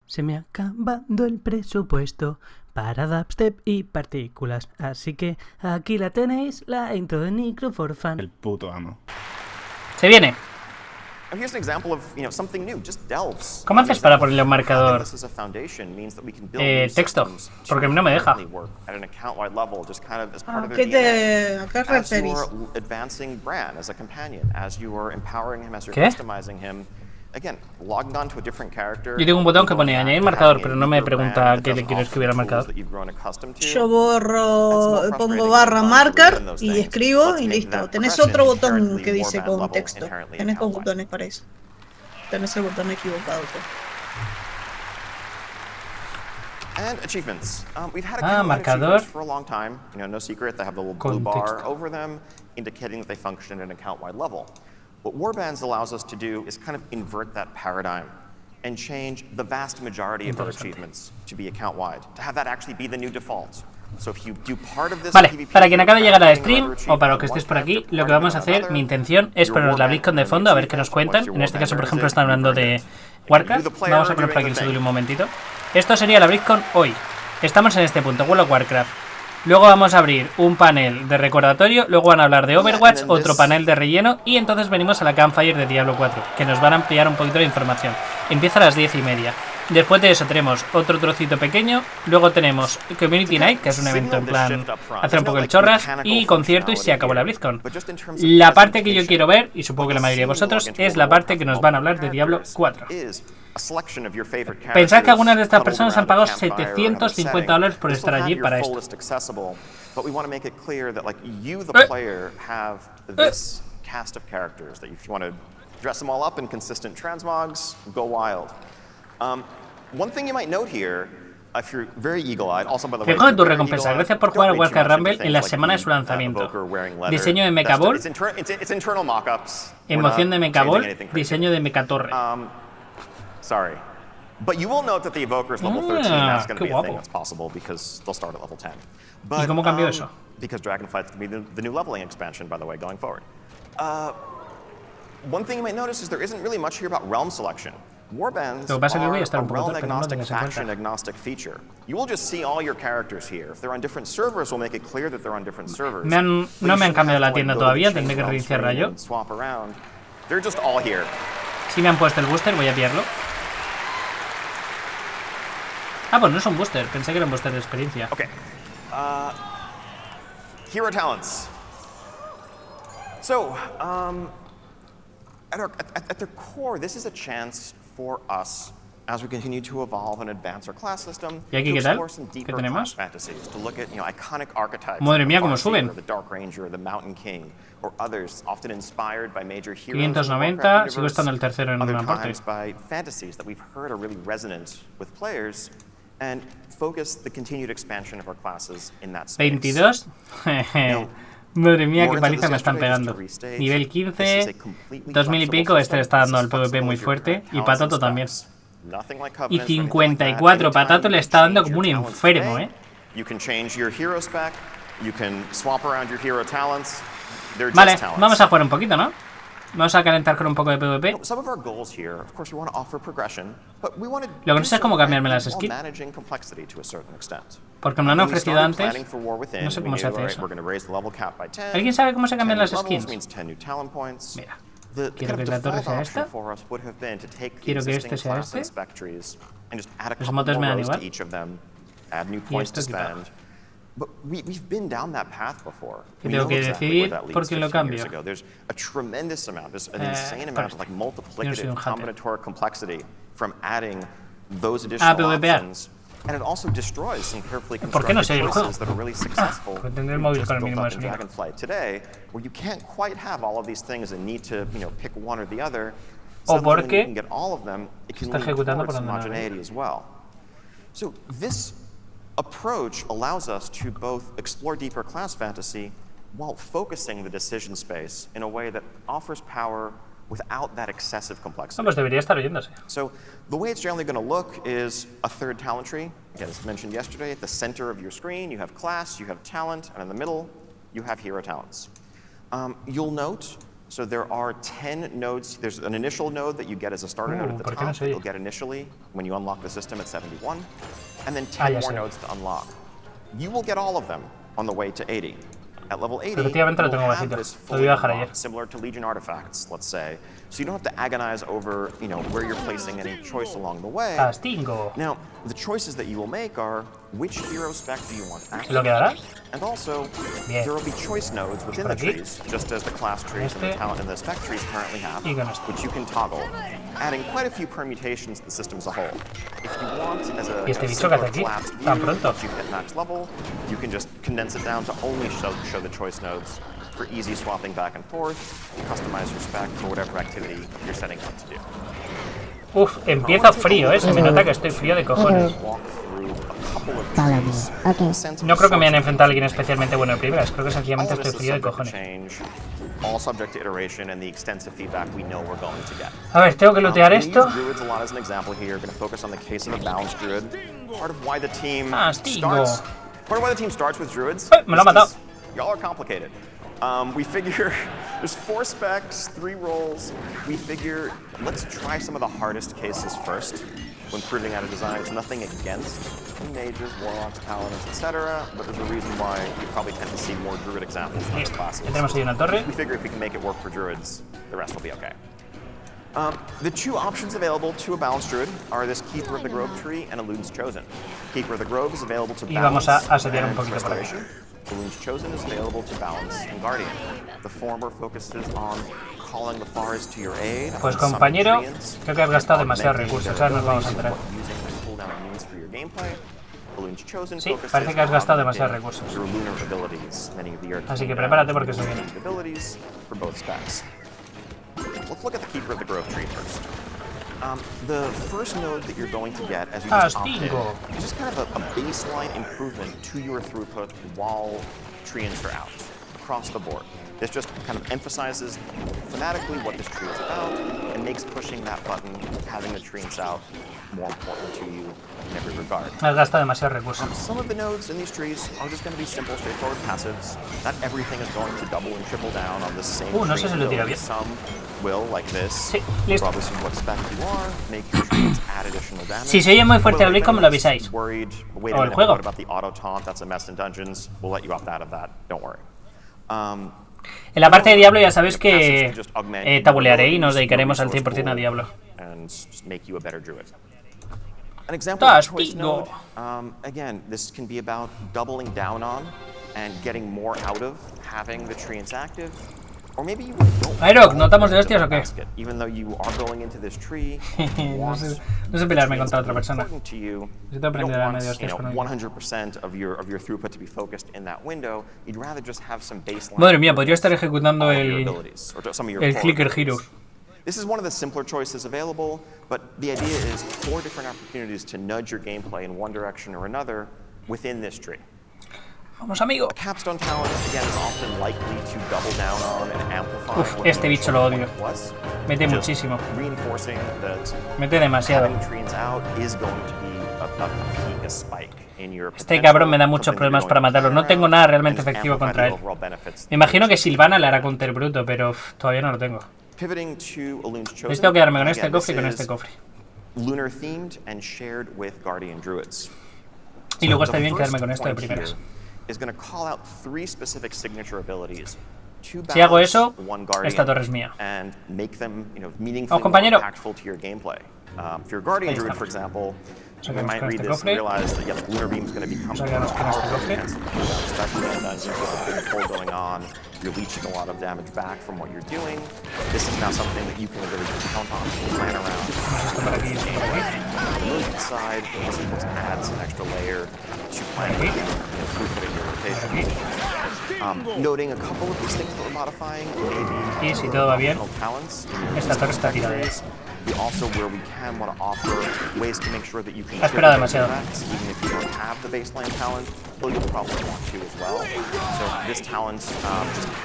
Se me ha acabado el presupuesto para dubstep y partículas, así que aquí la tenéis, la intro de Micro for Fun. El puto amo. Se viene. ¿Cómo haces para ponerle un marcador? Texto, porque a mí no me deja. ¿A qué referís? ¿Qué? Yo tengo un botón que pone añadir marcador, pero no me pregunta qué le quiero escribir al marcador. Yo pongo barra marker y escribo y listo. Tenés otro botón que dice con texto. Tenés dos botones para eso. Tenés el botón equivocado. Marcador. What warbands allows us to do is kind of invert that paradigm and change the vast majority of our achievements to be account-wide, to have that actually be the new default. So if you do part of this Vale, para quien acaba de llegar al stream o para los que estéis por aquí, lo que vamos a hacer, mi intención es poneros la Blizzcon de fondo a ver qué nos cuentan. En este caso, por ejemplo, están hablando de Warcraft. Vamos a poner por aquí el segundo un momentito. Esto sería la Blizzcon hoy. Estamos en este punto, World of Warcraft. Luego vamos a abrir un panel de recordatorio, luego van a hablar de Overwatch, otro panel de relleno y entonces venimos a la Campfire de Diablo 4, que nos van a ampliar un poquito la información. Empieza a las 10:30. Después de eso tenemos otro trocito pequeño, luego tenemos Community Night, que es un evento en plan hacer un poco el chorras, y concierto y se acabó la Blizzcon. La parte que yo quiero ver, y supongo que la mayoría de vosotros, es la parte que nos van a hablar de Diablo 4. Pensad que algunas de estas personas han pagado $750 por estar allí para esto. Recoge tu recompensa. Gracias por jugar a Warcraft Rumble en la semana de su lanzamiento. Diseño de Mechaball. Emoción de Mechaball. Diseño de Mechatorre. Sorry. But you will note that the evoker is level 13. That's going to be a thing guapo. that's possible because they'll start at level 10. ¿Y cómo cambió eso? Because Dragonflight's going to be the new leveling expansion, by the way, going forward. One thing you might notice is there isn't really much here about realm selection. Warbands Lo que pasa es que voy a are estar a un poco realm torpe, no lo agnostic, tengas en cuenta. faction agnostic feature. You will just see all your characters here. If they're on different servers, we'll make it clear that they're on different servers. No me han cambiado la tienda todavía, tendré que reiniciarla yo. Swap around. They're just all here. Si me han puesto el booster, voy a pillarlo. Ah, pues no es un booster, pensé que era un booster de experiencia. Okay. Hero talents. So, at their core, this is a chance for us, as we continue to evolve and advance our class system, ¿Y aquí to qué tal? explore some ¿Qué deeper tenemos? class fantasies, to look at, iconic archetypes. Madre like mía, the cómo Farseer, suben. or the Dark Ranger, the Mountain King, or others, often inspired by major heroes. 590, sigo estando el tercero en other una parte. times by fantasies that we've heard are really resonant with players, and focus the continued expansion of our classes in that space. 22. Madre mía, qué paliza me están pegando. Nivel 15, 2000 y pico, este le está dando al PvP muy fuerte. Y Patato también. Y 54, Patato le está dando como un enfermo, Vale, vamos a jugar un poquito, ¿no? Vamos a calentar con un poco de PvP. Lo que no sé es cómo cambiarme las skins, porque me lo han ofrecido antes. No sé cómo se hace eso. ¿Alguien sabe cómo se cambian las skins? Mira, quiero que la torre sea esta. Quiero que este sea este. Los motes me dan igual. Y esto quitado. Y tengo que decidir por quién lo cambio. Yo no soy un hater. PvPA. ¿Por qué no sé el juego? Porque tendré el móvil con el mínimo de sonido. O porque se está ejecutando por donde no. Approach allows us to both explore deeper class fantasy while focusing the decision space in a way that offers power without that excessive complexity. Pues debería estar oyéndose. So the way it's generally going to look is a third talent tree. Again, as mentioned yesterday, at the center of your screen, you have class, you have talent, and in the middle, you have hero talents. You'll note So there are 10 nodes. There's an initial node that you get as a starter node at the top that you'll get initially when you unlock the system at 71, and then 10 more nodes to unlock. You will get all of them on the way to 80. At level 80, you'll have this fully unlocked, similar to Legion artifacts, let's say. So you don't have to agonize over, where you're placing any choice along the way. Now, the choices that you will make are which hero spec do you want active, and also there will be choice nodes within the trees, just as the class trees and the talent and the spec trees currently have, which you can toggle, adding quite a few permutations to the system as a whole. If you want, as a similar collapsed view, once you hit max level, you can just condense it down to only show the choice nodes for easy swapping back and forth, customize your spec for whatever activity you're setting out to do. Uf, empiezo frío, se me nota que estoy frío de cojones. No creo que me hayan enfrentado a alguien especialmente bueno de primeras, creo que sencillamente estoy frío de cojones. A ver, tengo que lootear esto. Ah, Stingo. Me lo ha matado. We figure there's 4 specs, 3 roles. We figure let's try some of the hardest cases first when proving out a design. It's nothing against mages, warlocks, paladins, etc. But there's a reason why you probably tend to see more druid examples in these classes. We figure if we can make it work for druids, the rest will be okay. The 2 options available to a balanced druid are this Keeper of the Grove tree and Elune's Chosen. Keeper of the Grove is available to balance and restoration. Elune's Chosen is available to balance and guardian. The former focuses on calling the forest to your aid. Pues compañero, creo que has gastado demasiados recursos, ahora nos vamos a enterar. Sí, parece que has gastado demasiados recursos. Así que prepárate porque se viene. Let's look at the Keeper of the Grove tree first. The first node that you're going to get as you just opt in is just kind of a baseline improvement to your throughput while treants are out, across the board. This just kind of emphasizes thematically what this tree is about and makes pushing that button, having the treants out, more important to you in every regard. Has gastado demasiados recursos. Some of the nodes in these trees are just going to be simple, straightforward passives. Not everything is going to double and triple down on the same no sé si lo tira bien. Some will, like this, sí, listo. regardless of what spec you are, make your treants add additional damage. Si se oye muy fuerte el Blizzcon, me lo avisáis. O el juego. What about the auto taunt? That's a mess in dungeons. We'll let you opt out of that. Don't worry. En la parte de Diablo ya sabéis que tabulearé y nos dedicaremos al 100% a Diablo. An example of choice node, again, this can be about doubling down on and getting more out of having the treants active. Or maybe you Aeroc, ¿notamos de hostias o qué? Even though you are going into this tree, no sé pelearme contra otra persona. Necesito aprender a medio hostias con él. 100% of your throughput to be focused in that window. You'd rather just have some baseline. Madre mía, podría estar ejecutando el Clicker Heroes. This is one of the simpler choices available, but the idea is 4 different opportunities to nudge your gameplay in one direction or another within this tree. Vamos, amigo. A capstone talent, again, is often likely to double down on and amplify. Uf, este bicho lo odio. Mete muchísimo. Mete demasiado. Este cabrón me da muchos problemas para matarlo. No tengo nada realmente efectivo contra él. Me imagino que Silvana le hará counter bruto, pero todavía no lo tengo. Necesito quedarme con este cofre y con este cofre. Y luego está bien quedarme con esto de primeras. Si hago eso, esta torre es mía. ¡Oh, compañero! Saquemos con este cofre. Saquemos con este cofre. You're leeching a lot of damage back from what you're doing. This is now something that you can really count on to plan around. On the side, you're able to add some extra layer to plan throughput in your rotation. Noting a couple of these things that we're modifying, maybe si todo va bien, esta torre está tirada. Also, where we can want to offer ways to make sure that you can espera demasiado. Even if you don't have the baseline talent, well, you'll probably want to as well. So this talent just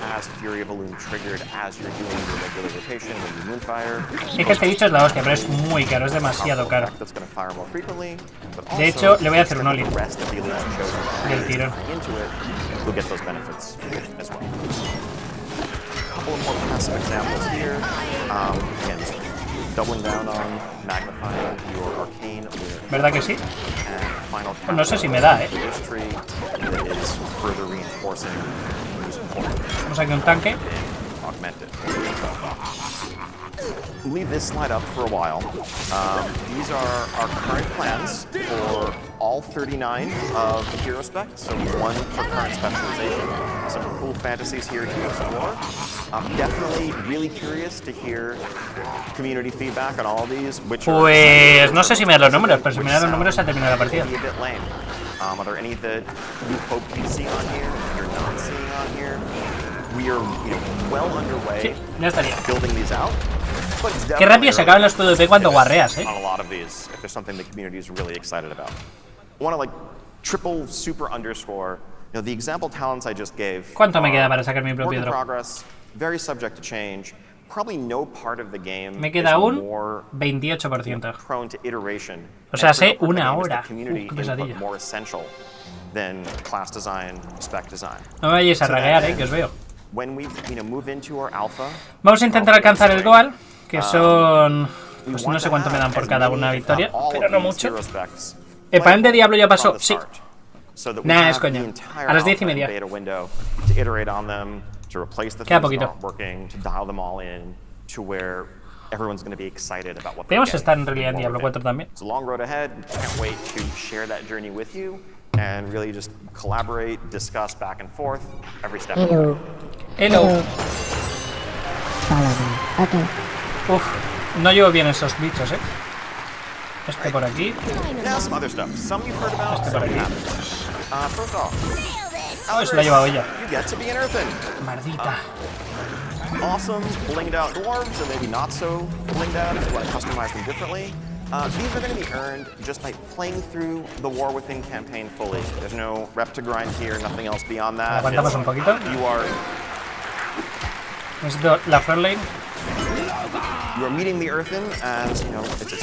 has Fury of Elune triggered as you're doing your regular rotation when you moonfire. Sí que este bicho es la hostia, pero es muy caro, es demasiado caro. De hecho, le voy a hacer un ollie del tirón. couple of more passive examples here. Again, just doubling down on magnifying your arcane. ¿Verdad que sí? Pues no sé si me da, Vamos aquí un tanque. Leave this slide up for a while. These are our current plans for all 39 of the hero specs, so one for current specialization. Some cool fantasies here to explore. Definitely really curious to hear community feedback on all these. Pues no sé si me dan los números, pero si me dan los números se ha terminado la partida. Are there any that you hope you see on here, you're not seeing on here? We are, well underway. Sí, ya estaría. Building these out. Qué rápido se acaban los PvP cuando guarreas, On a lot of these, if there's something the community is really excited about. I want to triple super underscore. The example talents I just gave. ¿Cuánto me queda para sacar mi propio drop? Progress, very subject to change. Probably no part of the game. Me queda un 28%. Prone to iteration. O sea, sé una hora. Qué pesadilla. More essential than class design, spec design. No me vayáis a raguear, que os veo. When we, move into our alpha, vamos a intentar alcanzar el goal, que son... Pues no sé cuánto me dan por cada una victoria, pero no mucho. ¿El panel de Diablo ya pasó? Sí. Nah, es coña. A las 10:30. Queda poquito. Podemos estar en realidad en Diablo 4 también. And really just collaborate, discuss back and forth every step. Hello. Okay. Uf, no llevo bien esos bichos, Este por aquí. Now some other stuff. Some you've heard about. Este por aquí. First off, Se lo ha llevado ella. you get to be an earthen. Mardita. Awesome blinged out dwarves, or maybe not so blinged out if you want to customize them differently. These are going to be earned just by playing through the War Within campaign fully. There's no rep to grind here, nothing else beyond that. Aguantamos un poquito. You are Necesito la front lane. You are meeting the earthen as, it's a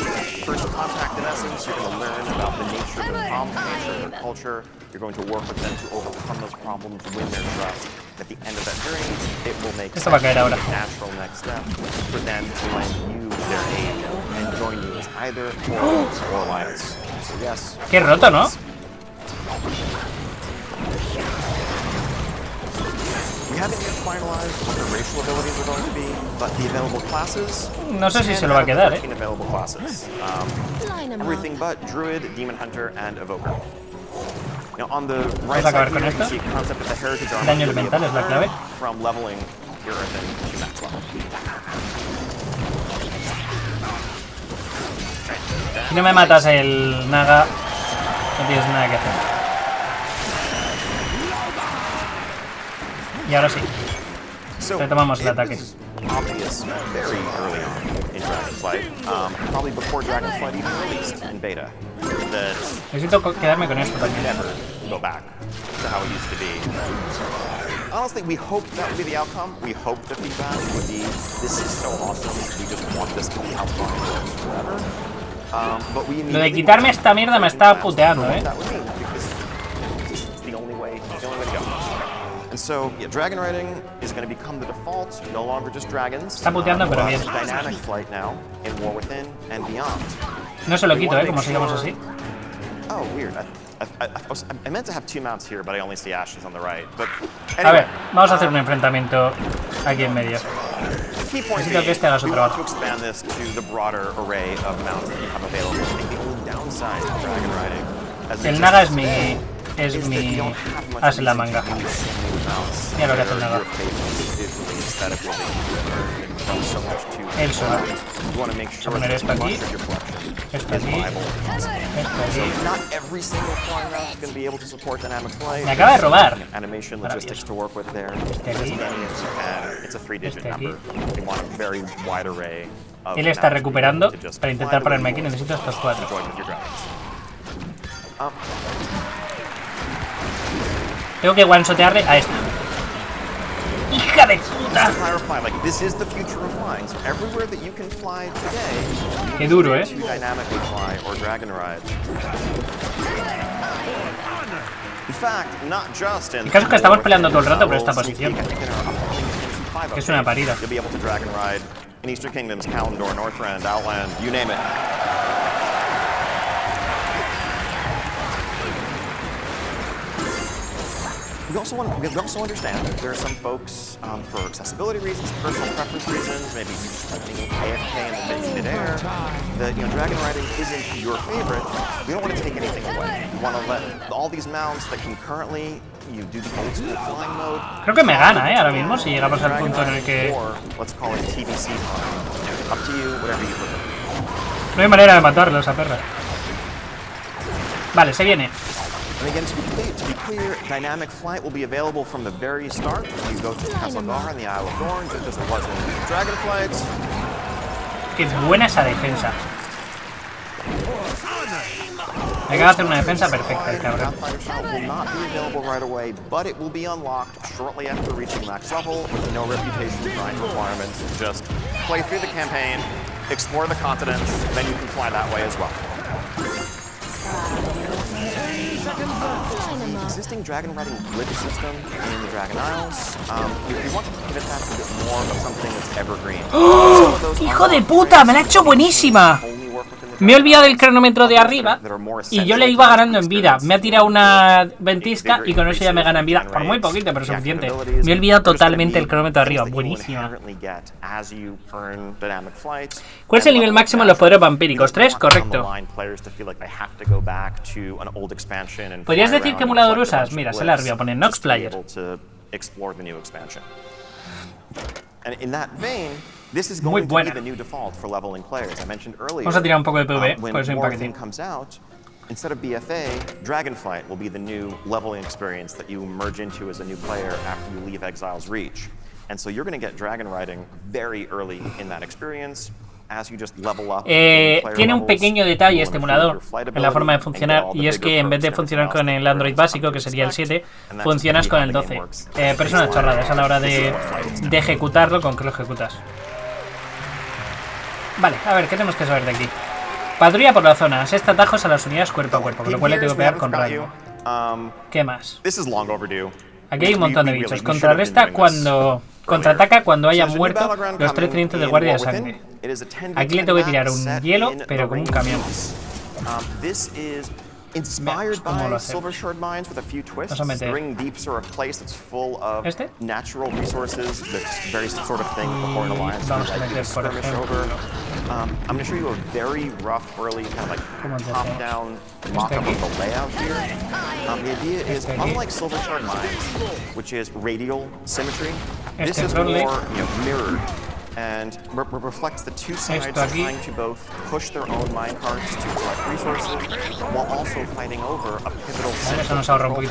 first contact in essence. You're going to learn about the nature of their problems, the nature of their culture. You're going to work with them to overcome those problems, win their trust. At the end of that journey, it will make sense, a natural next step for them to lend you their aid and join you as either or alliance. So yes. Qué roto, ¿no? We haven't yet finalized what the racial abilities are going to be, but the available classes. No sé si se lo va a quedar, Available classes. Everything but Druid, Demon Hunter, and Evoker. Now on the right side here, you see a concept of the heritage armor. Daño elemental es la clave. From leveling your earthen to max level. Si no me matas el Naga, no tienes nada que hacer. Y ahora sí. Retomamos el ataque. Obvious, very early on in Dragonflight, probably before Dragonflight even released in beta. That necesito quedarme con esto también. Never go back to how it used to be. Honestly, we hoped that would be the outcome. We hoped the feedback would be, this is so awesome, we just want this to be how far it goes forever. But we lo de quitarme esta mierda me está puteando, It's the only way to go. And so, dragon riding is going to become the default, no longer just dragons. Está puteando, pero bien. Dynamic flight now in War Within and beyond. No se lo quito, como sigamos así. Oh, weird. I meant to have two mounts here, but I only see ashes on the right. But anyway, a ver, vamos a hacer un enfrentamiento aquí en medio. Necesito que este haga su trabajo. To expand this to the broader array of mounts that you have available. I think the only downside of dragon riding. El Naga es mi as en la manga. Mira lo que hace el Naga. Él solo. Vamos a poner esto aquí. Esto aquí. Esto aquí. Me acaba de robar. Este aquí. Este aquí. Él está recuperando para intentar ponerme aquí. Necesito estos 4. Tengo que one-shotearle a esta. ¡Hija de puta! Qué duro, El caso es que estamos peleando todo el rato por esta posición. 5 Es una parida. You'll be able to drag and ride in Eastern Kingdoms, Kalimdor, Northrend, Outland, you name it. We also understand that there are some folks, for accessibility reasons, personal preference reasons, maybe you just like being AFK in the mid-air, that dragon riding isn't your favorite. We don't want to take anything away. We want to let all these mounts that can currently you do the old school flying mode. Creo que me gana, ahora mismo, si llegamos al punto en el que... Or, let's call it TBC flying. Up to you, whatever you prefer. No hay manera de matarlo, esa perra. Vale, se viene. And again, to be clear, dynamic flight will be available from the very start. You go to Castlegar in the Isle of Dorn, just as it was in Dragonflight. Que es buena esa defensa. Me acaba de hacer una defensa perfecta, el cabrón. Will not be available right away, but it will be unlocked shortly after reaching max level with no reputation grind requirements. Just play through the campaign, explore the continents, then you can fly that way as well. The existing dragon riding grid system in the Dragon Isles, if you want to pivot that to a bit more of something that's evergreen. ¡Hijo de puta! ¡Me la ha hecho buenísima! Me he olvidado del cronómetro de arriba y yo le iba ganando en vida. Me ha tirado una ventisca y con eso ya me gana en vida. Por muy poquito, pero suficiente. Me he olvidado totalmente el cronómetro de arriba. Buenísima. ¿Cuál es el nivel máximo en los poderes vampíricos? 3, correcto. ¿Podrías decir qué emulador usas? Mira, se la voy a poner Nox Player. This is Muy going to buena. be the new default for leveling players. I mentioned earlier. Vamos a tirar un poco de PvE, when porque soy un Warcraft paquetín. comes out, instead of BFA, Dragonflight will be the new leveling experience that you merge into as a new player after you leave Exile's Reach. And so you're going to get dragon riding very early in that experience. Tiene un pequeño detalle este emulador en la forma de funcionar, y es que en vez de funcionar con el Android básico, que sería el 7, funcionas con el 12. Pero es una chorrada, es a la hora de ejecutarlo con que lo ejecutas. Vale, a ver, ¿qué tenemos que saber de aquí? Patrulla por la zona, asesta atajos a las unidades cuerpo a cuerpo, con lo cual le tengo que pegar con rango. ¿Qué más? Aquí hay un montón de bichos. Contrarresta cuando... Contraataca cuando haya muerto los 3 tenientes de guardia de sangre. Aquí le tengo que tirar un hielo, pero con un camión. Veamos cómo lo hacemos. Vamos a meter este. Y vamos a meter, por ejemplo, I'm going to show you a very rough, early kind of like top-down mock-up of the layout here. The idea is, unlike Silver Shard Mines, which is radial symmetry, this is more mirrored and reflects the two sides trying to both push their own minecarts to collect resources while also fighting over a pivotal central control point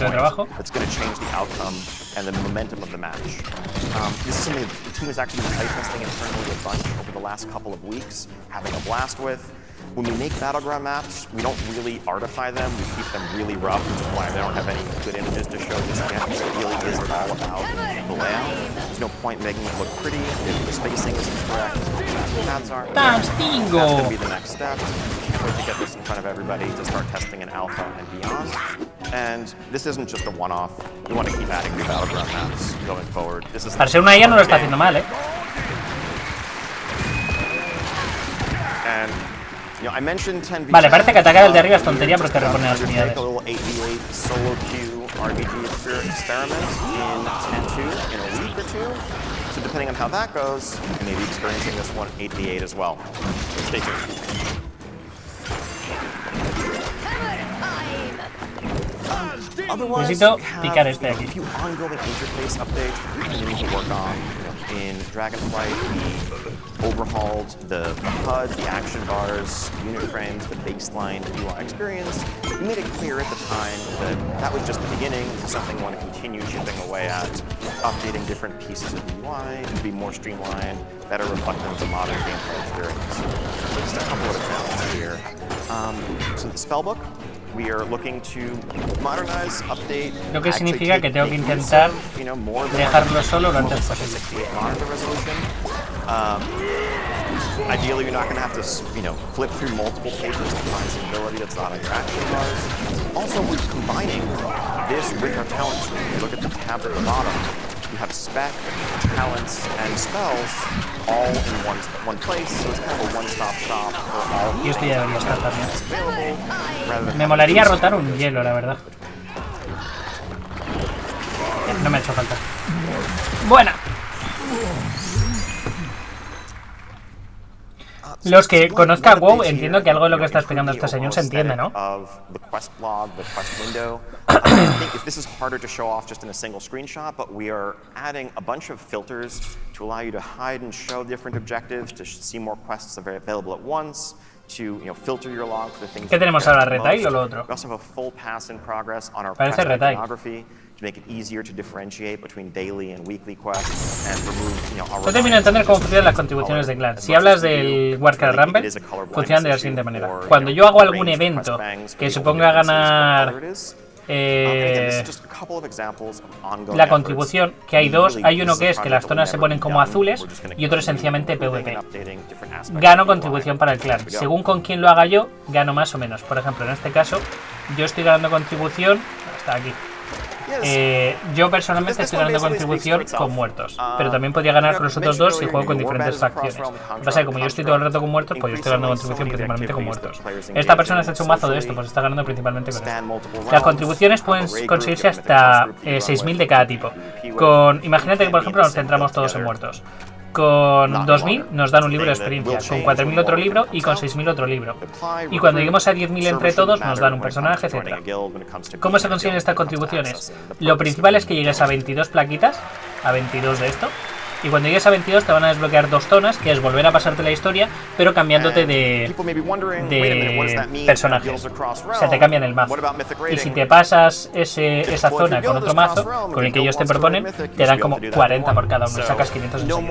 that's going to change the outcome and the momentum of the match. This is something the team has actually been playtesting internally a bunch over the last couple of weeks, having a blast with. When we make battleground maps, we don't really artify them, we keep them really rough, which is why they don't have any good images to show this yet. It really is all about the layout. There's no point making it look pretty if the spacing isn't correct, the paths aren't. That's going to be the next step. Can't wait to get this in front of everybody to start testing in alpha and beyond. And this isn't just a one-off. We want to keep adding new battleground maps going forward. This is para ser una IA no lo está haciendo mal, Vale, parece que atacar el de arriba es tontería porque te repone las unidades. Necesito picar este de aquí. In Dragonflight, we overhauled the HUD, the action bars, unit frames, the baseline UI experience. We made it clear at the time that that was just the beginning. This is something we want to continue chipping away at, updating different pieces of the UI to be more streamlined, better reflecting the modern gameplay experience. So just a couple of examples here. So the spellbook, we are looking to modernize, update, lo que significa que tengo que intentar dejarlo solo lo antes posible. Ideally, you're not going to have to, flip through multiple pages to find some ability that's not on your action bars. Also, we're combining this with our talent tree. If you look at the tab at the bottom, you have spec, talents, and spells all in one place, so it's kind of a one-stop shop for all. Y esto ya debería estar también. Available. Me molaría rotar un hielo, la verdad. No me ha hecho falta. Buena. Los que conozcan WoW, entiendo que algo de lo que está explicando este señor se entiende, ¿no? This is harder to show off just in a single screenshot, but we are adding a bunch of filters to allow you to hide and show different objectives, to see more quests available at once, to filter your log for the things. ¿Qué tenemos ahora, retail o lo otro? We also have a full pass in progress on our Parece quest retail. iconography to make it easier to differentiate between daily and weekly quests and remove, No termino de entender cómo funcionan las contribuciones de clan. Si hablas del Warcraft Rumble, funcionan de la siguiente manera. Cuando yo hago algún evento que suponga ganar la contribución, que hay dos, hay uno que es que las zonas se ponen como azules y otro es sencillamente PvP. Gano contribución para el clan. Según con quién lo haga yo, gano más o menos. Por ejemplo, en este caso, yo estoy ganando contribución hasta aquí. Yo personalmente estoy ganando contribución con muertos, pero también podría ganar con los otros dos si juego con diferentes facciones. Lo que pasa es que como yo estoy todo el rato con muertos, pues yo estoy ganando contribución principalmente con muertos. Esta persona se ha hecho un mazo de esto, pues está ganando principalmente con esto. Las contribuciones pueden conseguirse hasta 6.000 de cada tipo. Imagínate que por ejemplo nos centramos todos en muertos. Con 2.000 nos dan un libro de experiencia, con 4.000 otro libro y con 6.000 otro libro. Y cuando lleguemos a 10.000 entre todos nos dan un personaje, etc. ¿Cómo se consiguen estas contribuciones? Lo principal es que llegues a 22 plaquitas, a 22 de esto. Y cuando llegues a 22 te van a desbloquear 2 zonas, que es volver a pasarte la historia, pero cambiándote de personajes. O sea, te cambian el mazo. Y si te pasas esa zona con otro mazo, con el que ellos te proponen, te dan como 40 por cada uno y sacas 500 enseguida.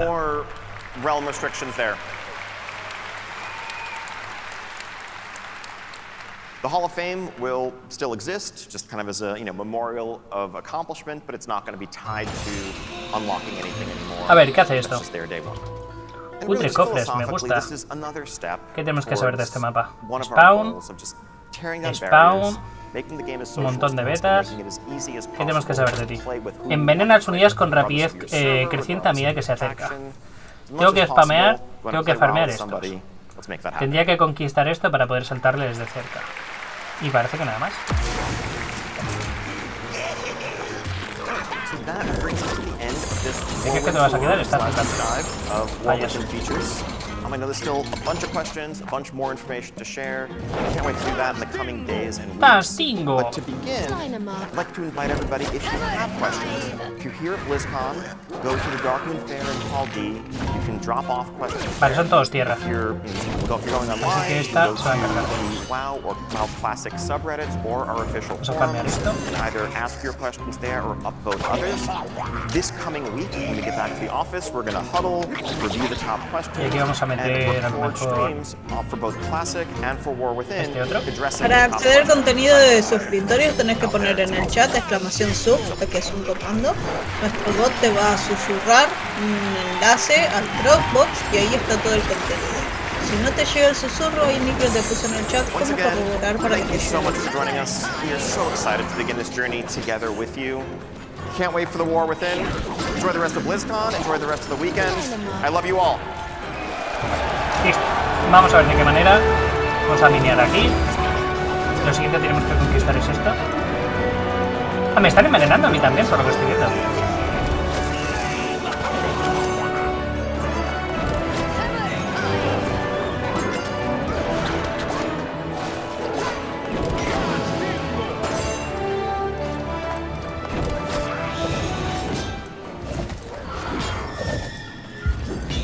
The Hall of Fame will still exist, just kind of as a memorial of accomplishment, but it's not going to be tied to unlocking anything anymore. A ver, ¿qué hace esto? It's just there day one. And Ultra really, cofres, me philosophically, gusta. this is another step ¿Qué tenemos que saber de este mapa? one of our Spawn, goals of just tearing down spawn, barriers, making the game as un social montón de as possible, betas. making it as easy as ¿Qué tenemos que saber de ti? possible to play with who Envenena you las unidades con want, rapidez regardless of your server, creciente a medida que se regardless of acerca. faction. As much Tengo que as possible, spamear, when tengo I que play WoW farmear with estos. somebody, let's make that happen. Tendría que conquistar esto para poder saltarle desde cerca. Y parece que nada más. ¿De qué te vas a quedar? Estás I know there's still a bunch of questions, a bunch more information to share. I can't wait to do that in the coming days and weeks. Tastingo. But to begin, I'd like to invite everybody, if you have questions, if you're here at Blizzcon, go to the Darkmoon Fair in Hall D. You can drop off questions. Vale, son todos tierra. If you're going online, Así que you esta can go se va a encargar. to WoW or WoW Classic subreddits or our official Vamos a farmear forums. esto. You can either ask your questions there or upvote others. This coming week, when we get back to the office, we're going to huddle, review the top questions, Y aquí vamos a meter and a lo record mejor streams for both Classic and for War Within, este otro. addressing Para the top acceder al questions. contenido de suscriptores tenés que poner en el chat !sub, que es un comando. Nuestro bot te va a susurrar un enlace al Dropbox y ahí está todo el contenido. Si no te llega el susurro, ahí Nico te puso en el chat cómo Once again, corroborar para que thank te you so llegue. much for joining us. We are so excited to begin this journey together with you. Can't wait for the War Within. Enjoy the rest of BlizzCon. Enjoy the rest of the weekend. I love you all. Listo. Vamos a ver de qué manera. Vamos a minear aquí. Lo siguiente que tenemos que conquistar es esto. Ah, me están envenenando a mí también, por lo que estoy viendo.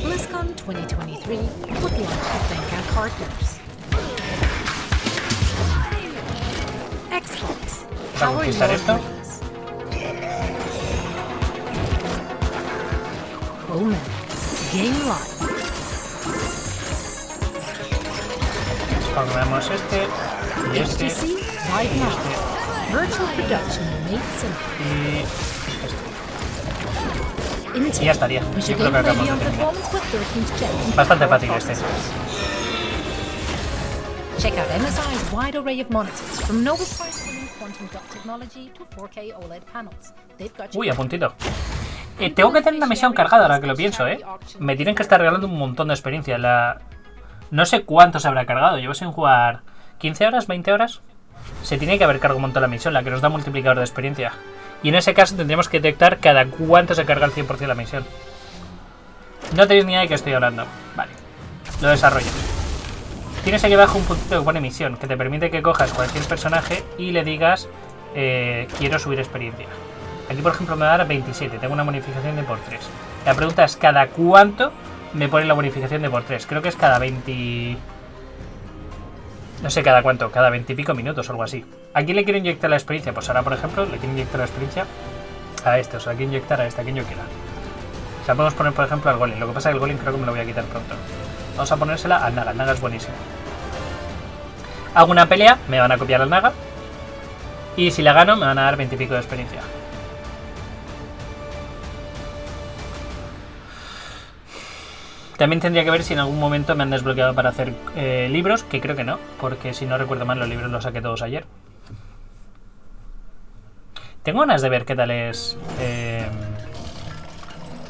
Blizzcon 2023 would like to thank our partners. Xbox. Para Power conquistar your esto. dreams. Omen. Game Live. Farmeamos este y este HTC Live Now. Virtual production made simple. y este. Índice. Y ya estaría. We Yo should creo que gameplay acabamos de beyond terminar. performance with 13th gen. Bastante fácil este. Check out MSI's wide array of monitors, from Nobel Prize-winning quantum dot technology to 4K OLED panels. They've got you Uy, a puntito. Tengo que tener una misión cargada ahora que lo pienso, ¿eh? Me tienen que estar regalando un montón de experiencia. No sé cuánto se habrá cargado. Llevo sin jugar 15 horas, 20 horas. Se tiene que haber cargado un montón la misión, la que nos da multiplicador de experiencia. Y en ese caso tendríamos que detectar cada cuánto se carga el 100% de la misión. No tenéis ni idea de qué estoy hablando. Vale. Lo desarrollo. Tienes aquí abajo un puntito que pone misión, que te permite que cojas cualquier personaje y le digas quiero subir experiencia. Aquí, por ejemplo, me va a dar 27. Tengo una bonificación de por 3. La pregunta es ¿cada cuánto me pone la bonificación de por 3? Creo que es cada 20... No sé cada cuánto, cada 20 y pico minutos o algo así. ¿A quién le quiero inyectar la experiencia? Pues ahora, por ejemplo, le quiero inyectar la experiencia a este. O sea, le quiero inyectar a este, a quien yo quiera. O sea, podemos poner, por ejemplo, al golem. Lo que pasa es que el golem creo que me lo voy a quitar pronto. Vamos a ponérsela al naga. El naga es buenísimo. Hago una pelea, me van a copiar al naga. Y si la gano, me van a dar 20 y pico de experiencia. También tendría que ver si en algún momento me han desbloqueado para hacer libros, que creo que no, porque si no recuerdo mal los libros los saqué todos ayer. Tengo ganas de ver qué tal es...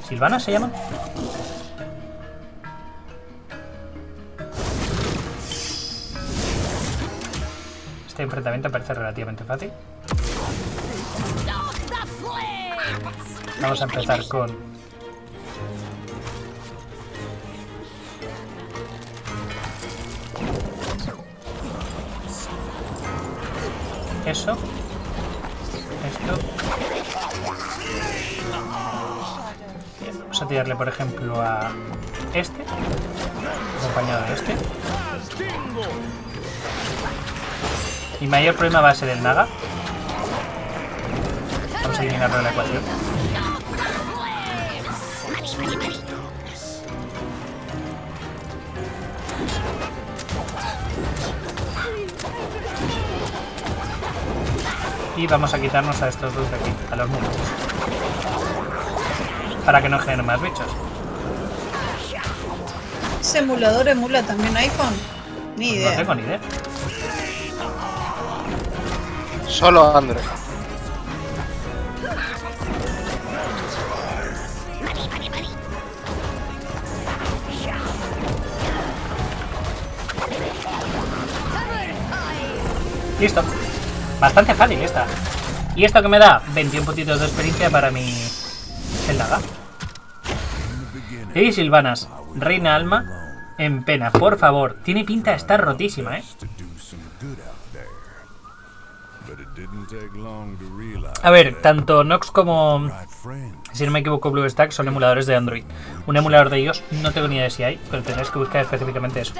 ¿Silvana se llama? Este enfrentamiento parece relativamente fácil. Vamos a empezar con... eso. Esto. Bien, vamos a tirarle, por ejemplo, a este. Acompañado de este. Mi mayor problema va a ser el naga. Vamos a eliminarlo de la ecuación. Y vamos a quitarnos a estos dos de aquí, a los muchos. Para que no generen más bichos. ¿Ese emulador emula también iPhone? Ni idea. No tengo ni idea. Solo Android. Listo. Bastante fácil esta. ¿Y esto que me da? 21 puntitos de experiencia para mi Zelda. Y Silvanas, Reina Alma, en pena, por favor. Tiene pinta de estar rotísima, ¿eh? A ver, tanto Nox como, si no me equivoco, BlueStack son emuladores de Android. Un emulador de iOS no tengo ni idea de si hay, pero tendréis que buscar específicamente eso.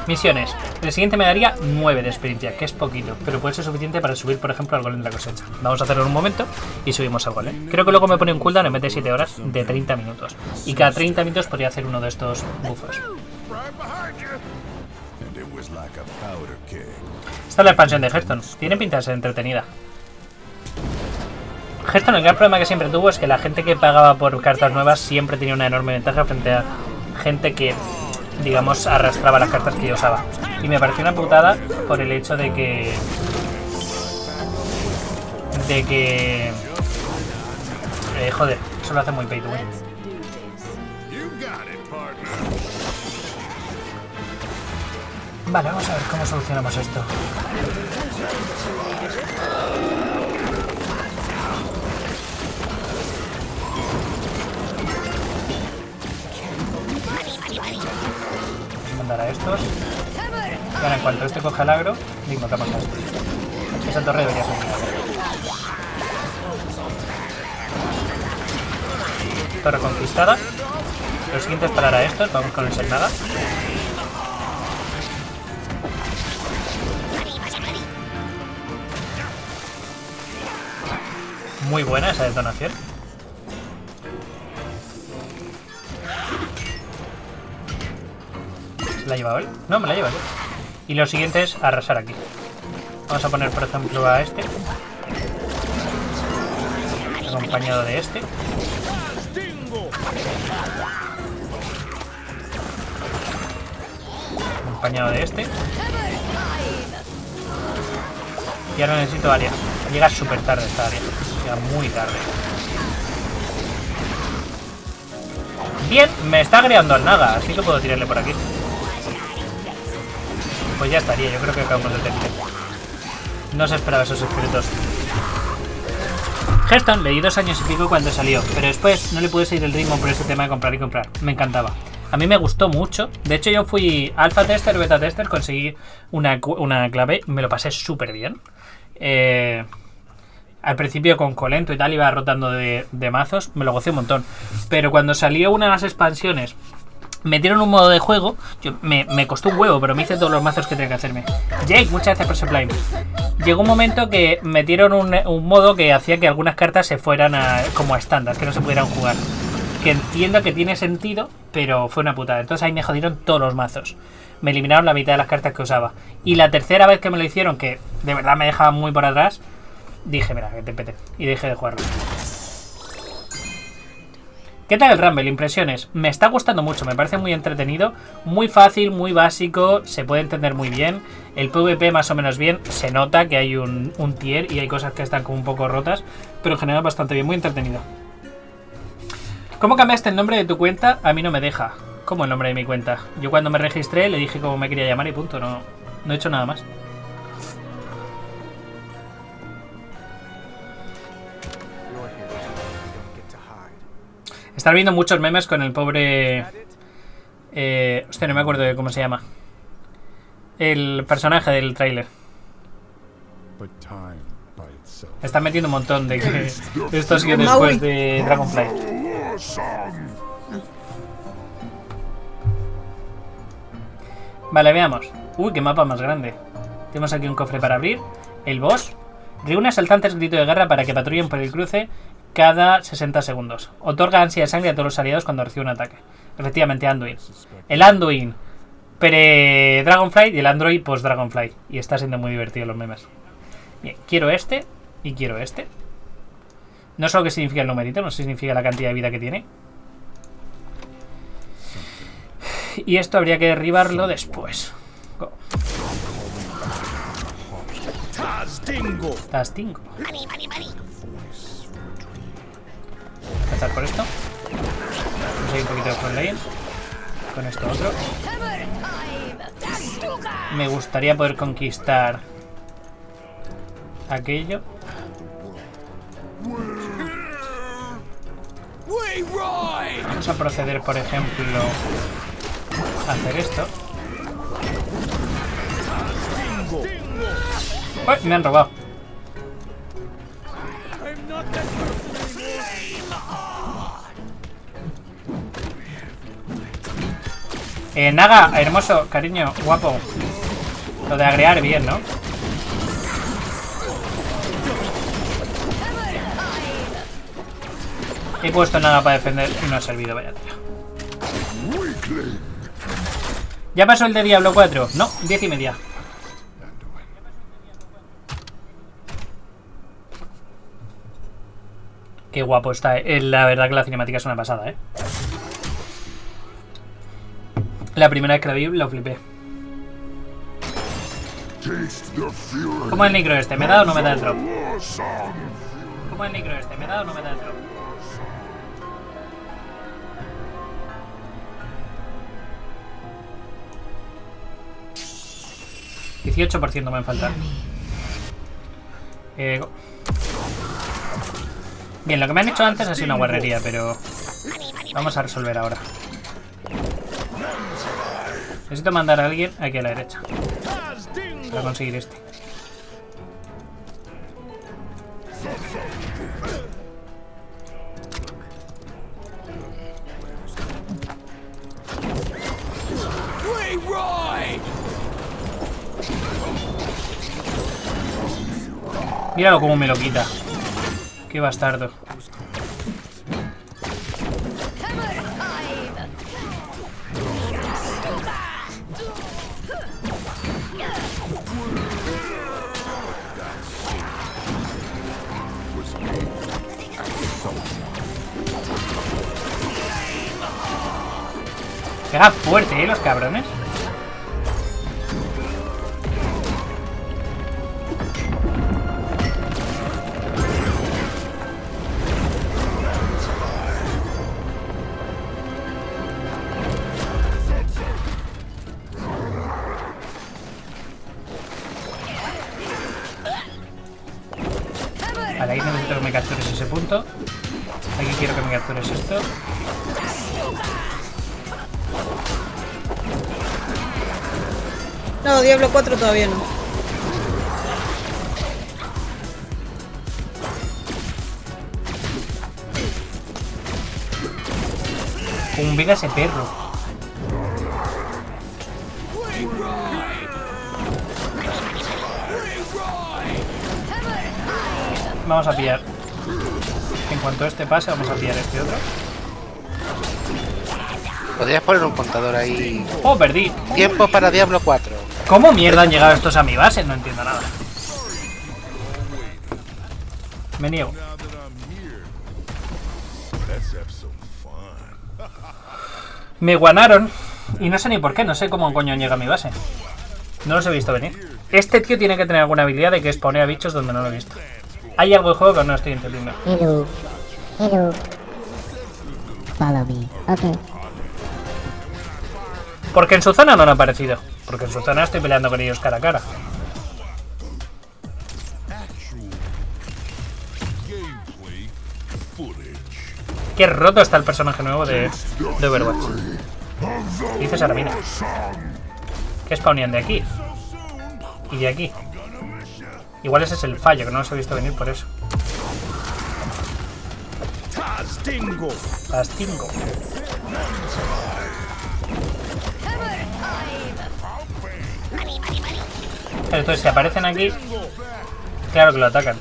Misiones. El siguiente me daría 9 de experiencia, que es poquito, pero puede ser suficiente para subir, por ejemplo, al golem de la cosecha. Vamos a hacerlo en un momento y subimos al golem. Creo que luego me pone un cooldown en vez de 7 horas de 30 minutos. Y cada 30 minutos podría hacer uno de estos buffos. Esta es la expansión de Hearthstone. Tiene pinta de ser entretenida. Hearthstone, el gran problema que siempre tuvo es que la gente que pagaba por cartas nuevas siempre tenía una enorme ventaja frente a gente que, digamos, arrastraba las cartas que yo usaba. Y me pareció una putada por el hecho de que... joder, eso lo hace muy pay to win. Vale, vamos a ver cómo solucionamos esto. Mandar a estos. Y ahora en cuanto este coja el agro, le invocamos a este. Esa torre debería ser torre conquistada. Lo siguiente es parar a estos. Vamos con el Selnaga. Muy buena esa detonación. ¿Se la ha llevado él? No, me la lleva yo. Y lo siguiente es arrasar aquí. Vamos a poner, por ejemplo, a este. Acompañado de este. Acompañado de este. Y ahora necesito área. Llega súper tarde esta área. Llega muy tarde. Bien, me está agregando al Naga, así que puedo tirarle por aquí. Pues ya estaría, yo creo que acabamos de terminar. No se esperaba esos espíritus. Hearthstone leí 2 años y pico cuando salió, pero después no le pude seguir el ritmo por ese tema de comprar y comprar. Me encantaba. A mí me gustó mucho. De hecho, yo fui alfa tester, beta tester, conseguí una clave, me lo pasé súper bien. Al principio con colento y tal iba rotando de mazos, me lo gocé un montón. Pero cuando salió una de las expansiones, metieron un modo de juego, me costó un huevo, pero me hice todos los mazos que tenía que hacerme. Jake, muchas gracias por ese play. Llegó un momento que metieron un modo que hacía que algunas cartas se fueran como a estándar, que no se pudieran jugar. Que entiendo que tiene sentido, pero fue una putada. Entonces ahí me jodieron todos los mazos. Me eliminaron la mitad de las cartas que usaba. Y la tercera vez que me lo hicieron, que de verdad me dejaba muy por atrás, dije, mira, que te pete. Y dejé de jugarlo. ¿Qué tal el Rumble? Impresiones. Me está gustando mucho, me parece muy entretenido. Muy fácil, muy básico, se puede entender muy bien. El PvP más o menos bien. Se nota que hay un tier y hay cosas que están como un poco rotas. Pero en general bastante bien, muy entretenido. ¿Cómo cambiaste el nombre de tu cuenta? A mí no me deja. ¿Cómo el nombre de mi cuenta? Yo cuando me registré le dije cómo me quería llamar y punto. No he hecho nada más. Están viendo muchos memes con el pobre... hostia, no me acuerdo de cómo se llama. El personaje del tráiler. Están metiendo un montón de que esto ha sido después de Dragonfly. Vale, veamos. Uy, qué mapa más grande. Tenemos aquí un cofre para abrir. El boss. Reúne asaltantes grito de guerra para que patrullen por el cruce cada 60 segundos. Otorga ansia de sangre a todos los aliados cuando recibe un ataque. Efectivamente, Anduin. El Anduin pre-Dragonfly y el Android post-Dragonfly. Y está siendo muy divertido los memes. Bien, quiero este y quiero este. No sé lo que significa el numerito, no sé si significa la cantidad de vida que tiene. Y esto habría que derribarlo después. Go. Tastingo. Empezar por esto. Vamos a ir un poquito de frontline. Con esto otro. Me gustaría poder conquistar aquello. Vamos a proceder, por ejemplo, a hacer esto. ¡Uy! Me han robado. Naga, hermoso, cariño, guapo. Lo de agregar bien, ¿no? He puesto nada para defender y no ha servido, vaya tío. ¿Ya pasó el de Diablo 4? No, 10:30. Qué guapo está, la verdad que la cinemática es una pasada, La primera vez que la vi, la flipé. ¿Cómo es el micro este? ¿Me da o no me da el drop? ¿Cómo es el micro este? ¿Me da o no me da el drop? $18% me falta. Bien, lo que me han hecho antes ha sido una guarrería, pero vamos a resolver ahora. Necesito mandar a alguien aquí a la derecha para conseguir este. Míralo cómo me lo quita. Qué bastardo. Pega fuerte, los cabrones. Vale, aquí necesito que me captures ese punto. Aquí quiero que me captures esto. No, Diablo 4 todavía no. Un vida ese perro. Vamos a pillar. En cuanto este pase, vamos a pillar este otro. Podrías poner un contador ahí. Oh, perdí. Tiempo para Diablo 4. ¿Cómo mierda han llegado estos a mi base? No entiendo nada. Me niego. Me guanaron. Y no sé ni por qué, no sé cómo coño llega a mi base. No los he visto venir. Este tío tiene que tener alguna habilidad de que spawne a bichos donde no lo he visto. Hay algo de juego que no estoy entendiendo. Hello. Hello. Follow me. Okay. Porque en su zona no han aparecido. Porque en su zona estoy peleando con ellos cara a cara. Qué roto está el personaje nuevo de Overwatch. Dices ahora, mira. Que spawnean de aquí. Y de aquí. Igual ese es el fallo, que no los he visto venir por eso. Tastingo. Entonces si aparecen aquí, claro que lo atacan.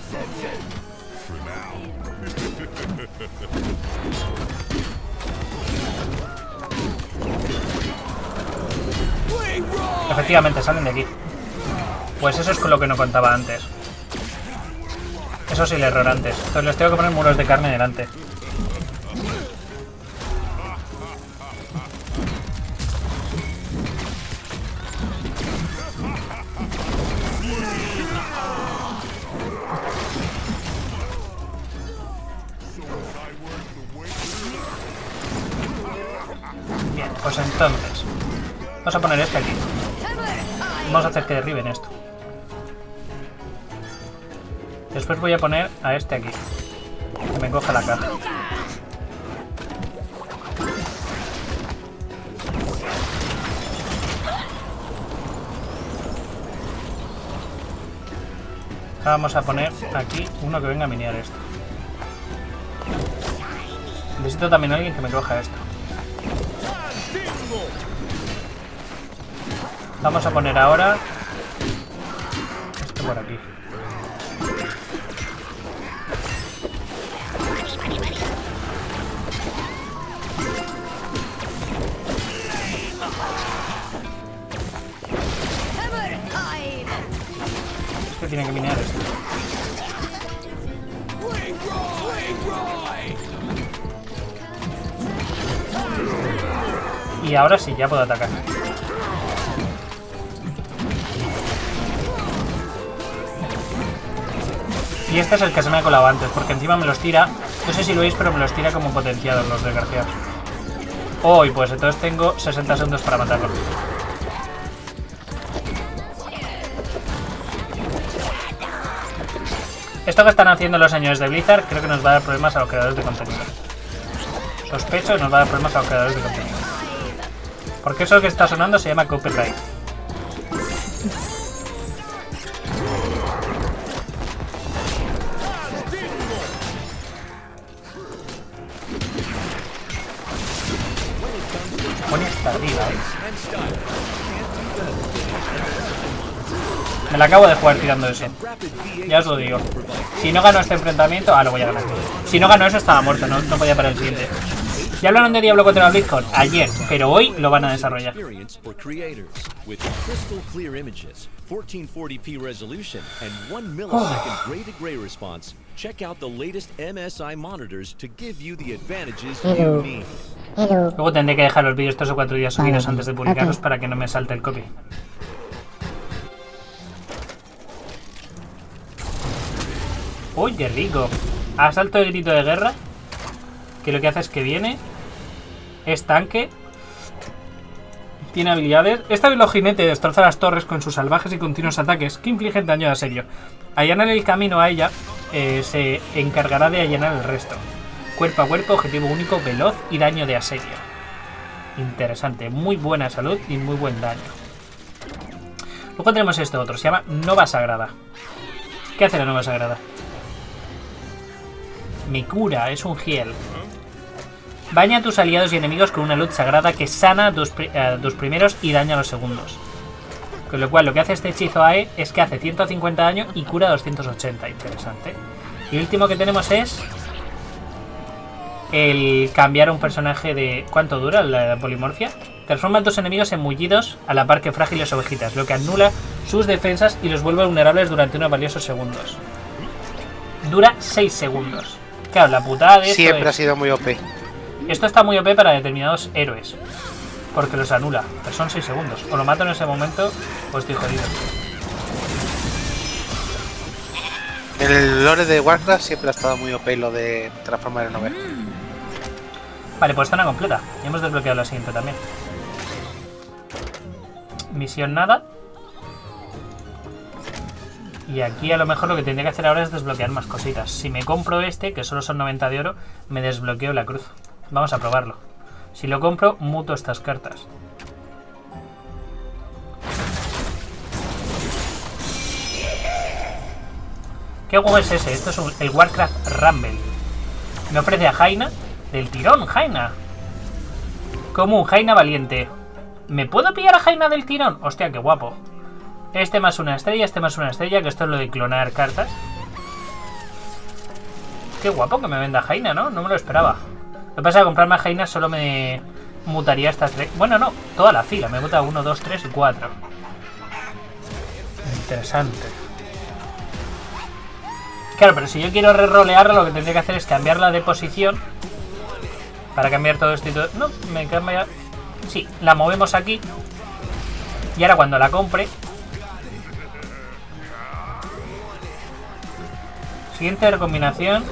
Efectivamente, salen de aquí. Pues eso es con lo que no contaba antes. Eso es el error antes. Entonces les tengo que poner muros de carne delante. Bien, pues entonces vamos a poner este aquí. Vamos a hacer que derriben esto. Después voy a poner a este aquí. Que me coja la caja. Vamos a poner aquí uno que venga a miniar esto. Necesito también a alguien que me coja esto. Vamos a poner ahora esto por aquí. Este tiene que minear esto. Y ahora sí, ya puedo atacar. Y este es el que se me ha colado antes, porque encima me los tira. No sé si lo veis, pero me los tira como potenciados los desgraciados. Oh, y pues entonces tengo 60 segundos para matarlo. Esto que están haciendo los señores de Blizzard creo que nos va a dar problemas a los creadores de contenido. Sospecho que nos va a dar problemas a los creadores de contenido. Porque eso que está sonando se llama copyright. Pone hasta arriba, Me la acabo de jugar tirando eso. Ya os lo digo. Si no gano este enfrentamiento... Ah, lo voy a ganar. Si no gano eso estaba muerto, no podía para el siguiente. Ya hablaron de Diablo 4 en la Blizzcon ayer, pero hoy lo van a desarrollar. Luego tendré que dejar los vídeos 3 o 4 días subidos antes de publicarlos para que no me salte el copy. ¡Uy, qué rico! Asalto de grito de guerra. Que lo que hace es que viene, es tanque, Tiene habilidades. Este velojinete destroza las torres con sus salvajes y continuos ataques que infligen daño de asedio. Allanar el camino a ella se encargará de allanar el resto. Cuerpo a cuerpo, objetivo único, veloz y daño de asedio. Interesante, muy buena salud y muy buen daño. Luego tenemos este otro, se llama Nova Sagrada. ¿Qué hace la Nova Sagrada? Me cura, es un heal. Baña a tus aliados y enemigos con una luz sagrada que sana a tus primeros y daña a los segundos. Con lo cual lo que hace este hechizo AE es que hace 150 daño y cura 280. Interesante. Y el último que tenemos es el cambiar a un personaje de... ¿Cuánto dura la polimorfia? Transforma a tus enemigos en mullidos a la par que frágiles ovejitas, lo que anula sus defensas y los vuelve vulnerables durante unos valiosos segundos. Dura 6 segundos. Claro, la putada de esto siempre ha sido muy OP. Esto está muy OP para determinados héroes, porque los anula, pero son 6 segundos. O lo mato en ese momento o estoy jodido. En el lore de Warcraft siempre ha estado muy OP lo de transformar en oveja. Vale, pues zona completa. Y hemos desbloqueado la siguiente también. Misión nada. Y aquí a lo mejor lo que tendría que hacer ahora es desbloquear más cositas. Si me compro este, que solo son 90 de oro, me desbloqueo la cruz. Vamos a probarlo. Si lo compro, muto estas cartas. ¿Qué juego es ese? Esto es el Warcraft Rumble. Me ofrece a Jaina. Del tirón, Jaina. Como un Jaina valiente. ¿Me puedo pillar a Jaina del tirón? Hostia, qué guapo. Este más una estrella, este más una estrella. Que esto es lo de clonar cartas. Qué guapo que me venda Jaina, ¿no? No me lo esperaba. Lo que pasa es que comprarme a Jaina solo me mutaría estas tres. Bueno, no, toda la fila. Me muta 1, 2, 3 y 4. Interesante. Claro, pero si yo quiero re-rolearla, lo que tendría que hacer es cambiarla de posición. Para cambiar todo esto y todo. No, me cambia. Sí, la movemos aquí. Y ahora cuando la compre. Siguiente recombinación.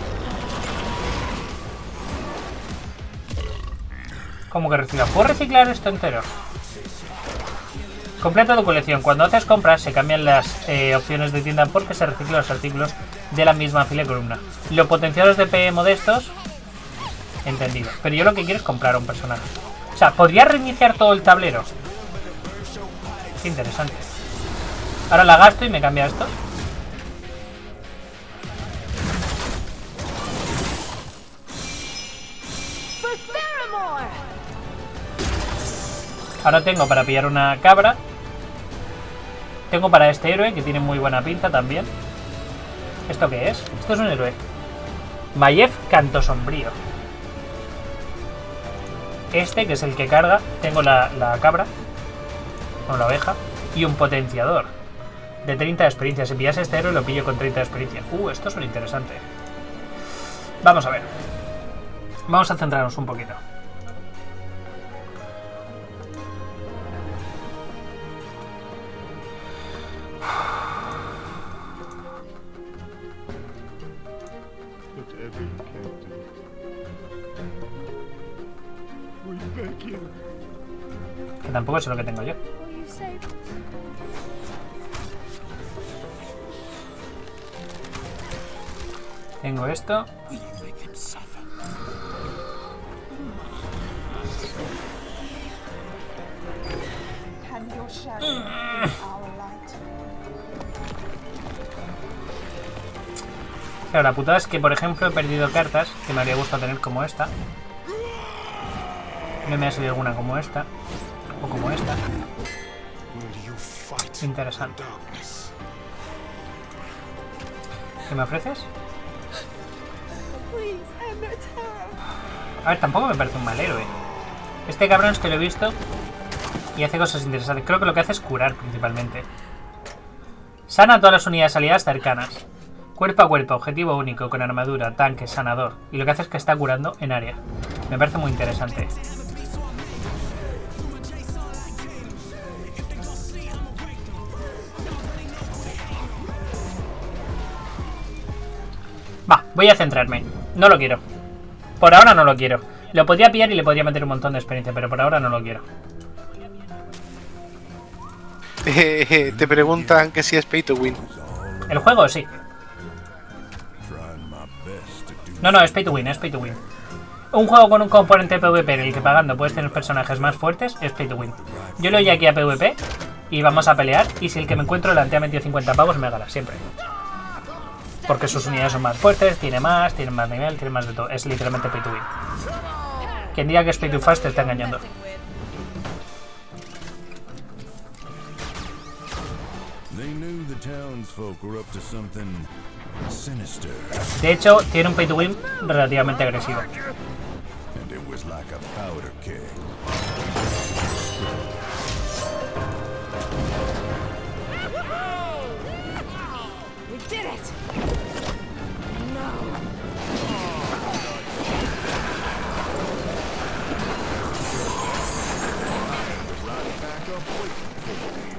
¿Cómo que recicla? ¿Puedo reciclar esto entero? Completa tu colección. Cuando haces compras se cambian las opciones de tienda porque se reciclan los artículos de la misma fila y columna. Los potenciadores de PE modestos. Entendido. Pero yo lo que quiero es comprar a un personaje. O sea, ¿podría reiniciar todo el tablero? Qué interesante. Ahora la gasto y me cambia esto. Ahora tengo para pillar una cabra. Tengo para este héroe, que tiene muy buena pinta también. ¿Esto qué es? Esto es un héroe. Mayev Canto Sombrío. Este, que es el que carga. Tengo la cabra. O la oveja. Y un potenciador. De 30 de experiencia. Si pillas este héroe, lo pillo con 30 de experiencia. Esto es un interesante. Vamos a ver. Vamos a centrarnos un poquito. Que tampoco sé lo que tengo yo. Tengo esto. Claro, la putada es que, por ejemplo, he perdido cartas que me habría gustado tener como esta. No me ha salido alguna como esta. O como esta. Interesante. ¿Qué me ofreces? A ver, tampoco me parece un mal héroe. Este cabrón es que lo he visto y hace cosas interesantes. Creo que lo que hace es curar principalmente. Sana a todas las unidades aliadas cercanas. Cuerpo a cuerpo, objetivo único, con armadura, tanque, sanador. Y lo que hace es que está curando en área. Me parece muy interesante. Va, voy a centrarme. No lo quiero. Por ahora no lo quiero. Lo podría pillar y le podría meter un montón de experiencia, pero por ahora no lo quiero. Te preguntan que si es pay to win. El juego sí. No, es pay to win, es pay to win. Un juego con un componente PvP en el que pagando puedes tener personajes más fuertes es pay to win. Yo lo voy aquí a PvP y vamos a pelear, y si el que me encuentro delante ha metido 50 pavos me gana, siempre. Porque sus unidades son más fuertes, tiene más nivel, tiene más de todo. Es literalmente pay to win. Quien diga que es pay to fast te está engañando. De hecho, tiene un pay to win relativamente agresivo.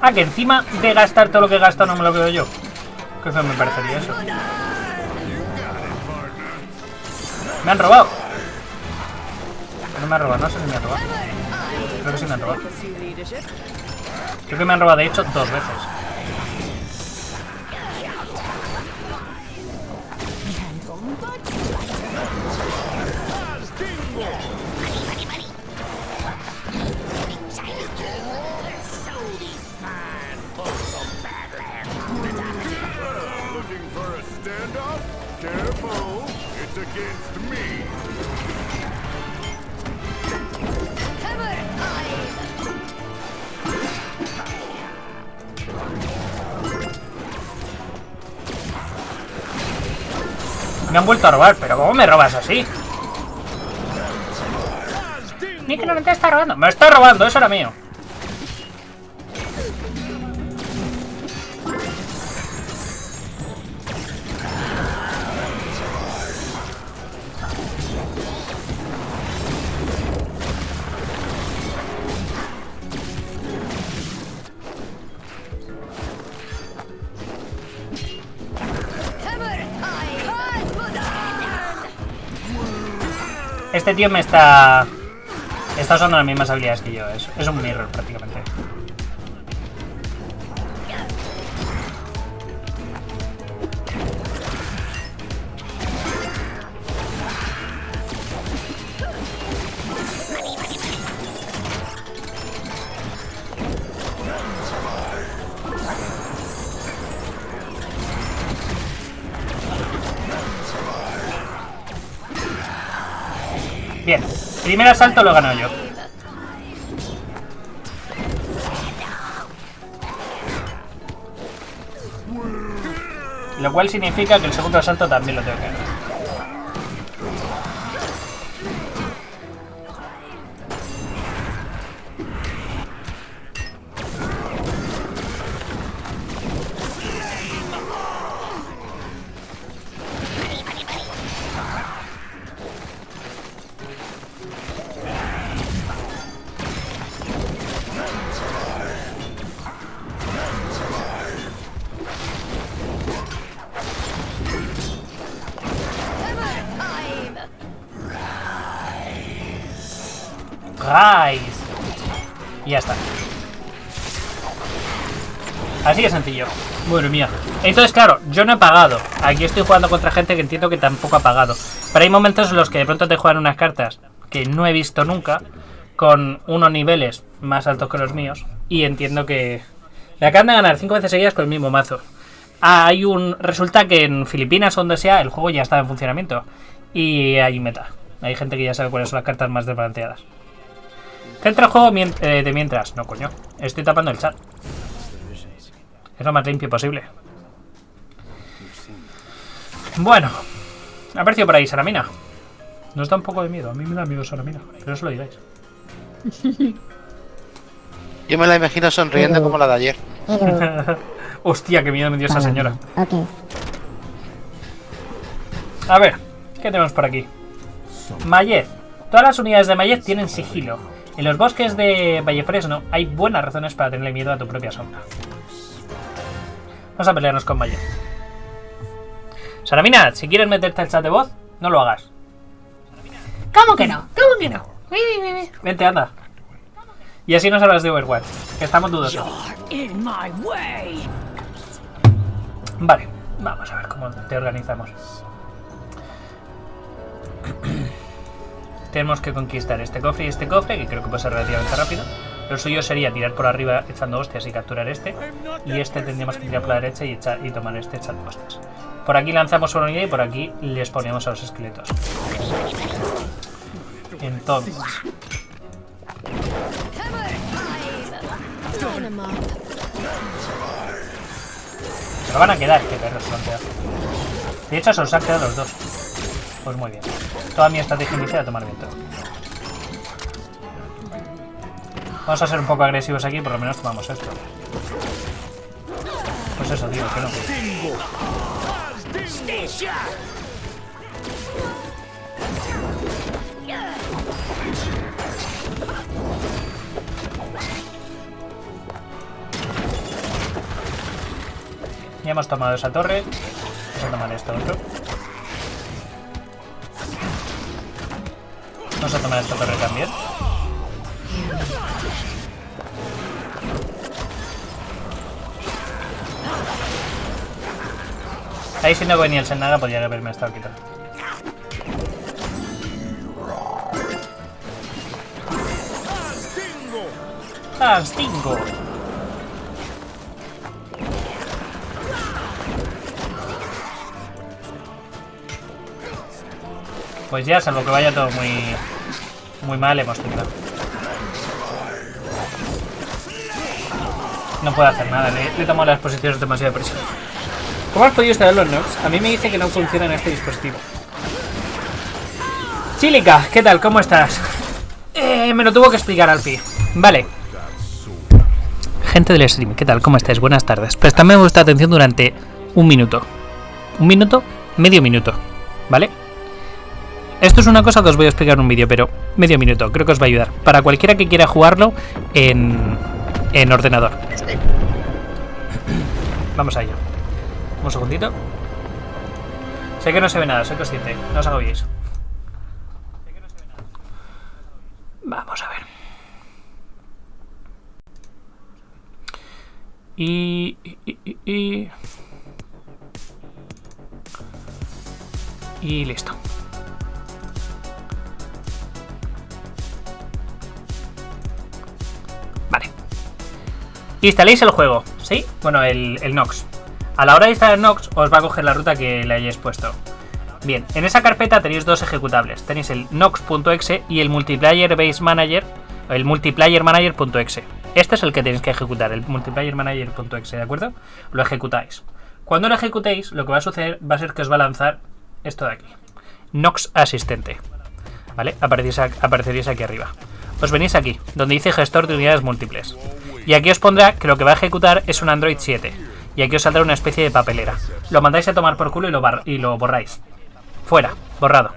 Ah, que encima de gastar todo lo que he gastado no me lo veo yo. ¿Qué feo me parecería eso? Me han robado. No me han robado, no sé si me han robado. Creo que sí me han robado. Creo que me han robado de hecho 2 veces. Me han vuelto a robar, pero ¿cómo me robas así? Ni que no te está robando. Me está robando, eso era mío. Este tío me está usando las mismas habilidades que yo. Es un mirror prácticamente. Bien, primer asalto lo he ganado yo. Lo cual significa que el segundo asalto también lo tengo que ganar. Y ya está. Así de sencillo. Madre mía. Entonces, claro, yo no he pagado. Aquí estoy jugando contra gente que entiendo que tampoco ha pagado. Pero hay momentos en los que de pronto te juegan unas cartas que no he visto nunca, con unos niveles más altos que los míos, y entiendo que le acaban de ganar 5 veces seguidas con el mismo mazo. Resulta que en Filipinas o donde sea el juego ya está en funcionamiento y hay meta. Hay gente que ya sabe cuáles son las cartas más desbalanceadas. Centra el juego de mientras. No, coño. Estoy tapando el chat. Es lo más limpio posible. Bueno. Ha aparecido por ahí Saramina. Nos da un poco de miedo. A mí me da miedo Saramina. Pero eso lo digáis. Yo me la imagino sonriendo como la de ayer. Hostia, qué miedo me dio esa señora. Okay. A ver. ¿Qué tenemos por aquí? Mayez. Todas las unidades de Mayez tienen sigilo. En los bosques de Vallefresno hay buenas razones para tenerle miedo a tu propia sombra. Vamos a pelearnos con Mayez. Saramina, si quieres meterte al chat de voz, no lo hagas. ¿Cómo que no? ¿Cómo que no? Vente, anda. Y así nos hablas de Overwatch, que estamos dudosos. Vale, vamos a ver cómo te organizamos. Tenemos que conquistar este cofre y este cofre, que creo que puede ser relativamente rápido. Lo suyo sería tirar por arriba echando hostias y capturar este. Y este tendríamos que tirar por la derecha y tomar este echando hostias. Por aquí lanzamos una unidad y por aquí les ponemos a los esqueletos. Entonces... se lo van a quedar, que perros se lo han quedado. De hecho, se los han quedado los dos. Pues muy bien. Toda mi estrategia inicial a tomar viento. Vamos a ser un poco agresivos aquí, por lo menos tomamos esto. Pues eso, digo, que no. Ya hemos tomado esa torre. Vamos a tomar esto otro. Vamos a tomar esta torre también. Ahí si no venía el Senaga podría haberme estado quitando. ¡Castingo! Pues ya, salvo que vaya todo muy mal, hemos tenido. No puedo hacer nada, le he tomado las posiciones demasiado de presión. ¿Cómo has podido instalar los Nox? A mí me dice que no funciona en este dispositivo. Chilica, ¿qué tal? ¿Cómo estás? Me lo tuvo que explicar Alfie. Vale. Gente del stream, ¿qué tal? ¿Cómo estáis? Buenas tardes. Prestadme vuestra atención durante un minuto. ¿Un minuto? Medio minuto. ¿Vale? Esto es una cosa que os voy a explicar en un vídeo, pero medio minuto, creo que os va a ayudar. Para cualquiera que quiera jugarlo en ordenador. Vamos a ello. Un segundito. Sé que no se ve nada, soy consciente. No os agobiéis. Vamos a ver. Y listo. Vale. Instaléis el juego, ¿sí? Bueno, el Nox. A la hora de instalar Nox os va a coger la ruta que le hayáis puesto. Bien, en esa carpeta tenéis dos ejecutables. Tenéis el nox.exe y el multiplayer base manager, el multiplayer manager.exe. Este es el que tenéis que ejecutar, el multiplayer manager.exe, ¿de acuerdo? Lo ejecutáis. Cuando lo ejecutéis, lo que va a suceder va a ser que os va a lanzar esto de aquí. Nox asistente. ¿Vale? Apareceréis aquí arriba. Os venís aquí, donde dice gestor de unidades múltiples. Y aquí os pondrá que lo que va a ejecutar es un Android 7. Y aquí os saldrá una especie de papelera. Lo mandáis a tomar por culo y lo borráis. Fuera, borrado.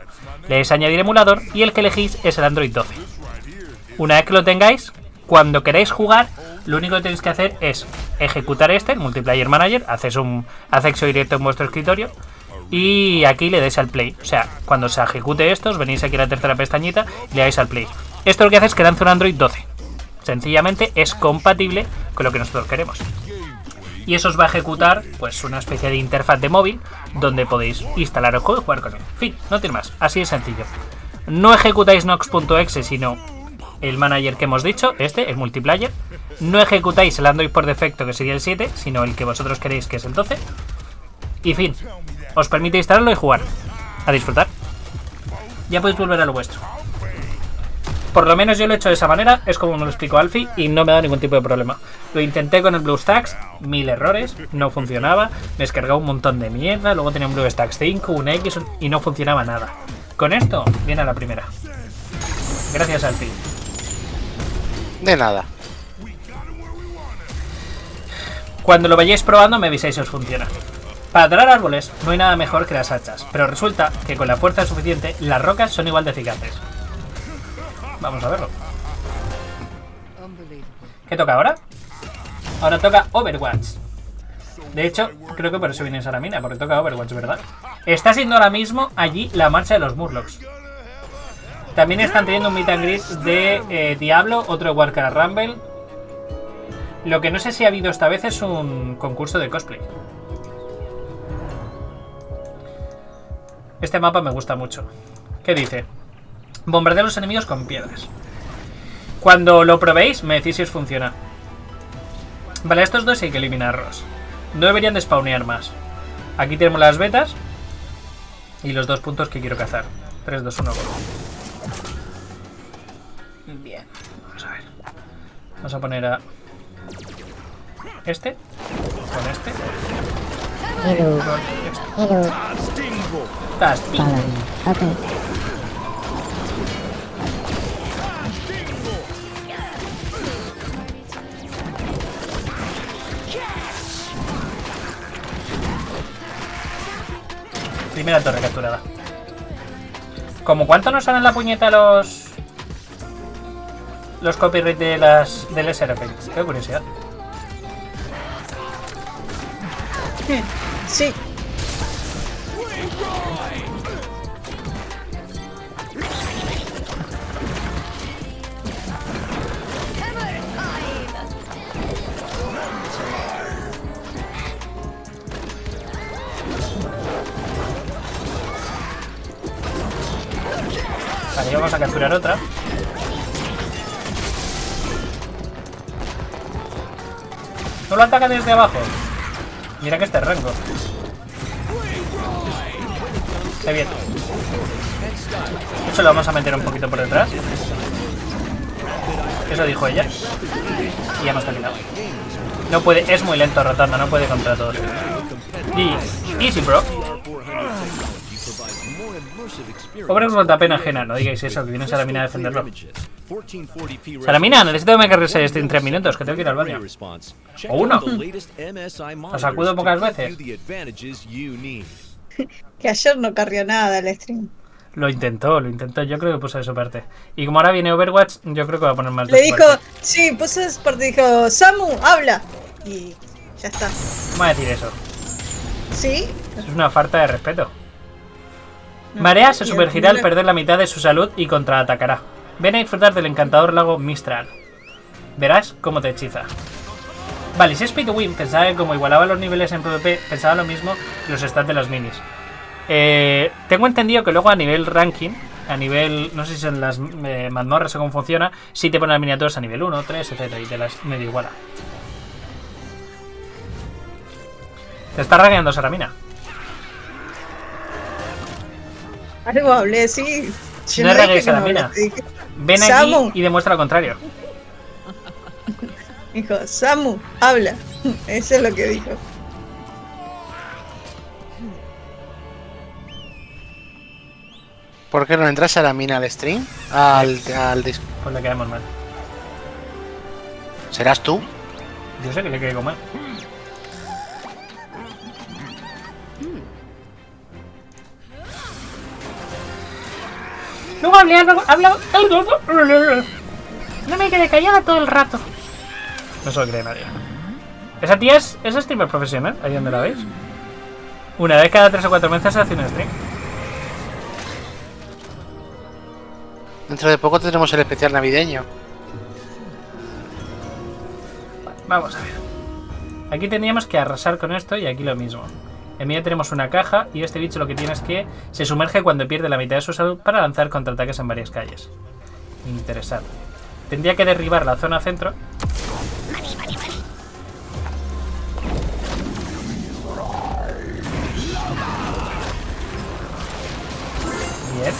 Le dais a añadir emulador y el que elegís es el Android 12. Una vez que lo tengáis, cuando queráis jugar, lo único que tenéis que hacer es ejecutar el Multiplayer Manager, hacéis un acceso directo en vuestro escritorio y aquí le dais al play. O sea, cuando se ejecute esto, os venís aquí a la tercera pestañita y le dais al play. Esto lo que hace es que lance un Android 12. Sencillamente es compatible con lo que nosotros queremos. Y eso os va a ejecutar pues una especie de interfaz de móvil donde podéis instalar el juego y jugar con él. En fin, no tiene más, así de sencillo. No ejecutáis nox.exe sino el manager que hemos dicho, el multiplayer. No ejecutáis el Android por defecto que sería el 7, sino el que vosotros queréis que es el 12. Y fin, os permite instalarlo y jugar. A disfrutar. Ya podéis volver a lo vuestro. Por lo menos yo lo he hecho de esa manera, es como me lo explicó Alfie y no me da ningún tipo de problema. Lo intenté con el BlueStacks, 1000 errores, no funcionaba, me descargaba un montón de mierda, luego tenía un BlueStacks 5, un X y no funcionaba nada. Con esto, viene a la primera. Gracias, Alfie. De nada. Cuando lo vayáis probando me avisáis si os funciona. Para talar árboles no hay nada mejor que las hachas, pero resulta que con la fuerza suficiente las rocas son igual de eficaces. Vamos a verlo. ¿Qué toca ahora? Ahora toca Overwatch. De hecho, creo que por eso vienes a la mina, porque toca Overwatch, ¿verdad? Está siendo ahora mismo allí la marcha de los Murlocs. También están teniendo un meet and greet de Diablo, otro de Warcraft Rumble. Lo que no sé si ha habido esta vez es un concurso de cosplay. Este mapa me gusta mucho. ¿Qué dice? Bombardea a los enemigos con piedras. Cuando lo probéis, me decís si os funciona. Vale, estos dos hay que eliminarlos. No deberían de spawnear más. Aquí tenemos las betas y los 2 puntos que quiero cazar. 3, 2, 1, go. Bien, vamos a ver. Vamos a poner a este con este. Hello. Hello. Tasting. Follow me. Okay. Primera torre capturada. ¿Cómo cuánto nos salen la puñeta los copyright de del SRP? Qué curiosidad. Sí. Vale, vamos a capturar otra. No lo ataca desde abajo. Mira que este rango. Está bien. Eso lo vamos a meter un poquito por detrás. Eso dijo ella. Y ya hemos terminado. No puede, es muy lento rotando, no puede contra todos. Y easy, bro. Pobre resulta pena ajena, no digáis eso, que viene Salamina a defenderlo. Salamina, necesito que me cargues este en 3 minutos, que tengo que ir al baño. O 1. Os acudo pocas veces. Que ayer no carrió nada el stream. Lo intentó, yo creo que puso de su parte. Y como ahora viene Overwatch, yo creo que va a poner más de Le su dijo, parte. sí, puso de su parte, dijo, Samu, habla. Y ya está. ¿Cómo va a decir eso? ¿Sí? Es una falta de respeto. Marea se y sumergirá al primero- perder la mitad de su salud y contraatacará. Ven a disfrutar del encantador lago Mistral. Verás cómo te hechiza. Vale, si es pay to win, pensaba que como igualaba los niveles en PvP, pensaba lo mismo que los stats de las minis. Tengo entendido que luego a nivel ranking, a nivel, no sé si son las mazmorras o cómo funciona, sí te ponen las miniaturas a nivel 1, 3, etc. Y te las medio iguala. Te está ragueando Saramina. Algo hablé, sí. Yo No dije ragues que a la no mina. hablé, dije, Ven aquí Samu. y demuestra lo contrario. Dijo, Samu, habla. Eso es lo que dijo. ¿Por qué no entras a la mina al stream? Al disco. Pues le caemos mal. ¿Serás tú? Yo sé que le caigo mal. Luego habla. No me quedé callada todo el rato. No se lo cree nadie. Esa tía es streamer profesional, ahí donde la veis. Una vez cada 3 o 4 meses hace un stream. Dentro de poco tendremos el especial navideño. Vamos a ver. Aquí tendríamos que arrasar con esto y aquí lo mismo. En medio tenemos una caja y este bicho lo que tiene es que se sumerge cuando pierde la mitad de su salud para lanzar contraataques en varias calles. Interesante. Tendría que derribar la zona centro. Bien.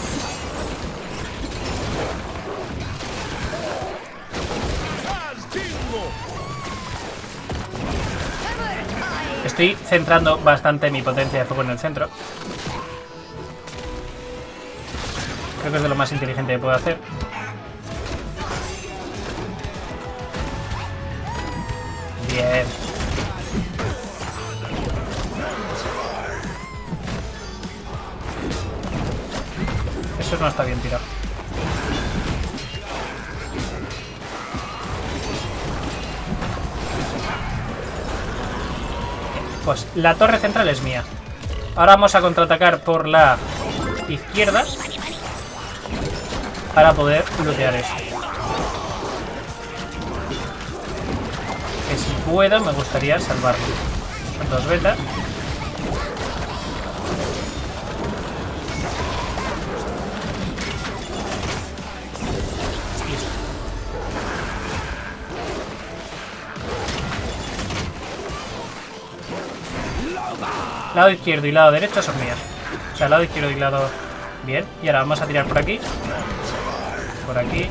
Estoy centrando bastante mi potencia de fuego en el centro. Creo que es de lo más inteligente que puedo hacer. Bien. Eso no está bien tirado. Pues la torre central es mía. Ahora vamos a contraatacar por la izquierda. para poder lootear eso. Que si puedo, me gustaría salvarlo. Son 2 betas. Lado izquierdo y lado derecho son míos. O sea, lado izquierdo y lado... Bien. Y ahora vamos a tirar por aquí. Por aquí.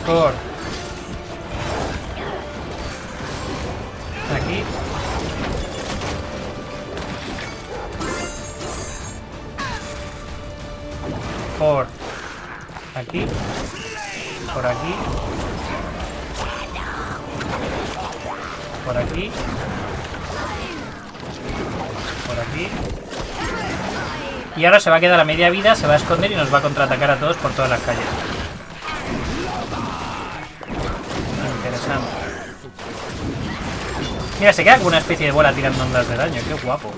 Por... Aquí. Por... Aquí. Por aquí. Por aquí. Por aquí. Y ahora se va a quedar a media vida, se va a esconder y nos va a contraatacar a todos por todas las calles. Interesante. Mira, se queda como una especie de bola tirando ondas de daño. Qué guapo.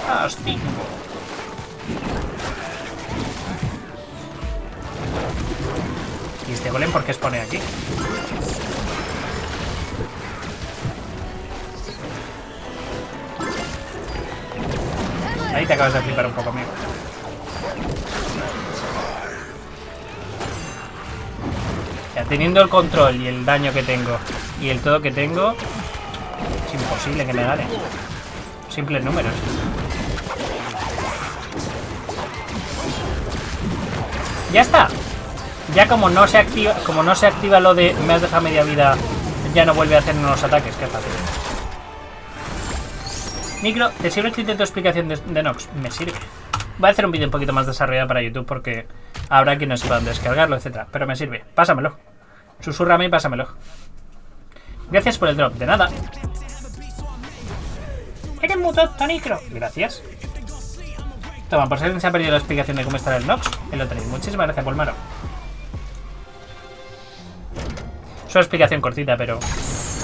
¡Astingo! ¿Y este golem por qué expone aquí? Ahí te acabas de flipar un poco, amigo. Ya, teniendo el control y el daño que tengo y el todo que tengo, es imposible que me gane. Simples números. Ya está. Ya como no se activa lo de me has dejado media vida, ya no vuelve a hacer unos ataques. Qué fácil. Micro, ¿te sirve que intento explicación de Nox? Me sirve. Voy a hacer un vídeo un poquito más desarrollado para YouTube porque habrá quienes puedan descargarlo, etcétera. Pero me sirve. Pásamelo. Susúrrame y pásamelo. Gracias por el drop. De nada. Eres muy tonto, Micro. Gracias. Toma, por si alguien se ha perdido la explicación de cómo estará el Nox, ahí lo tenéis. Muchísimas gracias, Polmaro. Es una explicación cortita, pero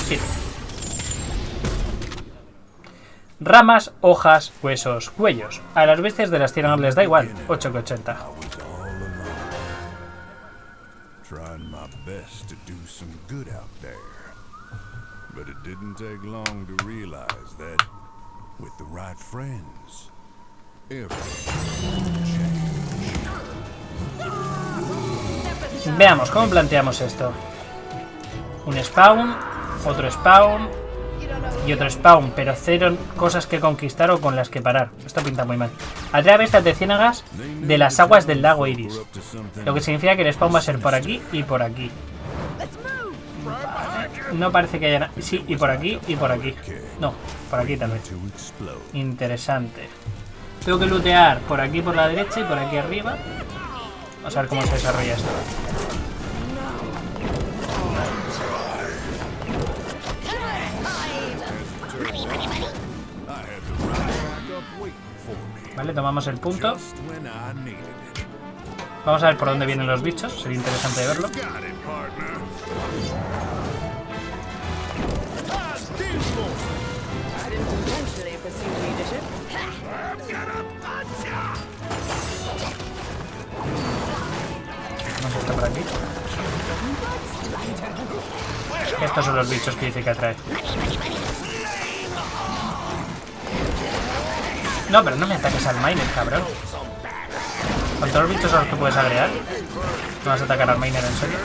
sí. Ramas, hojas, huesos, cuellos. A las bestias de las tierras les da igual. 8 que 80. Veamos cómo planteamos esto. Un spawn, otro spawn y otro spawn, pero cero cosas que conquistar o con las que parar. Esto pinta muy mal. Atrae a bestias de ciénagas de las aguas del lago Iris, lo que significa que el spawn va a ser por aquí y por aquí. No parece que haya nada. Sí, y por aquí y por aquí. No, por aquí tal vez. Interesante. Tengo que lootear por aquí por la derecha y por aquí arriba. Vamos a ver cómo se desarrolla esto. Vale, tomamos el punto. Vamos a ver por dónde vienen los bichos. Sería interesante de verlo. Vamos a estar por aquí. Estos son los bichos que dice que atrae. No, pero no me ataques al miner, cabrón. Con todos los bichos a los que puedes agregar. ¿No vas a atacar al miner en serio?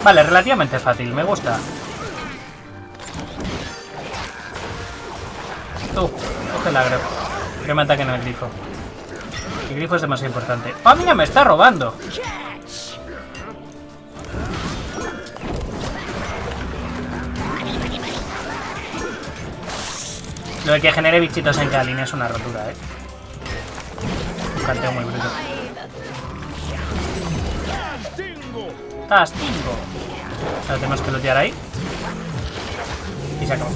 Vale, relativamente fácil, me gusta. Tú, coge el agro. Que me ataquen al grifo. El grifo es demasiado importante. ¡Ah, mira, me está robando! Lo de que genere bichitos en cada línea es una rotura, Un canteo muy bruto. ¡Tastingo! Ahora tenemos que lootear ahí. Y se acabó.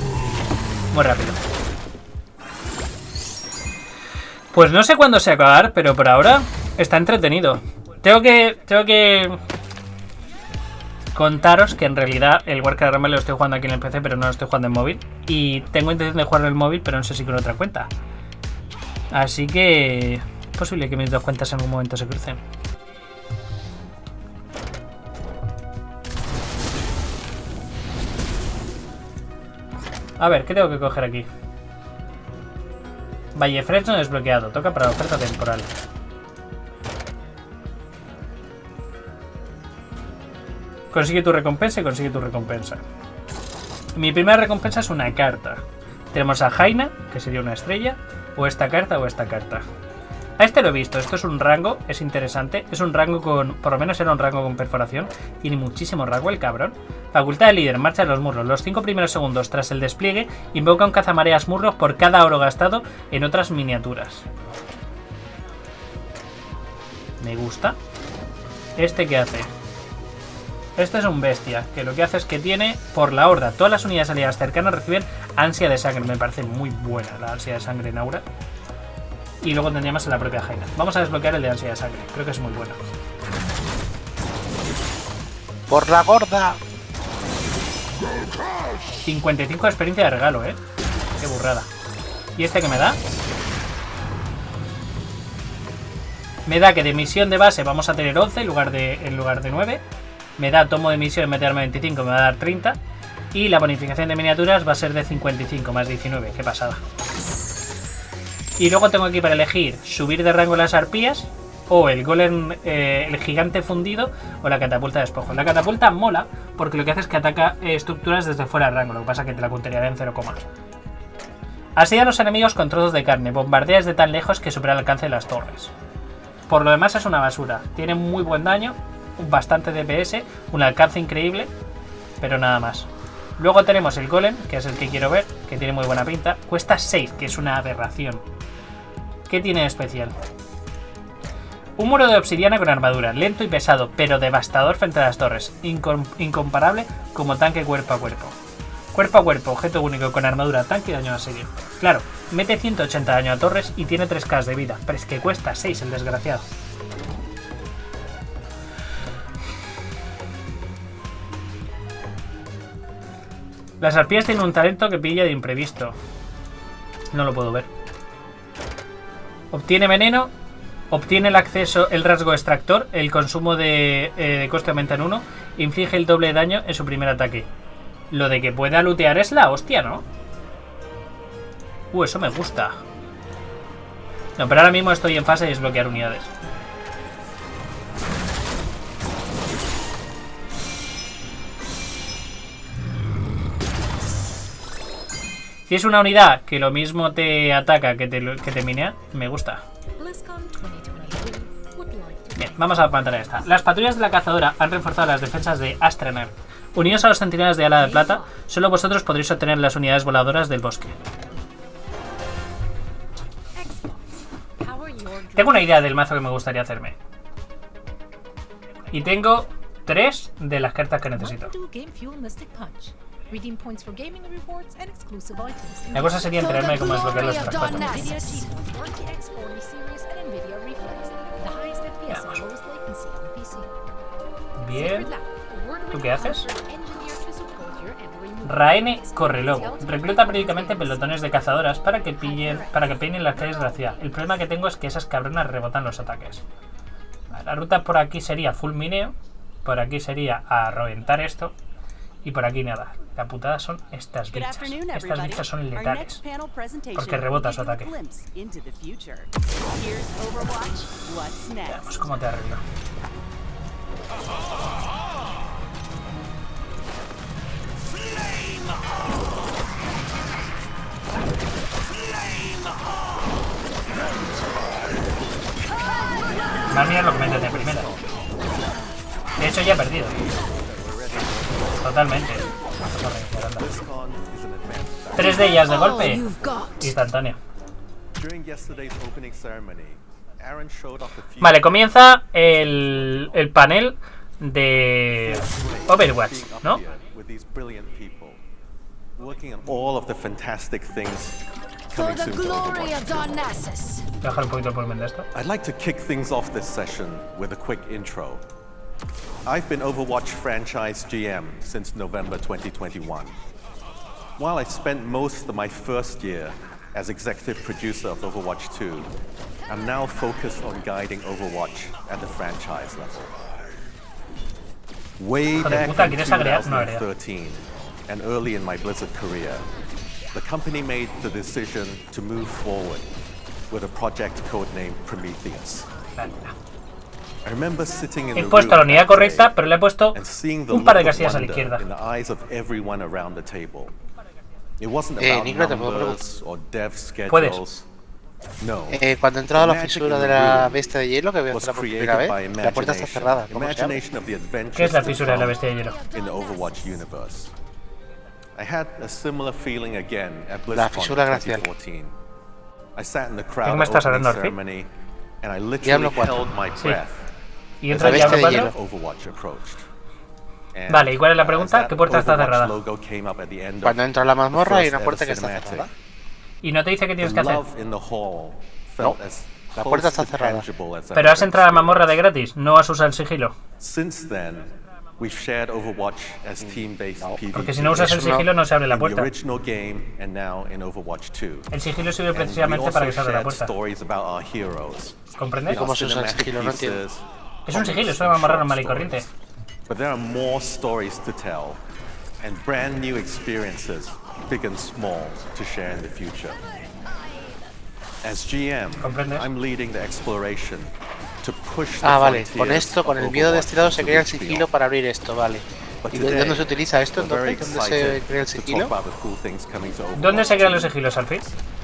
Muy rápido. Pues no sé cuándo se va a acabar, pero por ahora está entretenido. Tengo que Contaros que en realidad el Warcraft Rumble lo estoy jugando aquí en el PC, pero no lo estoy jugando en móvil. Y tengo intención de jugarlo en el móvil, pero no sé si con otra cuenta. Así que es posible que mis dos cuentas en algún momento se crucen. A ver, ¿qué tengo que coger aquí? Valle Fresno desbloqueado. Toca para oferta temporal. Consigue tu recompensa y consigue tu recompensa. Mi primera recompensa es una carta. Tenemos a Jaina, que sería una estrella, o esta carta o esta carta. A este lo he visto, esto es un rango, es interesante. Es un rango con, por lo menos era un rango con perforación. Tiene muchísimo rango el cabrón. Facultad de líder, marcha de los murros. Los 5 primeros segundos tras el despliegue, invoca un cazamareas murros por cada oro gastado en otras miniaturas. Me gusta. ¿Este qué hace? Este es un bestia, que lo que hace es que tiene, por la horda, todas las unidades aliadas cercanas reciben ansia de sangre. Me parece muy buena la ansia de sangre en aura. Y luego tendríamos a la propia Jaina. Vamos a desbloquear el de ansia de sangre, creo que es muy bueno. ¡Por la gorda! 55 de experiencia de regalo, qué burrada. ¿Y este qué me da? Me da que de misión de base vamos a tener 11 en lugar de 9. Me da tomo de misión en vez de darme 25, me va a dar 30. Y la bonificación de miniaturas va a ser de 55 más 19, qué pasada. Y luego tengo aquí para elegir subir de rango las arpías, o el golem, el gigante fundido, o la catapulta de despojo. La catapulta mola porque lo que hace es que ataca estructuras desde fuera de rango, lo que pasa es que te la puntería en 0, asedia a los enemigos con trozos de carne, bombardea desde tan lejos que supera el alcance de las torres. Por lo demás es una basura, tiene muy buen daño, bastante DPS, un alcance increíble, pero nada más. Luego tenemos el golem, que es el que quiero ver, que tiene muy buena pinta. Cuesta 6, que es una aberración. ¿Qué tiene de especial? Un muro de obsidiana con armadura, lento y pesado, pero devastador frente a las torres. Incomparable como tanque cuerpo a cuerpo. Cuerpo a cuerpo, objeto único con armadura, tanque y daño asedio. Claro, mete 180 daño a torres y tiene 3k de vida, pero es que cuesta 6 el desgraciado. Las arpías tienen un talento que pilla de imprevisto. No lo puedo ver. Obtiene veneno. Obtiene el acceso, el rasgo extractor. El consumo de coste aumenta en 1. Inflige el doble de daño en su primer ataque. Lo de que pueda lootear es la hostia, ¿no? Eso me gusta. No, pero ahora mismo estoy en fase de desbloquear unidades. Si es una unidad que lo mismo te ataca que te minea, me gusta. Bien, vamos a la pantalla esta. Las patrullas de la cazadora han reforzado las defensas de Astraner. Unidos a los centinelas de ala de plata, solo vosotros podréis obtener las unidades voladoras del bosque. Tengo una idea del mazo que me gustaría hacerme. Y tengo 3 de las cartas que necesito. La cosa sería enterarme de cómo desbloquear los traspasos. Bien. ¿Tú qué haces? Raene Correlobo. Recluta periódicamente pelotones de cazadoras para que peinen las calles de la ciudad. El problema que tengo es que esas cabronas rebotan los ataques. La ruta por aquí sería full mineo. Por aquí sería a reventar esto. Y por aquí nada. La putada son estas bichas. Estas bichas son letales. Porque rebota su ataque. Veamos cómo te arreglo. Más mira lo que metes de primera. De hecho ya he perdido. Totalmente. 3 de ellas de golpe. Instantáneo. Vale, comienza el panel de Overwatch, ¿no? Voy a bajar un poquito el volumen de esto. I'd like to kick things off this session with a quick intro. I've been Overwatch franchise GM since November 2021. While I spent most of my first year as executive producer of Overwatch 2, I'm now focused on guiding Overwatch at the franchise level. Way back in 2013 and early in my Blizzard career, the company made the decision to move forward with a project codenamed Prometheus. I remember sitting in the He puesto la unidad correcta, pero le he puesto and seeing the un par de look of casillas a la wonder izquierda. in the eyes of everyone around the table. It wasn't about numbers or dev schedules. No. Cuando he entrado a la fisura de la bestia de hielo, que voy a entrar por primera vez, la puerta está cerrada. ¿Cómo se llama? ¿Qué es la fisura de la bestia de hielo? In the Overwatch universe. I had a similar feeling again at La Blizzcon fisura glacial. 2014. I sat in the ¿Qué crowd me estás opening hablando, Orfi? ceremony and I literally Diablo 4. held my Sí. breath ¿Y as entra the Diablo bestia 4? of Overwatch approached. And Vale, ¿y cuál es la pregunta? as that ¿Qué puerta está Overwatch cerrada? logo came up at the end of Cuando entro a la mazmorra hay the una puerta que first está ever cerrada. ¿Y no te dice qué tienes que The hacer? love in the hall felt as La puerta está close to cerrada. tangible as I've Pero has ever entrado a la experienced. mazmorra de gratis, no has usado el sigilo. Since then, we've shared Overwatch as team-based PvP. Porque si no usas el sigilo no se abre la in the puerta. original game and now in Overwatch 2. El sigilo sirve And we precisamente para que se also abra la shared puerta. stories about our heroes. ¿Comprendes? ¿Cómo se usa el cinematic sigilo? No entiendo. pieces, Es un sigilo, es comics, una mazmorra and normal y short corriente. stories. But there are more stories to tell and brand new experiences, big and small, to share in the future. As GM, ¿Comprendes? I'm leading the exploration to push the Vale, frontiers con esto, con of el miedo de este lado Overwatch se to crea el reach sigilo beyond. para abrir esto, vale. But ¿Y today, dónde se utiliza esto we're very entonces? ¿Dónde se excited crea el to talk sigilo? about the cool things coming to Overwatch ¿Dónde se crean 2. los sigilos, Alfie?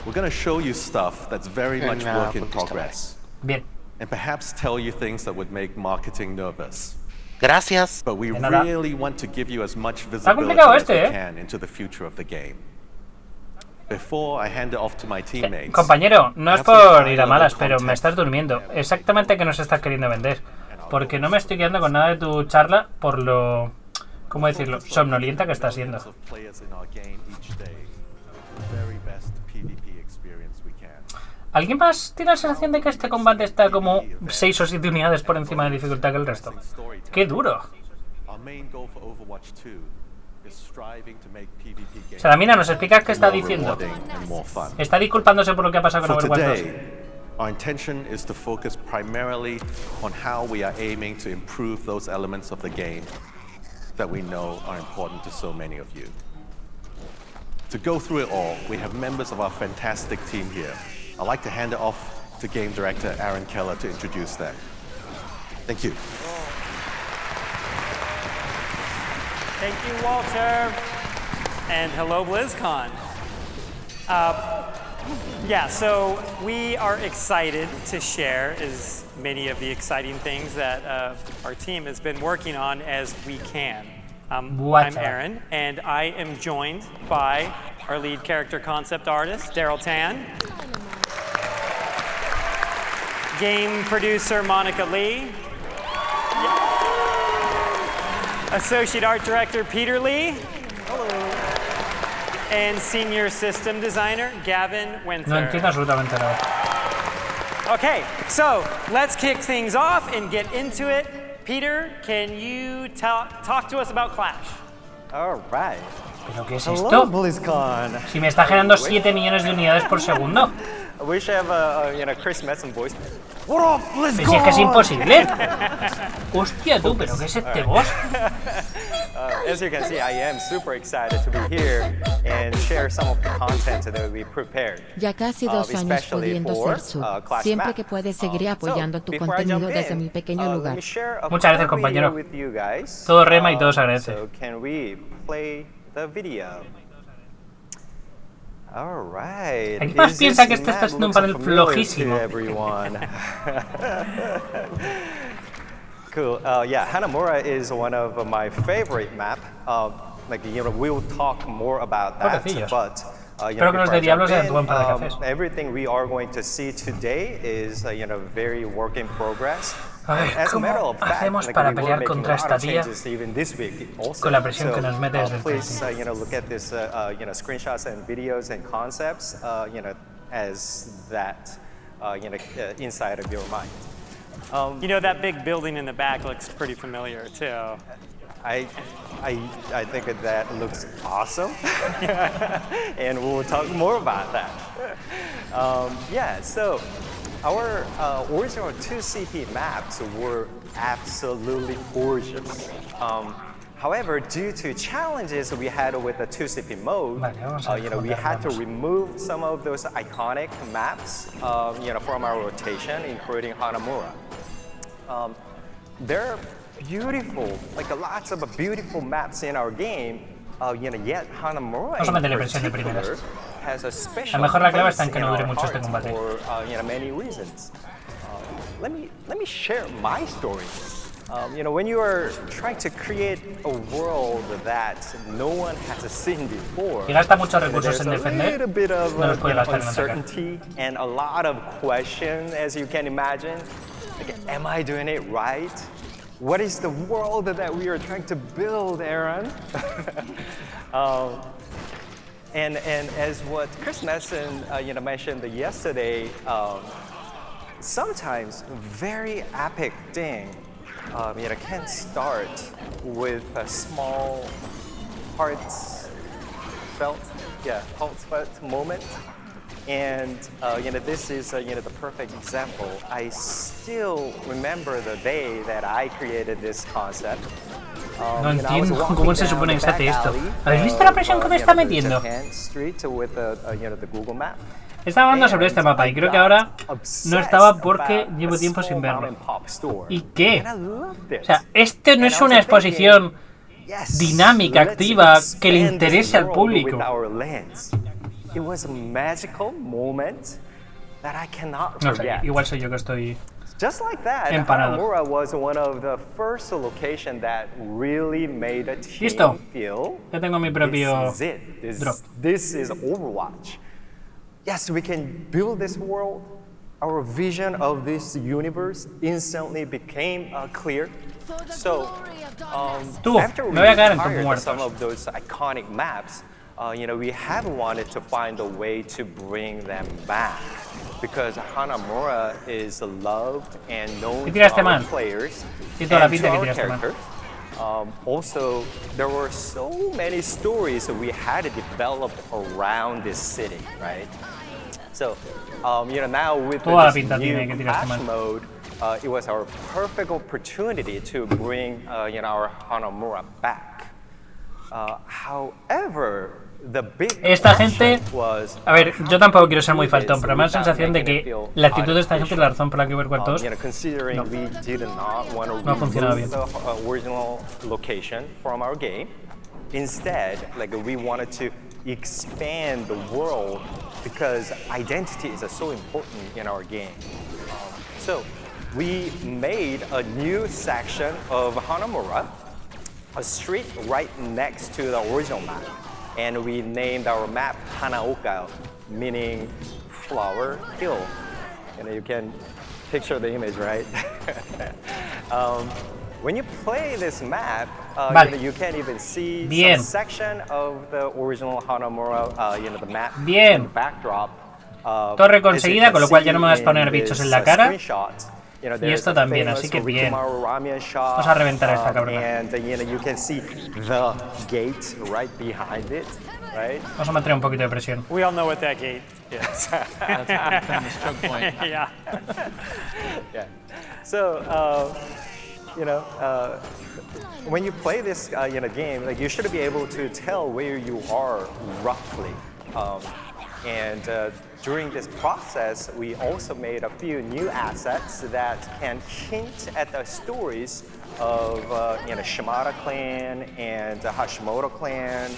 We're going to show you stuff that's very En much la work in conquista. progress, Bien. and perhaps tell you things that would make marketing nervous. Gracias. But we De nada. really want to give you as much Está visibility complicado as este, we ¿eh? can into the future of the game. Before I hand it off to my teammates, Compañero, no I es have some por high ir a level malas, pero me context. estás durmiendo. Exactamente qué nos estás queriendo vender. Porque no me estoy quedando con nada de tu charla por lo... ¿Cómo decirlo? Somnolienta que está siendo. Of players in our game each day, the very best PvP experience we can. ¿Alguien más tiene la sensación de que este combate está como 6 o 7 unidades por encima de dificultad que el resto? ¡Qué duro! Our main goal for Overwatch 2 is striving to make PvP games Salamina, ¿nos explicas qué está more diciendo? rewarding and more fun. Está disculpándose por lo que ha pasado con For Overwatch 2. today, our intention is to focus primarily on how we are aiming to improve those elements of the game that we know are important to so many of you. To go through it all, we have members of our fantastic team here. I'd like to hand it off to Game Director Aaron Keller to introduce them. Thank you. Thank you, Walter. And hello, Blizzcon. Yeah, so we are excited to share as many of the exciting things that our team has been working on as we can. I'm Aaron, and I am joined by our lead character concept artist, Daryl Tan, game producer, Monica Lee, associate art director, Peter Lee, and senior system designer, Gavin Winter. No entiendo absolutamente nada. Okay, so let's kick things off and get into it. Peter, can you talk to us about Clash? All right. ¿Pero qué es Hello, esto? Blizzcon. Si me está generando 7 millones de unidades por segundo. I wish I have a Chris Metzen voice. What up, Pero si es que es imposible. Hostia tú, ¿pero qué es este boss? As you can see, I am super excited to be here and share some of the content that we prepared. Ya casi 2 años pudiendo ser sub. Siempre que puedes seguiré apoyando tu contenido desde mi pequeño lugar. Muchas gracias, compañero. Todo rema y todo se agradece. So can we play the video? All right. Aquí más piensa que este está siendo un panel flojísimo. Cool. Yeah, Hanamura is one of my favorite map. Like, you know, we'll talk more about that. But Espero que los de Diablo sean tu buen par de cafés. everything we are going to see today is, you know, very work in progress. A ver, ¿cómo hacemos para pelear contra esta tía con la presión que nos mete desde el please, you know, look at this, you know, screenshots and videos and concepts, you know, as that, you know, inside of your mind. You know, that big building in the back looks pretty familiar too. I think that looks awesome, and we'll talk more about that. Yeah, so our original 2CP maps were absolutely gorgeous. However, due to challenges we had with the 2CP mode, we had to remove some of those iconic maps, from our rotation, including Hanamura. They're beautiful, like lots of beautiful maps in our game. Yet Hanamura in particular has a special place in our hearts for many reasons. Let me share my story. When you are trying to create a world that no one has seen before, there's a little bit of uncertainty and a lot of questions, as you can imagine. Like, am I doing it right? What is the world that we are trying to build, Aaron? And as what Chris Messon mentioned yesterday, sometimes very epic thing can start with a small heartfelt moment. And this is the perfect example. I still remember the day that I created this concept. No entiendo cómo se supone que se hace esto. ¿Habéis visto la presión que me está metiendo? Estaba hablando sobre este mapa y creo que ahora no estaba porque llevo tiempo sin verlo. ¿Y qué? O sea, esto no es una exposición dinámica, activa, que le interese al público. It was a magical moment that I cannot No forget. sé, igual soy yo que estoy Just like that, empanado. Hanamura was one of the first locations that really made a team Listo. feel Ya tengo mi propio this is it. drop. This is Overwatch. Yes, we can build this world. Our vision of this universe instantly became clear. So, after we retired some of those iconic maps, we have wanted to find a way to bring them back because Hanamura is loved and known to our players and to our characters. Also, there were so many stories that we had developed around this city, right? So, now with this new patch mode, it was our perfect opportunity to bring, our Hanamura back. However, esta gente, a ver, yo tampoco quiero ser muy faltón, pero me da la sensación de que la actitud de esta gente es la razón por la que Warcraft 2 no ha funcionado bien. Instead, we wanted to expand the world because identity is so important in our game. So we made a new section of Hanamura, a street right next to the original map. And we named our map Hanaoka, meaning flower hill. You can picture the image, right? When you play this map, you can even see some section of the original Hanamura, the map and the backdrop. Torre conseguida, con lo cual ya no me vas a poner bichos en la cara. Y esto también, así que bien. Vamos a reventar esta cabrona. Vamos a mantener un poquito de presión. We all know what that gate is. Famous choke point. Yeah. Yeah. So, when you play this game, you should be able to tell where you are roughly. During this process, we also made a few new assets that can hint at the stories of Shimada clan and Hashimoto clan.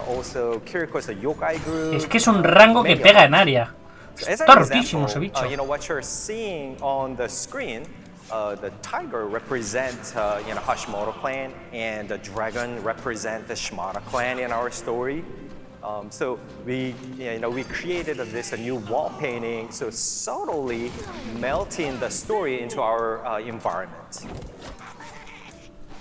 Also, Kiriko's yokai group. Es que es un rango que pega en área. Está rotísimo ese bicho. What you're seeing on the screen, the tiger represents Hashimoto clan, and the dragon represents the Shimada clan in our story. So we created this new wall painting, so subtly melting the story into our environment.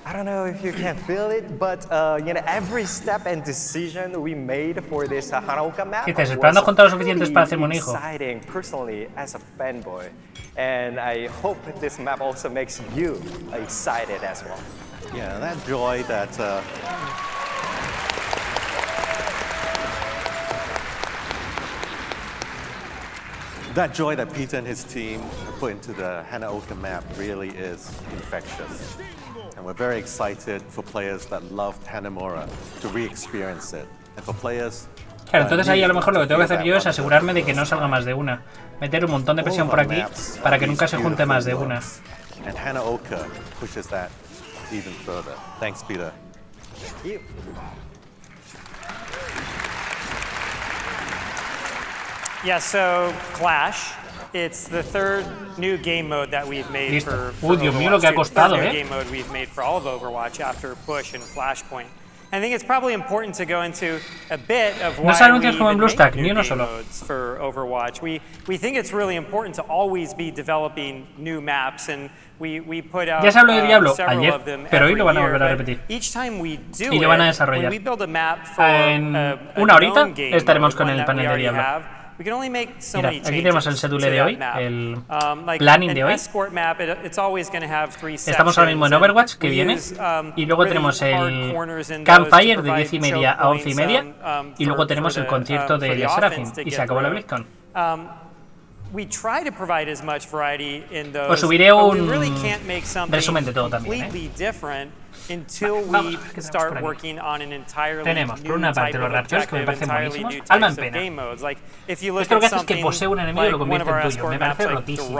I don't know if you can feel it, but every step and decision we made for this Hanaoka map ¿Qué estás esperando juntar lo suficientes para hacerme un hijo? exciting personally as a fanboy. And I hope this map also makes you excited as well. Yeah, that joy that that joy that Peter and his team have put into the Hanaoka map really is infectious. And we're very excited for players that loved Hanamura to re-experience it. And for players. Claro, entonces ahí a lo mejor lo que tengo que hacer yo es asegurarme de que no salga más de una. Meter un montón de presión por aquí para que nunca se junte más de una. And Hanaoka pushes that even further. Thanks, Peter. Thank you. Yeah, so Clash, it's the third new game mode that we've made for Dios mío, lo que ha costado, Third new game mode we've made for all of Overwatch after Push and Flashpoint. I think it's probably important to go into a bit of why we even make new game modes for Overwatch. We think it's really important to always be developing new maps, and we put out several of them every year. But each time we do it, when we build a map for a known game mode, one that we already have, we can only make so many changes to that map. Like an escort map, it's always going to have 3 sections. Estamos ahora mismo en Overwatch, que viene, y luego tenemos el Campfire de 10:30 a 11:30, y luego tenemos el concierto de Elias Serafin, y se acabó la Blizzcon. Os subiré un resumen de todo también, Tenemos por una parte los raptors, que me parecen buenísimos. Alma en pena. Esto lo que hace es que posee un enemigo y lo convierte en tuyo. Me parece rotísimo.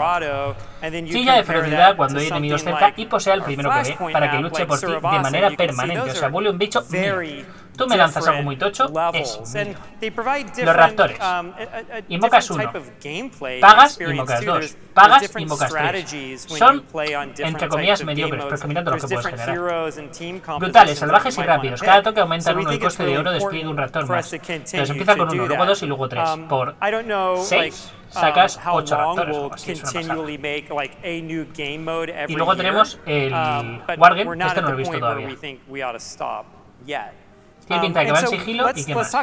Chilla de ferocidad cuando hay enemigos cerca y posee al primero que ve para que luche por ti de manera permanente. O sea, vuelve un bicho mío. Tú me lanzas algo muy tocho, es mío. Los raptores. Invocas uno. Pagas y invocas dos. Pagas y invocas tres. Son, entre comillas, mediocres, pero es que mirad lo que puedes generar. Brutales, salvajes y rápidos. Cada toque aumenta uno el coste de oro despliegue un raptor más. Entonces empieza con uno, luego dos y luego tres. Por 6 sacas 8 raptores o así, es una pasada. Y luego tenemos el Wargame, este no lo he visto todavía. Tiene pinta de que va en sigilo y qué más.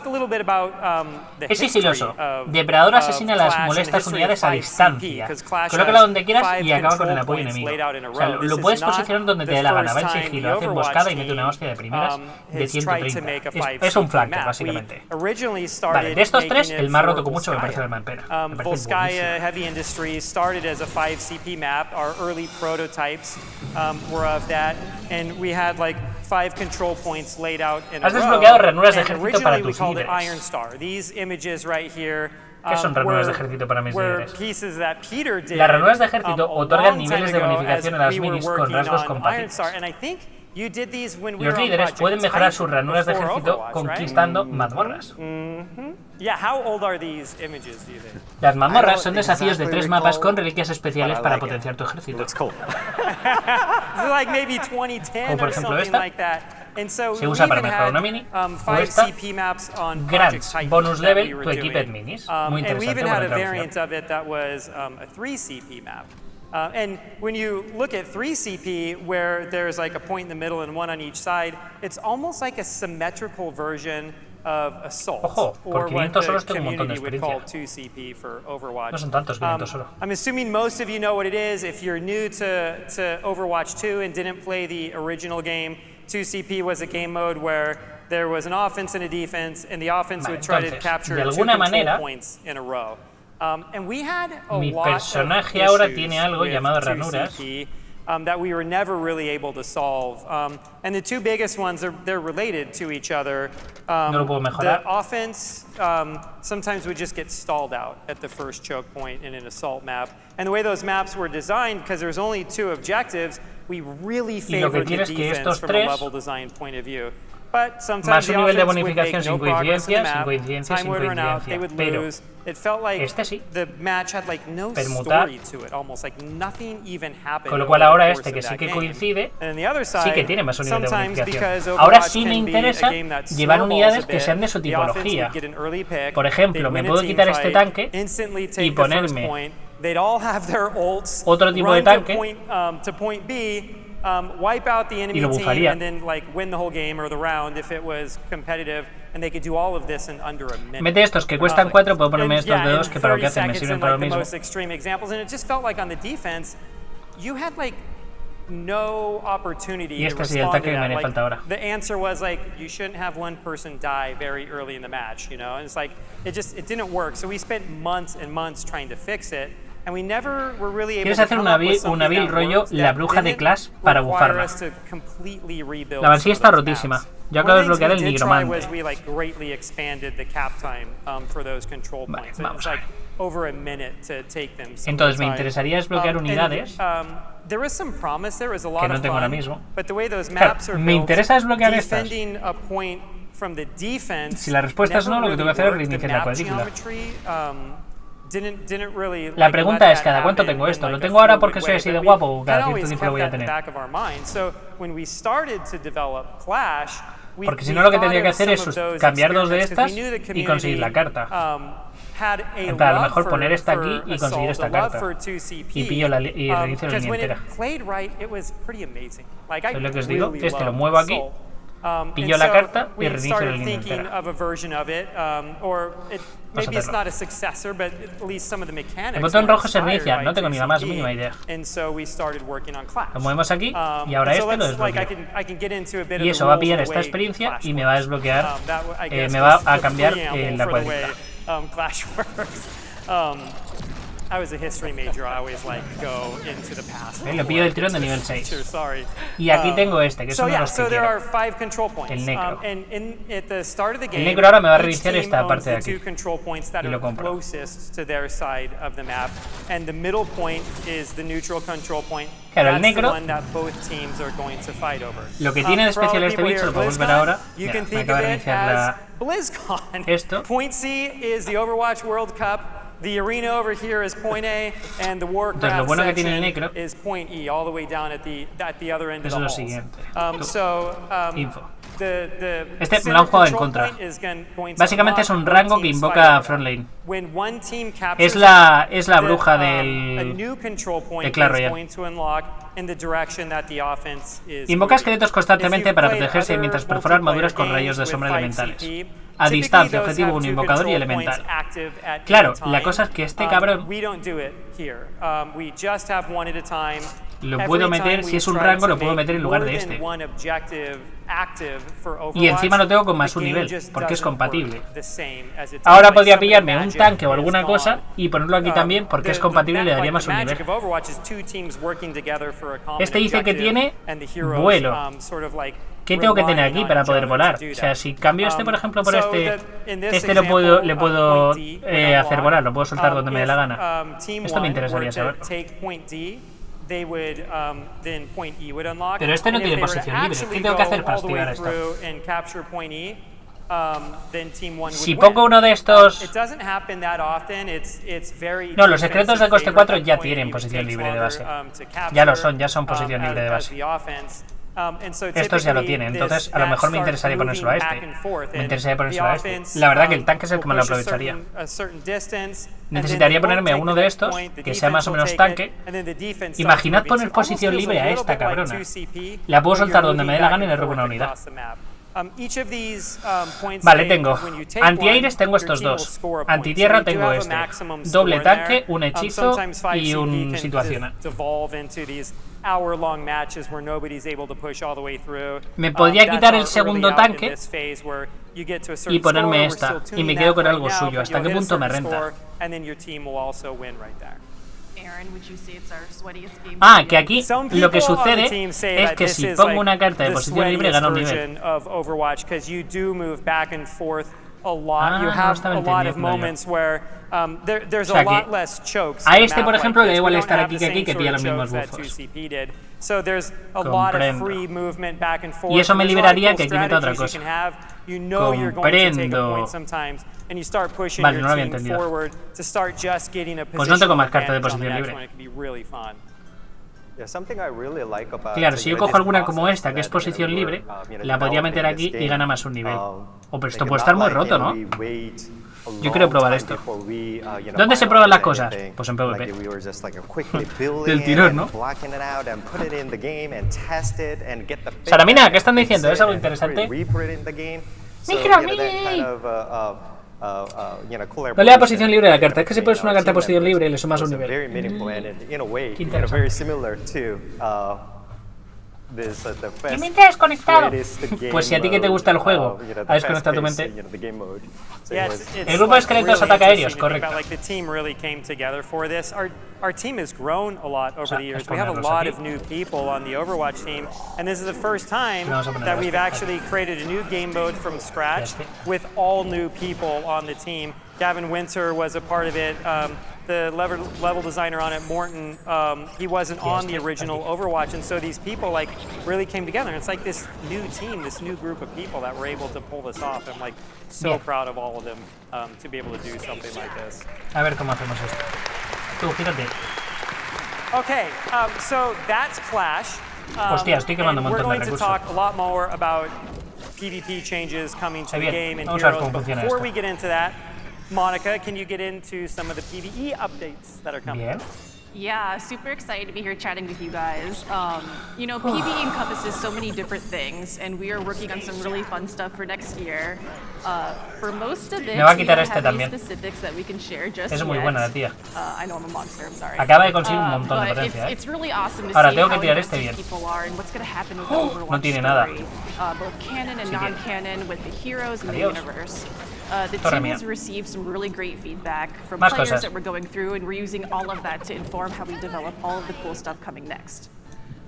Es sigiloso. Depredador asesina las molestas unidades a distancia. Colócala donde quieras y acaba con el apoyo enemigo. O sea, lo puedes posicionar donde te dé la gana. Va en sigilo, hace emboscada y mete una hostia de primeras de 130. Es un flanker, básicamente. Vale, de estos tres, el más roto con mucho me parece el Alma en pena. Me parece buenísimo. Heavy Industries started as a 5 CP map. Our early prototypes were of that, and we had like 5 control points laid out in a row. Has desbloqueado ranuras de ejército para tus líderes. ¿Qué son ranuras de ejército para mis líderes? Las ranuras de ejército otorgan niveles de bonificación a las minis con rasgos compatibles. Los líderes pueden mejorar sus ranuras de ejército conquistando mazmorras. Las mazmorras son desafíos de 3 mapas con reliquias especiales para potenciar tu ejército. Como por ejemplo esta. Se usa para mejorar una mini, o esta, Grants Bonus Level to Equiped Minis. Muy interesante, buena traducción. And when you look at 3 CP, where there's like a point in the middle and one on each side, it's almost like a symmetrical version of Assault. Ojo, por 500 solos tengo un montón de experiencia. 2 CP for Overwatch. No son tantos 500 solo. I'm assuming most of you know what it is. If you're new to Overwatch 2 and didn't play the original game, 2 CP was a game mode where there was an offense and a defense, and the offense would try to capture 2 control points in a row. And we had a Mi lot personaje of ahora issues tiene algo with llamado 2 ranuras. CP, that we were never really able to solve. And the 2 biggest ones, they're related to each other. No lo puedo mejorar. The offense sometimes would just get stalled out at the first choke point in an assault map. And the way those maps were designed, because there's only 2 objectives, we really favored the defense from a level design point of view. But sometimes the offense would make no progress in the map. Time would run out, they would lose. It felt like the match had like no story to it, almost like nothing even happened. Con lo cual ahora este que sí que coincide, sí que tiene más unidades de bonificación. Ahora sí me interesa llevar unidades que sean de su tipología. Por ejemplo, me puedo quitar este tanque y ponerme otro tipo de tanque wipe out the enemy team and then like win the whole game or the round if it was competitive. Mete estos que cuestan 4, puedo ponerme estos de 2 que para lo que hacen me sirven para lo mismo. No opportunity y este sería el ataque que me haría falta ahora. The answer was like you shouldn't have one person die very early in the match, you know, and it's like it didn't work. So we spent months and months trying to fix it, and we never were really able to. ¿Quieres hacer una build rollo la bruja de Clash para bufarla? La versión está rotísima. Yo acabo de desbloquear el nigromante. Vamos a ver. Entonces me interesaría desbloquear unidades que no tengo ahora mismo. Claro, me interesa desbloquear estas. Si la respuesta es no, lo que tengo que hacer es reiniciar la cuadrícula. La pregunta es, ¿cada cuánto tengo esto? ¿Lo tengo ahora porque soy así de guapo o cada cierto tiempo lo voy a tener? Porque si no, lo que tendría que hacer es cambiar 2 de estas y conseguir la carta. En plan, a lo mejor poner esta aquí y conseguir esta carta. Y pillo y reinicio la línea entera. ¿Sabéis lo que os digo? Este lo muevo aquí, pillo la carta y reinicio la línea entera. El botón rojo se reinicia, no tengo ni la más mínima idea. Lo movemos aquí y ahora este lo desbloqueo. Y eso va a pillar esta experiencia y me va a desbloquear, me va a cambiar la cuadrícula. Lo pillo del tirón de nivel 6. Y aquí tengo este, que es uno de los que quiero. El necro. El necro ahora me va a reiniciar esta parte de aquí. Y lo compro. Claro, el necro, lo que tiene de especial este bicho, lo podemos ver ahora. Mira, me acaba de reiniciar esto. Point C is the Overwatch World Cup. The arena over here is point A, and the Warcraft lo bueno que tiene el necro is point E, all the way down at the other end of the es lo halls. siguiente. Info. Este me lo han jugado en contra. Básicamente es un rango que invoca a frontlane. Es la bruja de Clash Royale. Invoca esqueletos constantemente para protegerse mientras perfora armaduras con rayos de sombra elementales. A distancia, objetivo un invocador y elemental. Claro, la cosa es que este cabrón lo puedo meter, si es un rango, lo puedo meter en lugar de este. Y encima lo tengo con más un nivel, porque es compatible. Ahora podría pillarme un tanque o alguna cosa y ponerlo aquí también, porque es compatible y le daría más un nivel. Este dice que tiene vuelo. ¿Qué tengo que tener aquí para poder volar? O sea, si cambio este, por ejemplo, por este le puedo hacer volar, lo puedo soltar donde me dé la gana. Esto me interesaría saber. Pero este no tiene posición libre. ¿Qué tengo que hacer para activar esto? Si pongo uno de estos... No, los secretos de coste 4 ya tienen posición libre de base. Ya son posición libre de base. Estos ya lo tienen, entonces a lo mejor me interesaría ponérselo a este. Me interesaría ponérselo a este. La verdad que el tanque es el que me lo aprovecharía. Necesitaría ponerme a uno de estos, que sea más o menos tanque. Imaginad poner posición libre a esta cabrona. La puedo soltar donde me dé la gana y le robo una unidad. Vale, tengo antiaires, tengo estos dos. Antitierra tengo este. Doble tanque, un hechizo y un situacional. Me podría quitar el segundo tanque y ponerme esta, y me quedo con algo suyo. ¿Hasta qué punto me renta? Ah, que aquí lo que sucede es que si pongo una carta de posición libre gano un nivel. No estaba entendiendo yo. O sea que a este, por ejemplo, le da igual estar aquí que pilla los mismos buffos. Comprendo. Y eso me liberaría que aquí meta otra cosa. Comprendo. Vale, no lo había entendido. Pues no tengo más cartas de posición libre. Claro, si yo cojo alguna como esta, que es posición libre, la podría meter aquí y gana más un nivel. Oh, pero esto puede estar muy roto, ¿no? Yo quiero probar esto. ¿Dónde se prueban las cosas? Pues en PvP. Del tirón, ¿no? Saramina, ¿qué están diciendo? ¿Es algo interesante? No le da posición libre a la carta. Es que si pones una carta de posición libre le sumas un nivel. Qué interesante. ¿Y mi mente desconectado? Pues si a ti que te gusta el juego, ha desconectado tu mente. El grupo de esqueletos ataca aéreos, correcto. Our team has grown a lot over the years. We have a lot of new people on the Overwatch team, and this is the first time that we've actually created a new game mode from scratch with all new people on the team. Gavin Winter was a part of it. The level designer on it, Morton, he wasn't on the original Overwatch, and so these people like really came together. And it's like this new team, this new group of people that were able to pull this off. I'm like so proud of all of them to be able to do something like this. A ver cómo hacemos esto. Tú, gírate. Okay, so that's Clash. Hostia, estoy quemando un we're montón de going to recursos. talk a lot more about PvP changes coming to the game and Vamos a ver heroes. cómo funciona Before esto. we get into that, Monica, can you get into some of the PvE updates that are coming? Bien. Yeah, super excited to be here chatting with you guys. You know, PvE encompasses so many different things, and we are working on some really fun stuff for next year. For most of it, Me va a we quitar don't este have any también. specifics that we can share just Es muy yet. buena la tía. I know I'm a monster, I'm sorry. Acaba de conseguir un montón de But potencia, it's really awesome to Ahora see tengo que how tirar este invested bien. people are and what's going to happen with the Overwatch No tiene nada. story, both canon and Sí, bien. non-canon with the heroes and the Adiós. universe. The Torre team mía. has received some really great feedback from Más players cosas. that we're going through, and we're using all of that to inform how we develop all of the cool stuff coming next.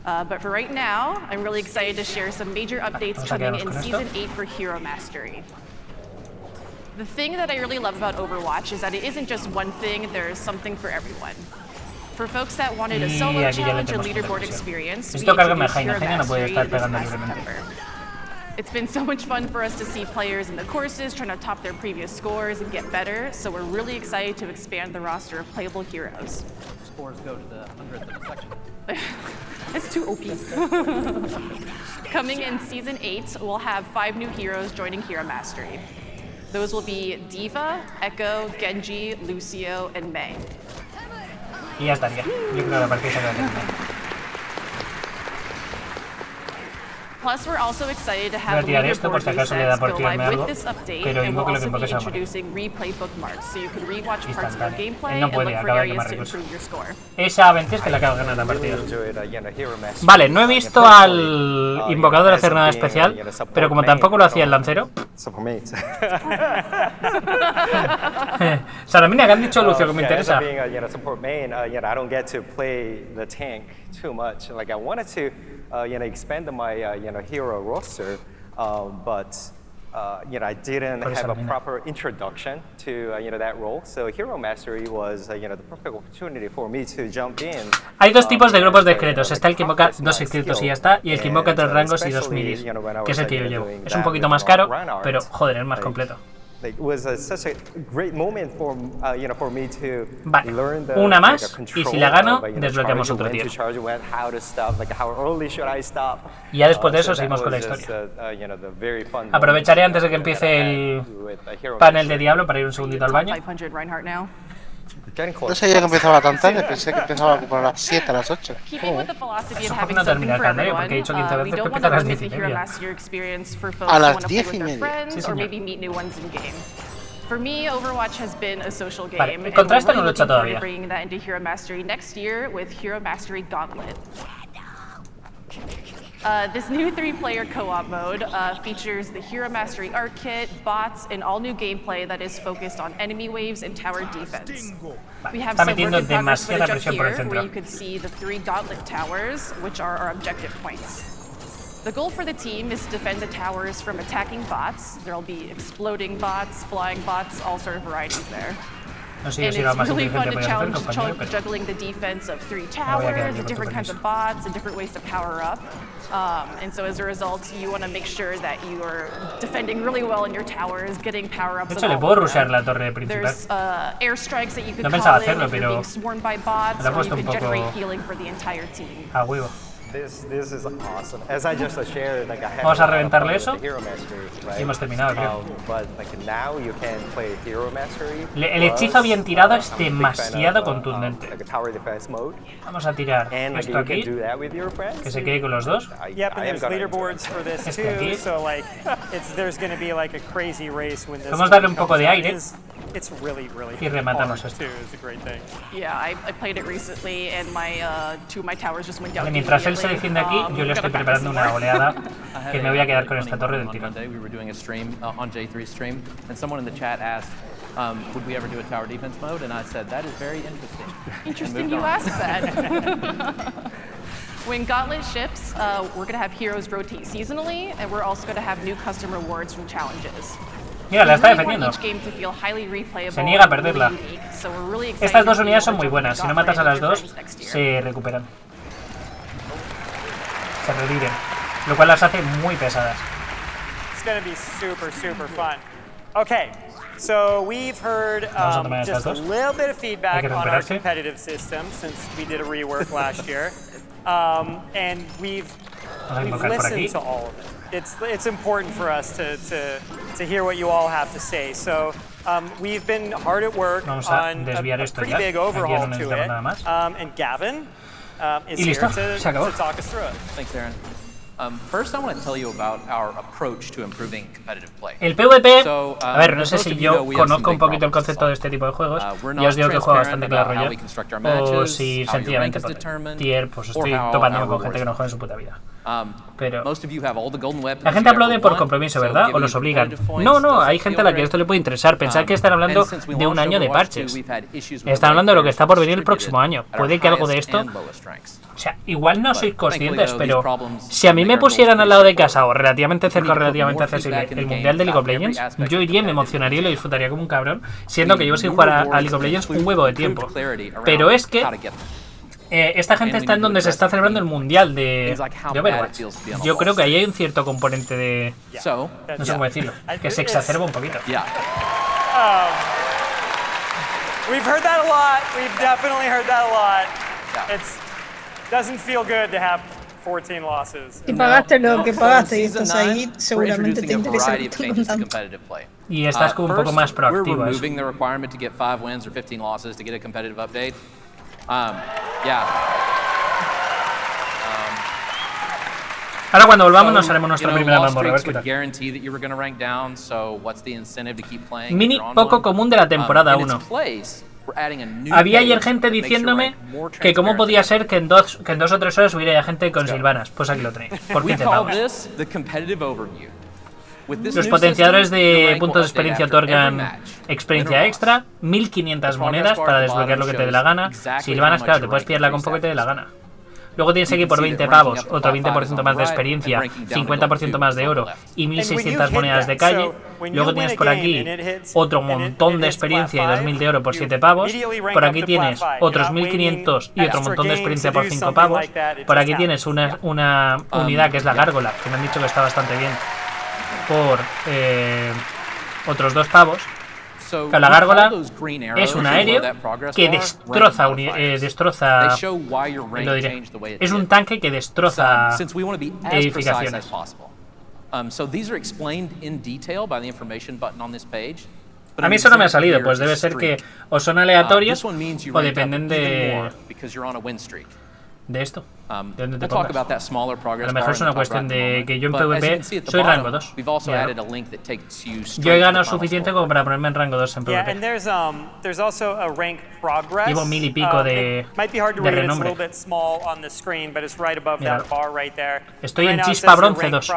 But for right now, I'm really excited to share some major updates Vamos a coming quedarnos in con esto. Season 8 for Hero Mastery. The thing that I really love about Overwatch is that it isn't just one thing, there's something for everyone. For folks that wanted a Y solo aquí ya le challenge and tenemos leaderboard otra versión. experience, we Necesito cargarme a introduced Jaina. Hero Jaina no puede Mastery estar this pegando past libremente. September. It's been so much fun for us to see players in the courses trying to top their previous scores and get better, so we're really excited to expand the roster of playable heroes. Scores go to the 100th of the section. It's too OP. Coming in Season 8, we'll have 5 new heroes joining Hero Mastery. Those will be Diva, Echo, Genji, Lucio, and Mei. Y ya estaría. Yo creo que la partida se acaba de terminar. Plus, we're also excited to Voy a have tirar esto por si leaderboard acaso le da resets por go tirarme live algo, with this update, pero and we'll invoco lo que also invoque be se va a morir. introducing replay bookmarks, so you can rewatch parts of your Instantáneo. gameplay Él no and puede, look for acaba de areas quemar to recursos. improve your score. Esa 20 es que le acaba de ganar la partida. Vale, no he visto al invocador hacer nada especial, pero como tampoco lo hacía el lancero. Saramina, ¿qué han dicho Lucio que me interesa? Expand my hero roster, but I didn't have a proper introduction to that role. So Hero Mastery was the perfect opportunity for me to jump in. Hay dos tipos de grupos de esqueletos. Está el que invoca 2 esqueletos y ya está, y el que invoca 3 rangos y 2 midis, que es el que yo llevo. Es un poquito más caro, pero joder, es más completo. It was such a great moment for me to Vale, learn the una más, y si la gano, of, desbloqueamos otro tier. Y Y ya después de eso seguimos con la historia. Aprovecharé antes de que empiece el panel de Diablo para ir un segundito al baño. 500 Reinhardt now. No sabía que empezaba tan tarde, pensé que empezaba como a las 7, a las 8. Keeping with the philosophy Eso of porque having no something termina el for calendario, everyone, porque he dicho 15 we veces don't que want empieza to a las limit 10 the y Hero media. Mastery experience for folks A who las want to play 10 y with their media. friends Sí, or señor. maybe meet new ones in game. For me, Overwatch has been a social game, Vale, el and we're contraste no really lo he hecho looking forward todavía. to bringing that into Hero Mastery next year with Hero Mastery Gauntlet. This new 3-player co-op mode features the Hero Mastery Art Kit, bots, and all new gameplay that is focused on enemy waves and tower defense. We have Está some work metiendo in progress demasiada footage up presión por el here centro. where you could see the 3 Gauntlet towers, which are our objective points. The goal for the team is to defend the towers from attacking bots. There'll be exploding bots, flying bots, all sort of varieties there. No sé yo And si era it's más really fun inteligente to podía hacer, challenge compañero, pero juggling the defense of 3 voy a towers, quedar yo and con different tu kinds of permiso. bots, and different ways to power up. And so as a result, you want to make sure that you are defending really well in your towers, getting power-ups. De hecho, le puedo rushear la torre principal. There's airstrikes that you could No pensaba call in hacerlo, if you're pero being swarmed by bots, me lo he or you puesto un can generate poco healing for the entire team. a huevo. Vamos a reventarle eso. Y hemos terminado, creo. El hechizo bien tirado es demasiado contundente. Vamos a tirar esto aquí, que se quede con los dos. Este aquí. Vamos a darle un poco de aire y rematamos esto. Vale, mientras él se defiende aquí, yo le estoy preparando una oleada que me voy a quedar con esta torre del tirón. Would we ever do a tower defense mode? And I said, that is very interesting. Interesting you asked that. When Gauntlet ships, we're going to have heroes rotate seasonally, and we're also going to have new custom rewards from challenges. Mira, la está defendiendo. Se niega a perderla. Estas dos unidades son muy buenas. Si no matas a las dos, se recuperan. Se reviven. Lo cual las hace muy pesadas. It's going to be super, super fun. Okay. So we've heard just a little bit of feedback on our competitive system since we did a rework last year, and we've listened to all of it. It's important for us to hear what you all have to say. So we've been hard at work on a pretty big overhaul to it, and Gavin is here to talk us through it. Thanks, Aaron. First, I want to tell you about our approach to improving competitive play. El PvP, a ver, no sé si yo conozco un poquito el concepto de este tipo de juegos. Ya os digo que juego bastante Clash Royale. O si sencillamente por tier, pues estoy topándome con gente que no juega en su puta vida. Pero la gente aplaude por compromiso, ¿verdad? ¿O los obligan? No, hay gente a la que esto le puede interesar. Pensad que están hablando de un año de parches. Están hablando de lo que está por venir el próximo año. Puede que algo de esto... O sea, igual no sois conscientes, pero si a mí me pusieran al lado de casa o relativamente cerca o relativamente accesible el Mundial de League of Legends, yo iría, me emocionaría y lo disfrutaría como un cabrón, siendo que llevo sin jugar a League of Legends un huevo de tiempo. Pero es que esta gente está en donde se está celebrando el Mundial de Overwatch. Yo creo que ahí hay un cierto componente de... no sé cómo decirlo, que se exacerba un poquito. We've heard that a lot. We've definitely heard that a lot. Doesn't feel good to have 14 losses. Si pagaste lo que pagaste y estás ahí, seguramente te interesa lo que estoy contando. Y estás como un poco más proactivo. We're removing the requirement to get 5 wins or 15 losses to get a competitive update. Ahora cuando volvamos nos haremos nuestra primera mamorra, a ver qué tal. Mini poco común de la temporada 1. Había ayer gente diciéndome que cómo podía ser que en dos o 3 horas hubiera ya gente con silvanas. Pues aquí lo tenéis, por 15 pavos. Los potenciadores de puntos de experiencia otorgan experiencia extra, 1500 monedas para desbloquear lo que te dé la gana. Silvanas, claro, te puedes pillarla con poco que te dé la gana. Luego tienes aquí por 20 pavos, otro 20% más de experiencia, 50% más de oro y 1600 monedas de calle. Luego tienes por aquí otro montón de experiencia y 2000 de oro por 7 pavos. Por aquí tienes otros 1500 y otro montón de experiencia por 5 pavos. Por aquí tienes una unidad que es la gárgola, que me han dicho que está bastante bien, por otros 2 pavos. La gárgola es un aéreo que destroza lo diré. Es un tanque que destroza edificaciones. A mí eso no me ha salido, pues debe ser que o son aleatorios o dependen de esto. ¿De dónde te pongas? A lo mejor es una cuestión de que yo en PvP soy rango 2. Yo he ganado suficiente como para ponerme en rango 2 en PvP. Llevo 1000 y pico de renombre. Mira, estoy en chispa bronce 2.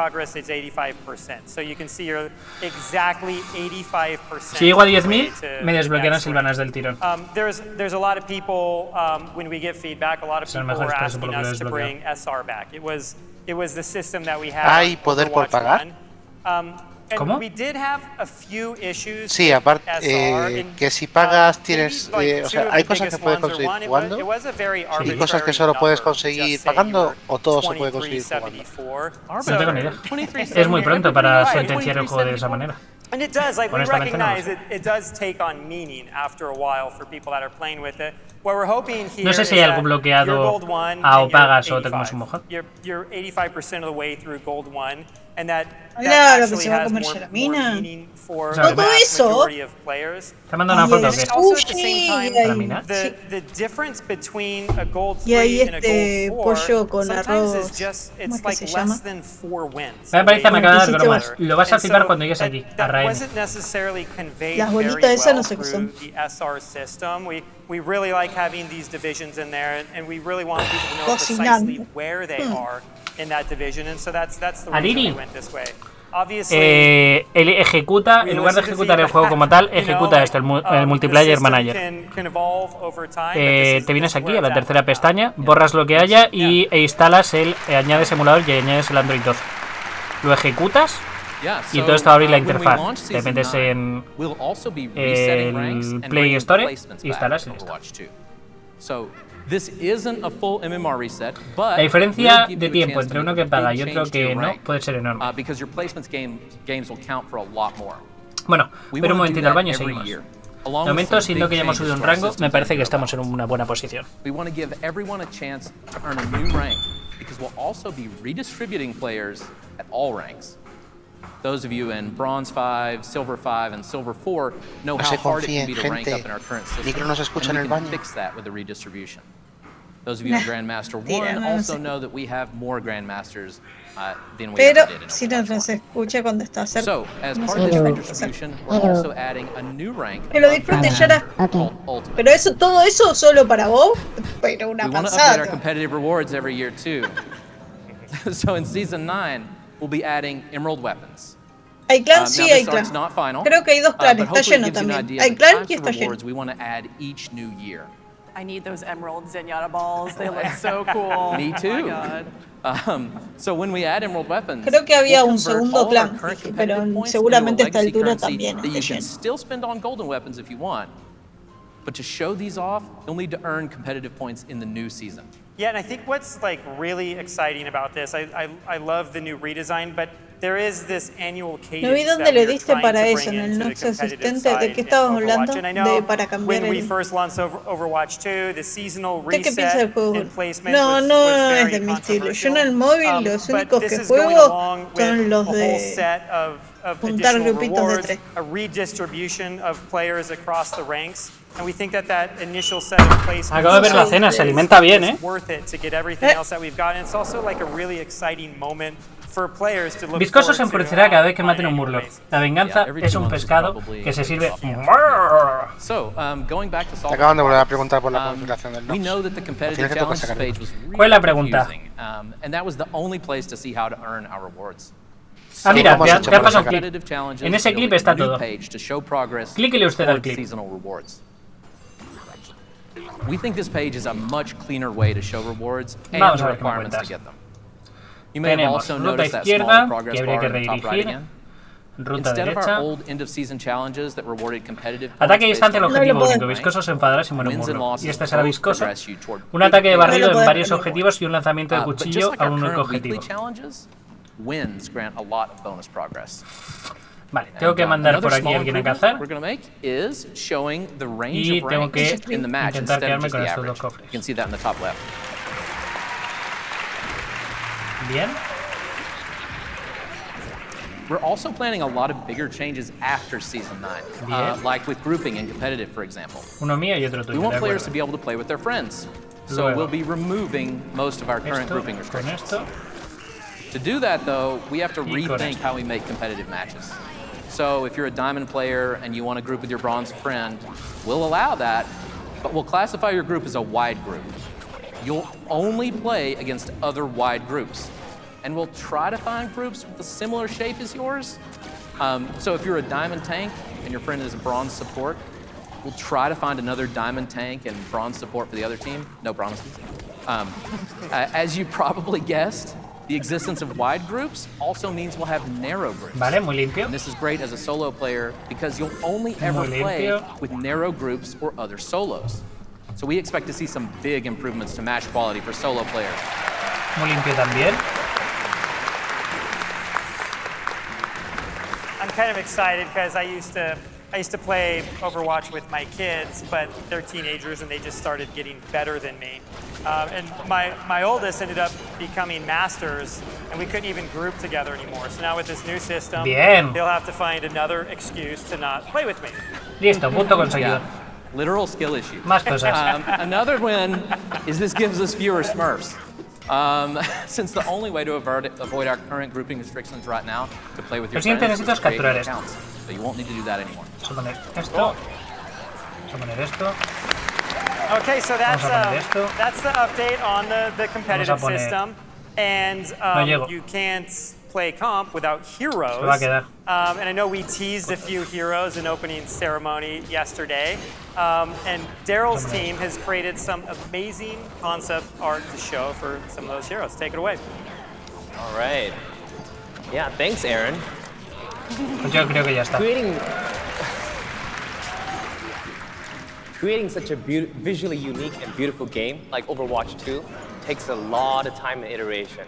Si llego a 10.000, me desbloquearán silvanas del tirón. Es el mejor expreso por lo que lo desbloqueo. ¿Hay poder por pagar? ¿Cómo? Sí, aparte, que si pagas tienes... o sea, ¿hay cosas que puedes conseguir jugando? ¿Y cosas que solo puedes conseguir pagando? ¿O todo se puede conseguir jugando? No tengo ni idea. Es muy pronto para sentenciar el juego de esa manera. And it does, like, we recognize it does take on meaning after a while for people that are playing with it. No sé si hay algo bloqueado a o pagas o te comes un mojón. Claro, que se va a comer ya la mina. Todo eso. Te mando una foto, ¿qué? ¿La mina? Y ahí este pollo con arroz. ¿Cómo es que se llama? Me parece que me acaba de dar bromas. Lo vas a flipar cuando llegues aquí, a Raen. Las bolitas esas no sé qué son. We really like having these divisions in there, and we really want people to know Cocinando. precisely where they are in that division, and so that's the reason Ariri. we went this way. Obviously, Él ejecuta, en lugar de ejecutar el juego como tal, ejecuta esto, el multiplayer manager. Te vienes aquí a la tercera pestaña, borras lo que haya y instalas añades emulador y añades el Android 12. Lo ejecutas y todo esto va a abrir la interfaz. Te metes en el Play Store, instalas y listo. La diferencia de tiempo entre uno que paga y otro que no puede ser enorme. Bueno, pero un momentito al baño y seguimos. De momento, siendo que ya hemos subido un rango, me parece que estamos en una buena posición. Those of you in Bronze 5, Silver 5, and Silver 4 know how hard it can be to rank up in our current system, and we can fix that with the redistribution. Those of you in Grandmaster 1 also know that we have more Grandmasters than we ever did in si no se escucha cuando está cerca. So, as part of this redistribution, we're also adding a new rank. Que lo disfrutes, Yara. Pero eso, todo eso solo para vos, pero una pasada. We want to update our competitive rewards every year too. So in Season 9, we'll be adding Emerald Weapons. Hay clan, sí, hay clan. Creo que hay dos clanes, está lleno también. Hay clan y está lleno. I need those emerald zenyatta balls. They look so cool. Me too. So when we add emerald weapons, creo que había un segundo clan, pero seguramente a esta altura también está lleno. Still spend on golden weapons if you want, but to show these off, you'll need to earn competitive points in the new season. Yeah, and I think what's like really exciting about this, I love the new redesign, but there is this annual cadence. No vi dónde le diste para eso, en el Nox asistente. ¿De qué estabas hablando? De para cambiar when we first launched Overwatch 2, the seasonal ¿Qué piensas del juego? and placement no es de mi estilo. Yo en el móvil los únicos que juego son los de juntar grupitos de 3. A redistribution of players across the ranks. And we think that initial set of placements. Acabo de ver la cena, se alimenta bien, ¿eh? Worth it to get everything else that we've got. And it's also like a really exciting moment for players to look. Viscoso se enfurecerá cada vez que maten un murloc. La venganza es un pescado que se sirve. Te acaban de volver a preguntar por la configuración del Nox. ¿Cuál es la pregunta? Ah, mira, te ha pasado un clip. En ese clip está todo. Clíquele usted al clip. We think this page is a much cleaner way to show rewards and Vamos the a ver qué me requirements to cuentas. get them. You may have Tenemos also ruta noticed that izquierda, small progress que habría que bar in the top right redirigir. again. Ruta Instead of our derecha. old end of season challenges that rewarded competitive Ataque a points based distancia al on objetivo rank, único. Viscoso se enfadará si muere un wins and murloc. losses Y este será both viscoso. progress you toward Un ataque de barrido en puedes varios poner. objetivos y un lanzamiento de but cuchillo just like a our un único current weekly objetivo. challenges, wins grant a lot of bonus progress. Vale, tengo que mandar por aquí a alguien a cazar. We're going to make is showing the range Y of tengo que ranks in the match intentar instead of quedarme just con the estos average. dos cofres. You can see that in the top left. Bien. We're also planning a lot of bigger changes after Season 9, like with grouping and competitive, for example. Uno mío y otro We tuyo. want de players to acuerdo. be able to play with their friends, so Luego. we'll be removing most of our current Esto grouping con restrictions. esto. To do that, though, we have to Y con rethink esto. how we make competitive matches. So if you're a diamond player and you want to group with your bronze friend, we'll allow that, but we'll classify your group as a wide group. You'll only play against other wide groups. And we'll try to find groups with a similar shape as yours. So if you're a diamond tank and your friend is a bronze support, we'll try to find another diamond tank and bronze support for the other team. No promises. As you probably guessed, the existence of wide groups also means we'll have narrow groups. Vale, muy limpio. And this is great as a solo player because you'll only ever Muy play limpio. with narrow groups or other solos. So we expect to see some big improvements to match quality for solo players. Muy limpio también. I'm kind of excited because I used I used to play Overwatch with my kids, but they're teenagers and they just started getting better than me. And my oldest ended up becoming masters, and we couldn't even group together anymore. So now with this new system, they'll have to find another excuse to not play with me. Listo, punto conseguido. Literal skill issue. Más cosas. Another win is this gives us fewer Smurfs. Since the only way to avoid our current grouping restrictions right now to play with your friends is to create accounts. So you won't need to do that anymore. Vamos a poner esto. Vamos a poner esto. Okay, so that's the update on the competitive system, and you can't play comp without heroes. Se va a quedar. And I know we teased a few heroes in opening ceremony yesterday, and Daryl's team has created some amazing concept art to show for some of those heroes. Take it away. All right. Yeah, thanks, Aaron. Yo creo que ya está. Creating such a visually unique and beautiful game like Overwatch 2 takes a lot of time and iteration.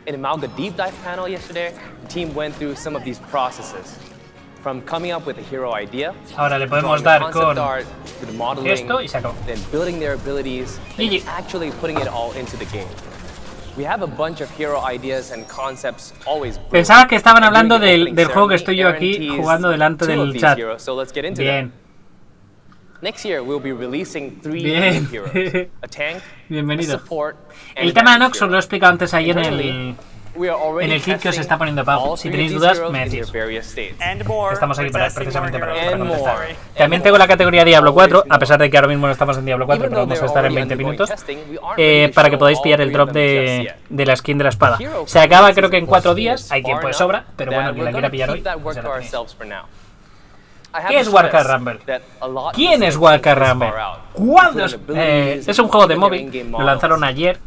In the Malga Deep Dive panel yesterday, the team went through some of these processes. From coming up with a hero idea, ahora le podemos dar con art, to the modeling, esto y se acabó. Then building their abilities, and actually putting it all into the game. We have a bunch of hero ideas and concepts always. Pensaba que estaban hablando del juego que estoy yo aquí jugando delante del chat. So let's get into Bien. Next year we'll be releasing 3 new heroes: a tank, bienvenido. a support, and el tema de Nox os lo he explicado antes ahí en el kit que os está poniendo Pau. Si tenéis dudas, me decís. Estamos aquí precisamente para contestar. También tengo la categoría Diablo 4, a pesar de que ahora mismo no estamos en Diablo 4, pero vamos a estar en 20 minutos, para que podáis pillar el drop de la skin de la espada. Se acaba creo que en 4 días, hay tiempo de sobra, pero bueno, quien la quiera pillar hoy, pues ya la tenéis. ¿Qué es Warcraft Rumble? ¿Quién es Warcraft Rumble? ¿Cuándo es un juego de móvil, lo lanzaron ayer,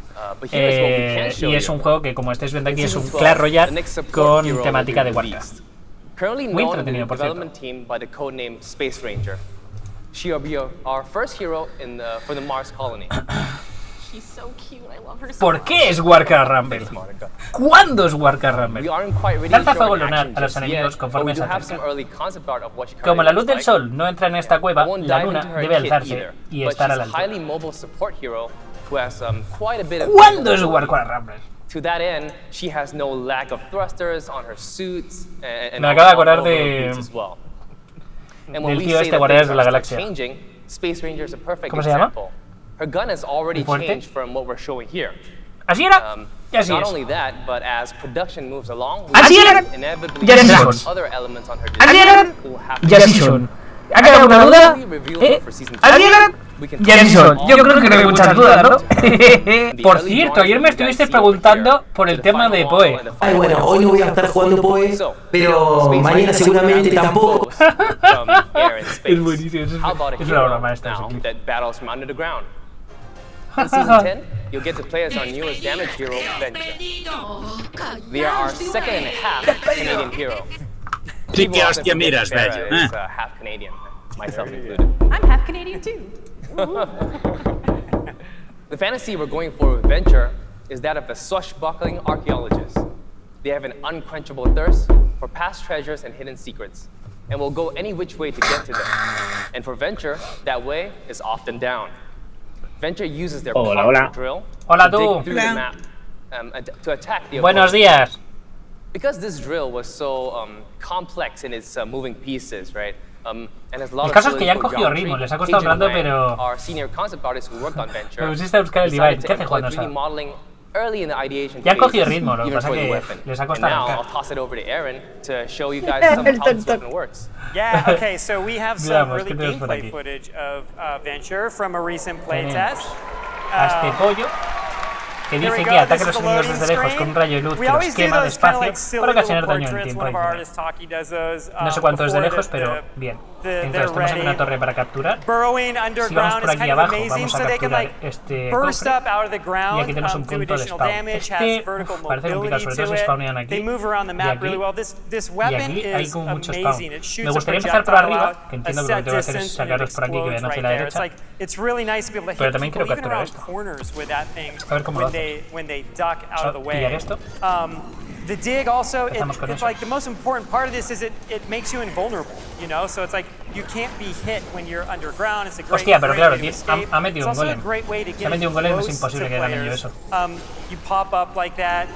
y es un juego que, como estáis viendo aquí, es un Clash Royale con temática de Warcraft. Muy entretenido, por cierto. ¿Por qué es Warcraft Rumble? ¿Cuándo es Warcraft Rumble? Lanza fuego lunar a los enemigos conforme se acercan. Como la luz del sol no entra en esta cueva, la luna debe alzarse y estar a la altura. ¿Cuándo es Warcraft Rumble? Me acabo de acordar del tío este Guardianes de la Galaxia. ¿Cómo se llama? Her gun has already changed from what we're showing here. Así era. Ya así Not es. only that, but as production moves along, Así era. inevitably Ya son. other elements on her Así eran. Ya sí son. ¿Ha quedado alguna duda? Así eran. Ya sí son. Yo creo que no hay muchas dudas, ¿no? Por cierto, ayer me estuviste preguntando por el tema de Poe. Ay, bueno, hoy no voy a estar jugando Poe, pero mañana seguramente tampoco. Es buenísimo, es una broma esta. In Season 10, you'll get to play as our newest damage hero, Venture. They are our second and a half Canadian hero. Sí, que hostia miras, bello. Half Canadian, myself included. I'm half Canadian too. The fantasy we're going for with Venture is that of a swashbuckling archaeologist. They have an unquenchable thirst for past treasures and hidden secrets, and will go any which way to get to them. And for Venture, that way is often down. Venture uses their powerful drill to dig through the map to attack the opponent. Buenos días. Because this drill was so complex in its moving pieces, right? And has a lot el caso es que ya han cogido ritmo, les ha costado hablando, pero... Our senior concept artist who worked on Venture me pusiste a buscar el Divide. ¿Qué hace Juan? early in the ideation ya han cogido ritmo, lo que pasa que les ha costado. Now I'll toss it over to Aaron to show you guys some how this weapon works. Yeah, okay, so we have some early gameplay footage of Venture from a recent playtest. A este pollo que dice que ataca a los enemigos desde lejos con un rayo de luz que los quema despacio para ocasionar daño en tiempo adicional. No sé cuánto es de lejos, pero bien. Entonces estamos en una torre para capturar. Si vamos por aquí abajo, vamos a capturar este cofre. Y aquí tenemos un punto de spawn. Este parece complicado, sobre todo si spawnean aquí. Y aquí hay como mucho spawn. Me gustaría empezar por arriba, que entiendo que lo que tengo que hacer es sacaros por aquí, que vayan hacia la derecha. Pero también quiero capturar esto. A ver cómo lo hace. Pillar esto. The dig also, Empezamos con it's eso. like the most important part of this is it makes you invulnerable, you know? So it's like you can't be hit when you're underground. It's a great Hostia, pero claro, way to tío, escape. ha metido un It's also a golem. great way to Se ha get metido un golem, es close imposible to que gane yo players. eso. You pop up like that,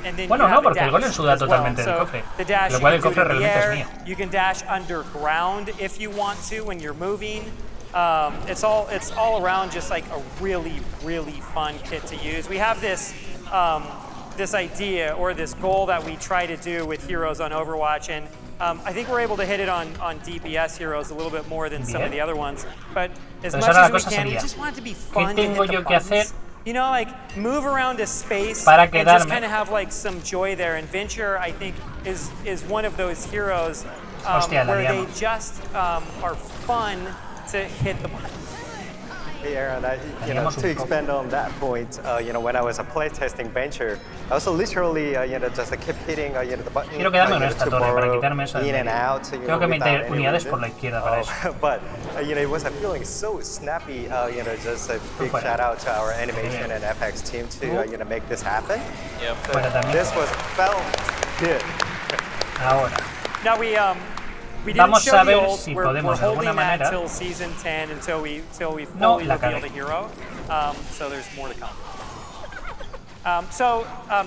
and then Bueno, you no, have a porque el golem dash suda as well. totalmente del So cofre. the dash, Lo cual el you can cofre do it in the realmente es air. mío. You can dash underground if you want to when you're moving. It's all around just like a really, really fun kit to use. We have this this idea or this goal that we try to do with heroes on Overwatch, and I think we're able to hit it on DPS heroes a little bit more than some of the other ones. But as much as we can, we just want it to be fun to hit the buttons. You know, like move around a space and just kind of have like some joy there. And Venture, I think, is one of those heroes where they just are fun to hit the buttons. Hey Aaron, to expand on that point, when I was playtesting Venture, I also literally, just kept hitting, the button. Quiero quedarme con esta torre para quitarme eso de in and medio. out. Tengo que meter unidades por la izquierda para eso. But it was feeling so snappy. Just a big shout out to our animation and FX team to make this happen. Yep. So this felt good. Ahora. Now we didn't Vamos show a the ver old. si We're podemos de alguna holding that manera. till season 10 until we No, fully la reveal cagué. the hero. So there's more to come.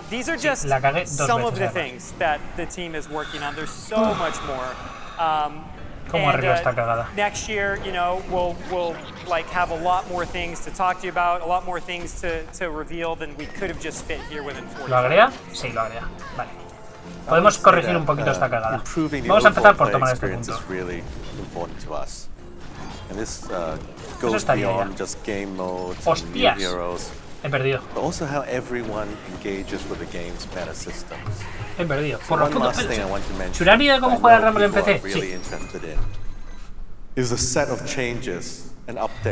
These are just la cagué dos some of veces, the además. things that the team is working on. There's so much more. ¿Cómo arreglo esta cagada? Next year, we'll like have a lot more things to talk to you about, a lot more things to reveal than we could have just fit here within 40. ¿Lo agrega? Sí, lo agrega. Vale. Podemos corregir un poquito esta cagada. Vamos a empezar por tomar este punto. Eso estaría ya. ¡Hostias! He perdido. He perdido. Por los putos pelos. ¿Churaria de cómo jugar al Rumble en PC? Sí.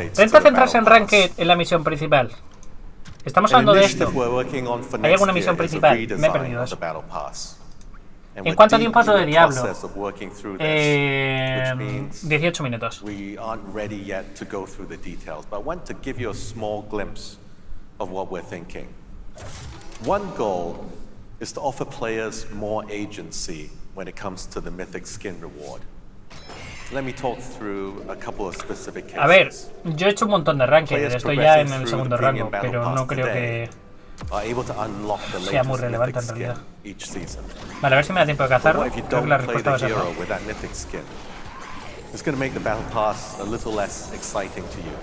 Intenta centrarse en Ranked en la misión principal. Estamos hablando de esto. ¿Hay alguna misión principal? Me he perdido eso. ¿En cuánto tiempo es lo de Diablo? 18 minutos. We aren't ready yet to go through the details, but I want to give you a small glimpse of what we're thinking. One goal is to offer players more agency when it comes to the mythic skin reward. Let me talk through a couple of specific cases. A ver, yo he hecho un montón de ranked, estoy ya en el segundo rango, pero no creo que sea muy relevante en realidad. Vale, a ver si me da tiempo de cazarlo. Creo que la respuesta va a ser no. It's going to make the battle pass a little less exciting to you.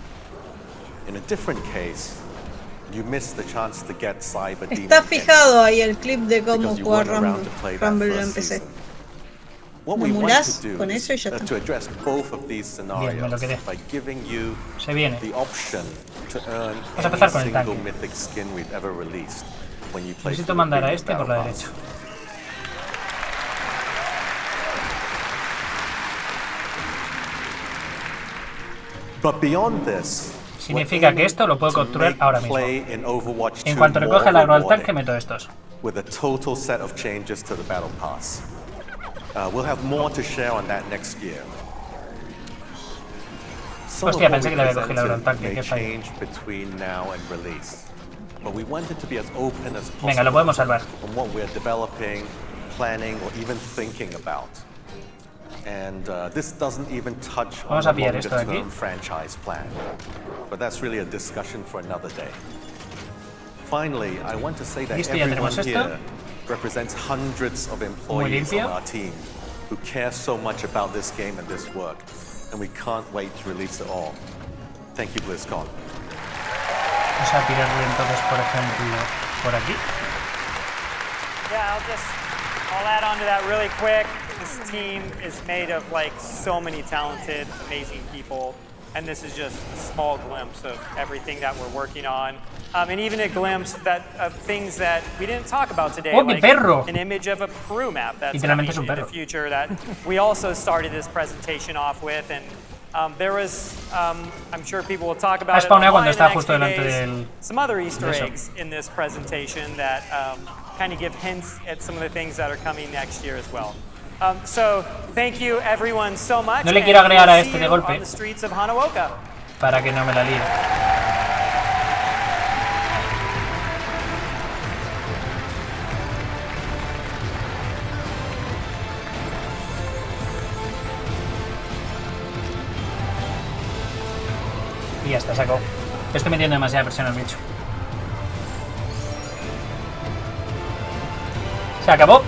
In a different case, you miss the chance to get Cyber Demon. Está fijado ahí el clip de cómo jugar Rumble en PC. What we want to do is to address both of these scenarios by giving you the option to earn any single mythic skin we've ever released when you play. Necesito mandar a este por la derecha. But beyond this, significa que esto lo puedo capturar ahora mismo. En cuanto recoge el agro al tanque, meto estos. With a total set of changes to the battle pass. We'll have more to share on that next year. Hostia, pensé que le había cogido el agro al tanque. Qué fallo. But we wanted to be as open as possible. Venga, lo podemos salvar. On what we're developing, planning, or even thinking about. And this doesn't even touch on the longer-term franchise plan. But that's really a discussion for another day. Finally, I want to say that everyone here represents hundreds of employees of our team who care so much about this game and this work, and we can't wait to release it all. Thank you, Blizzcon. Vamos a tirarle entonces, por ejemplo, por aquí. Yeah, I'll add on to that really quick. This team is made of like so many talented, amazing people, and this is just a small glimpse of everything that we're working on. And even a glimpse of things that we didn't talk about today, like an image of a Peru map that's coming in the future that we also started this presentation off with. And there was, I'm sure people will talk about it online in the next few days, some other Easter eggs in this presentation that kind of give hints at some of the things that are coming next year as well. So thank you everyone so much. No le quiero agregar a este de golpe on the streets of Hanaoka. Para que no me la líe. ya está, sacó. Estoy metiendo demasiada presión al bicho. Se acabó.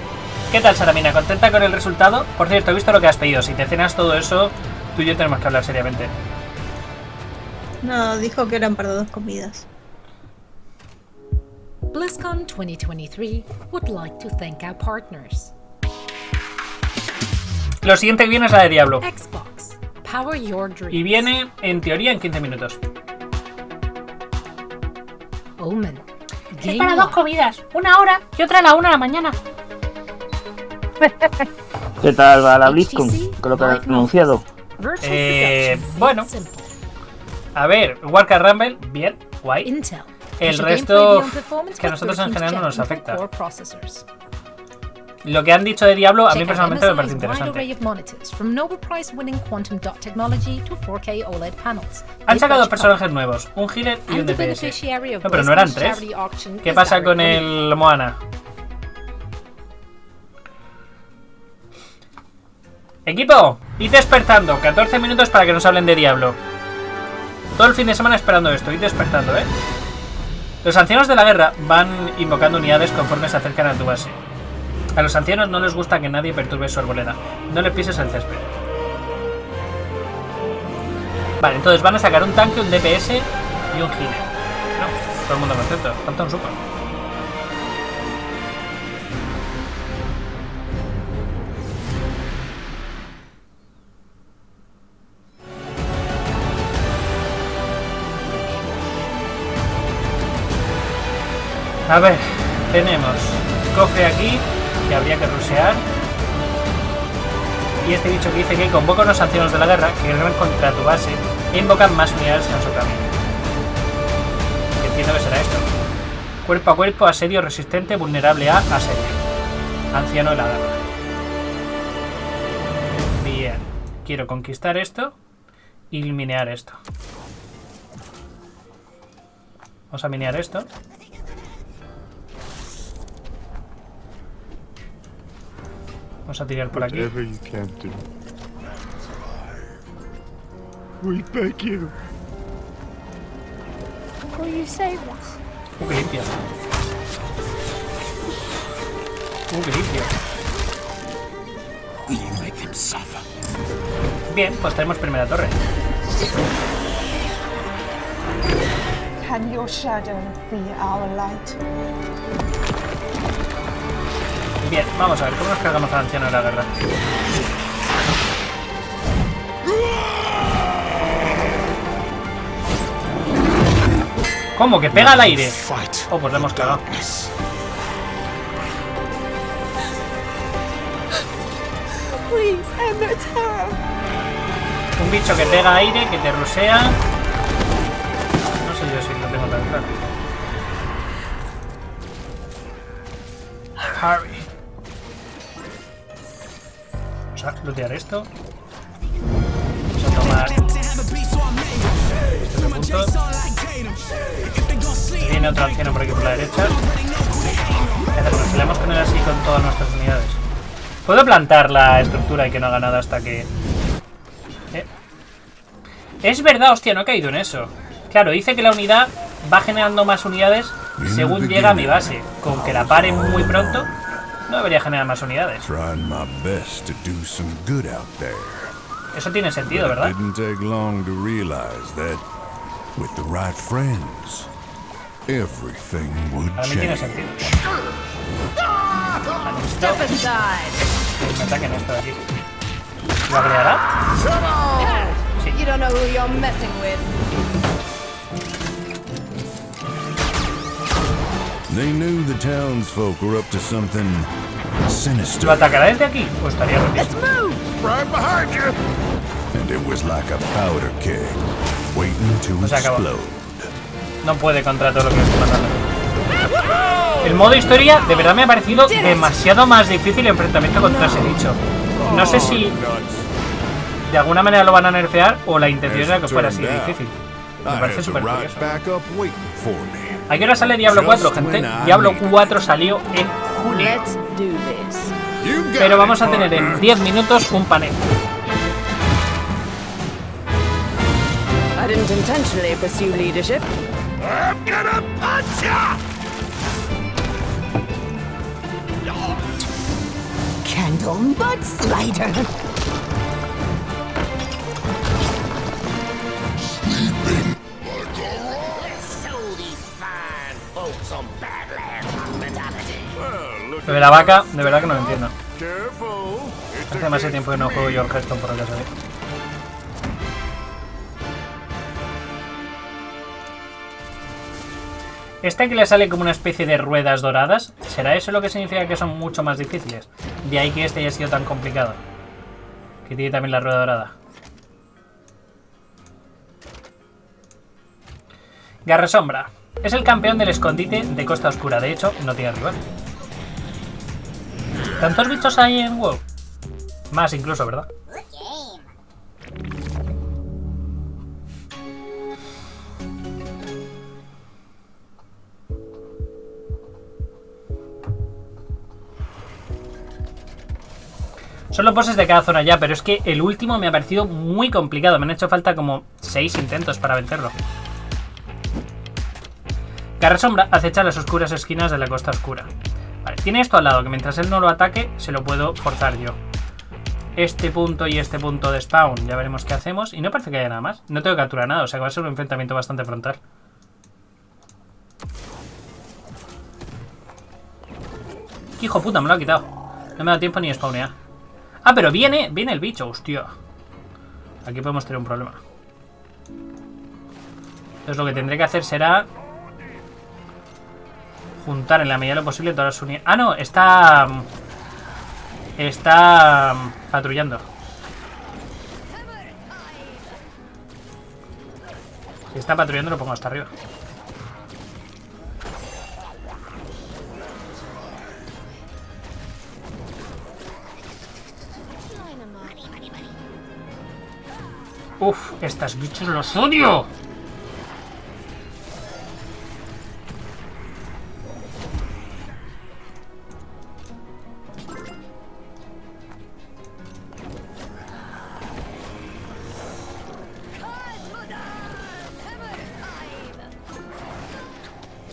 ¿Qué tal, Saramina? ¿Contenta con el resultado? Por cierto, he visto lo que has pedido. Si te cenas todo eso, tú y yo tenemos que hablar seriamente. No, dijo que eran para 2 comidas. Blizzcon 2023 would like to thank our partners. Lo siguiente que viene es la de Diablo. Xbox, power your dreams. Y viene, en teoría, en 15 minutos. Omen. Es para 2 comidas, una hora y otra a la 1 de la mañana. ¿Qué tal va la Blizzcon? Con lo que han anunciado. Bueno. A ver, Warcraft Rumble, bien, guay. El resto, que a nosotros en general no nos afecta. Lo que han dicho de Diablo, a mí personalmente me parece interesante. Han sacado 2 personajes nuevos, un healer y un DPS. No, pero no eran 3. ¿Qué pasa con el Moana? Equipo, id despertando. 14 minutos para que nos hablen de Diablo. Todo el fin de semana esperando esto, id despertando, ¿eh? Los ancianos de la guerra van invocando unidades conforme se acercan a tu base. A los ancianos no les gusta que nadie perturbe su arboleda. No le pises el césped. Vale, entonces van a sacar un tanque, un DPS y un healer. No, todo el mundo contento. Falta un super. A ver, tenemos cofre aquí, que habría que rushear. Y este bicho que dice que convoca a unos ancianos de la guerra que guerran contra tu base e invocan más unidades en su camino. Entiendo que será esto. Cuerpo a cuerpo, asedio resistente, vulnerable a asedio. Anciano de la guerra. Bien. Quiero conquistar esto y minear esto. Vamos a minear esto. Vamos a tirar por aquí. We beg you. Will you save us? Qué limpio. Qué limpio. You make them suffer. Bien, pues tenemos primera torre. Can your shadow be our light? Bien, vamos a ver, ¿cómo nos cargamos al anciano de la guerra? ¿Cómo? ¿Que pega al aire? Oh, pues le hemos cagado. Un bicho que pega aire, que te rusea. No sé yo si lo tengo tan claro. Harry. Vamos a lootear esto. Vamos a tomar este punto. Viene otro anciano por aquí por la derecha. Nos peleamos con él así con todas nuestras unidades. Puedo plantar la estructura y que no haga nada hasta que... Es verdad, hostia, no he caído en eso. Claro, dice que la unidad va generando más unidades según llega a mi base. Con que la pare muy pronto, no debería generar más unidades. Eso tiene sentido, ¿verdad? Para mí tiene sentido. Me ataquen esto de aquí. ¿Lo agregará? Sí. ¿Lo atacará desde aquí? Pues estaría bien. Pues acabó. No puede contra todo lo que estoy matando. El modo historia de verdad me ha parecido demasiado más difícil el enfrentamiento contra ese bicho. No sé si de alguna manera lo van a nerfear o la intención era que fuera así difícil. Me parece súper curioso. ¿A qué hora sale Diablo 4, gente? Diablo 4 salió en junio. Pero vamos a tener en 10 minutos un panel. didn't intentionally pursue leadership. I'm gonna punch ya! Candle mudslider. Sleeping like a rock. Let's show these fine folks some Badlands hospitality. Lo de la vaca, de verdad que no lo entiendo. Hace demasiado tiempo que no juego yo al Hearthstone por lo que sabéis. Este que le sale como una especie de ruedas doradas, ¿será eso lo que significa que son mucho más difíciles? De ahí que este haya sido tan complicado. Que tiene también la rueda dorada. Garra Sombra. Es el campeón del escondite de Costa Oscura. De hecho, no tiene rival. ¿Tantos bichos hay en WoW? Más incluso, ¿verdad? Son los bosses de cada zona ya, pero es que el último me ha parecido muy complicado. Me han hecho falta como 6 intentos para vencerlo. Garra Sombra acecha las oscuras esquinas de la Costa Oscura. Vale, tiene esto al lado, que mientras él no lo ataque, se lo puedo forzar yo. Este punto y este punto de spawn, ya veremos qué hacemos. Y no parece que haya nada más. No tengo que capturar nada, o sea que va a ser un enfrentamiento bastante frontal. ¡Qué hijo puta! Me lo ha quitado. No me da tiempo ni a spawnear. Ah, pero viene el bicho, hostia. Aquí podemos tener un problema. Entonces lo que tendré que hacer será juntar en la medida de lo posible todas las unidades. Ah, no, está patrullando. Si está patrullando lo pongo hasta arriba. Uf, estos bichos los odio.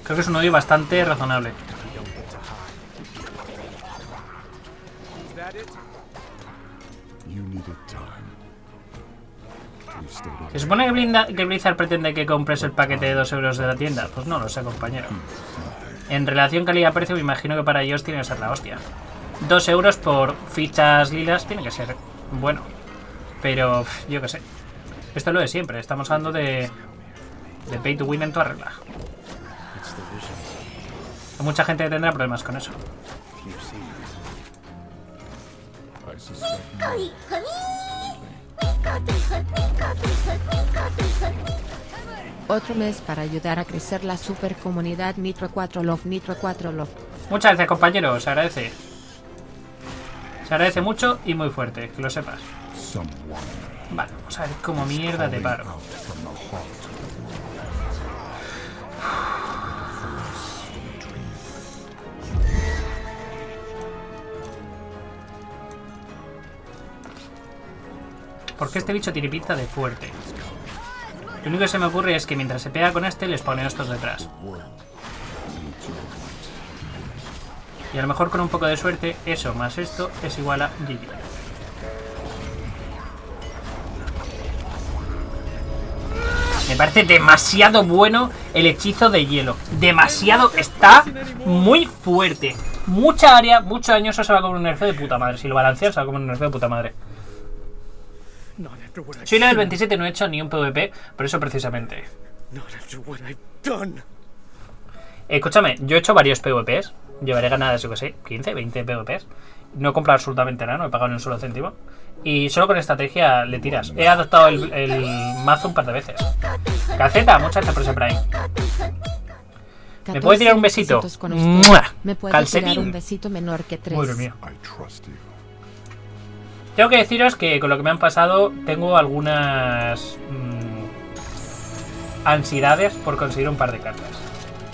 Creo que es un odio bastante razonable. ¿Se supone que Blizzard pretende que compres el paquete de 2 euros de la tienda? Pues no lo sé, compañero. En relación calidad-precio me imagino que para ellos tiene que ser la hostia. 2 euros por fichas lilas tiene que ser bueno. Pero yo qué sé. Esto es lo de siempre. Estamos hablando de pay to win en toda regla. Hay mucha gente que tendrá problemas con eso. Otro mes para ayudar a crecer la super comunidad Nitro 4 Love, Nitro 4 Love. Muchas gracias, compañero, se agradece. Se agradece mucho y muy fuerte, que lo sepas. Vale, vamos a ver cómo mierda te paro. Porque este bicho tiene pinta de fuerte. Lo único que se me ocurre es que mientras se pega con este, les pone estos detrás. Y a lo mejor con un poco de suerte, eso más esto es igual a GG. Me parece demasiado bueno el hechizo de hielo. Demasiado, está muy fuerte. Mucha área, mucho daño, eso se va a comer un nerfeo de puta madre. Si lo balanceas, se va a comer un nerfeo de puta madre. Soy level 27, no he hecho ni un PvP, por eso precisamente. Escúchame, yo he hecho varios PvPs. Llevaré ganadas, yo que sé, 15, 20 PvPs. No he comprado absolutamente nada, no he pagado ni un solo céntimo. Y solo con estrategia le tiras. He adoptado el mazo un par de veces. Calceta, muchas gracias por ese Prime. ¿Me puede tirar un besito? Calcetín. Un besito menor que 3. Madre mía. Tengo que deciros que con lo que me han pasado tengo algunas ansiedades por conseguir un par de cartas.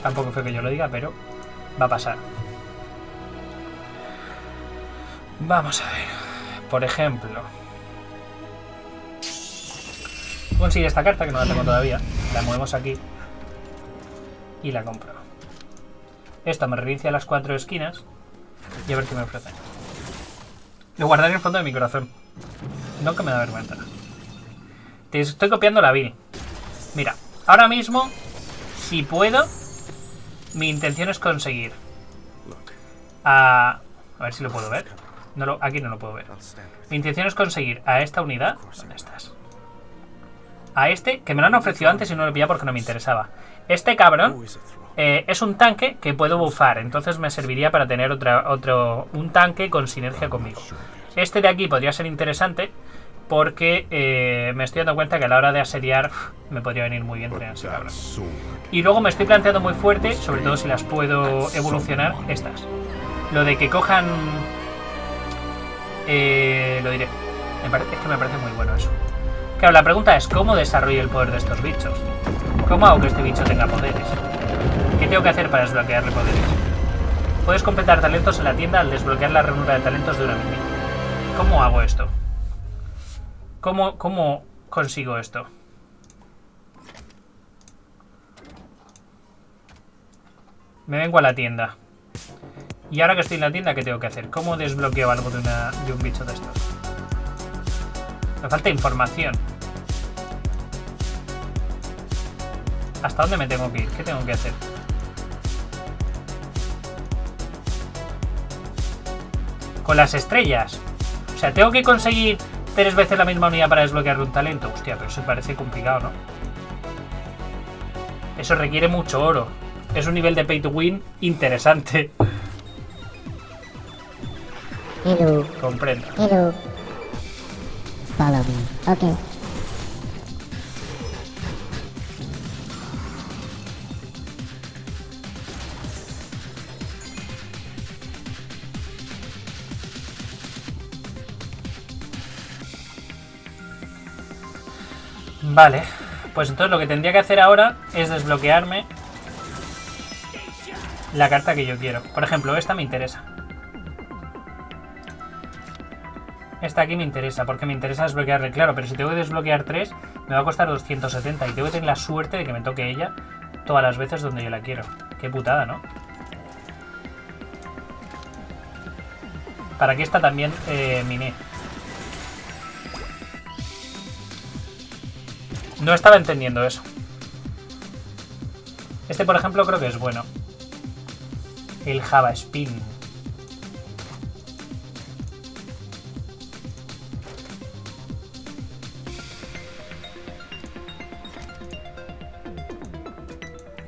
Tampoco fue que yo lo diga, pero va a pasar. Vamos a ver. Por ejemplo. Conseguir esta carta, que no la tengo todavía. La movemos aquí. Y la compro. Esto me reinicia las 4 esquinas. Y a ver qué me ofrece. Lo guardaré en el fondo de mi corazón. No que me da vergüenza. Te estoy copiando la build. Mira, ahora mismo, si puedo, mi intención es conseguir a ver si lo puedo ver. Aquí no lo puedo ver. Mi intención es conseguir a esta unidad. ¿Dónde estás? A este, que me lo han ofrecido antes y no lo pillaba porque no me interesaba. Este cabrón es un tanque que puedo buffar. Entonces me serviría para tener un tanque con sinergia conmigo. Este de aquí podría ser interesante porque me estoy dando cuenta que a la hora de asediar me podría venir muy bien tener ese cabrón. Y luego me estoy planteando muy fuerte, sobre todo si las puedo evolucionar, estas. Lo de que cojan... lo diré. Es que me parece muy bueno eso. Claro, la pregunta es ¿cómo desarrollo el poder de estos bichos? ¿Cómo hago que este bicho tenga poderes? ¿Qué tengo que hacer para desbloquearle poderes? Puedes completar talentos en la tienda al desbloquear la ranura de talentos de una mini. ¿Cómo hago esto? ¿Cómo consigo esto? Me vengo a la tienda. Y ahora que estoy en la tienda, ¿qué tengo que hacer? ¿Cómo desbloqueo algo de un bicho de estos? Me falta información. ¿Hasta dónde me tengo que ir? ¿Qué tengo que hacer? Con las estrellas. O sea, tengo que conseguir 3 veces la misma unidad para desbloquearle un talento. Hostia, pero eso parece complicado, ¿no? Eso requiere mucho oro. Es un nivel de pay to win interesante. Hello. Comprendo. Hello. Follow me. Okay. Vale, pues entonces lo que tendría que hacer ahora es desbloquearme la carta que yo quiero. Por ejemplo, esta me interesa. Esta aquí me interesa, porque me interesa desbloquearle, claro, pero si tengo que desbloquear 3, me va a costar 270 y tengo que tener la suerte de que me toque ella todas las veces donde yo la quiero. Qué putada, ¿no? Para que esta también mine. No estaba entendiendo eso. Este, por ejemplo, creo que es bueno. El Java Spin.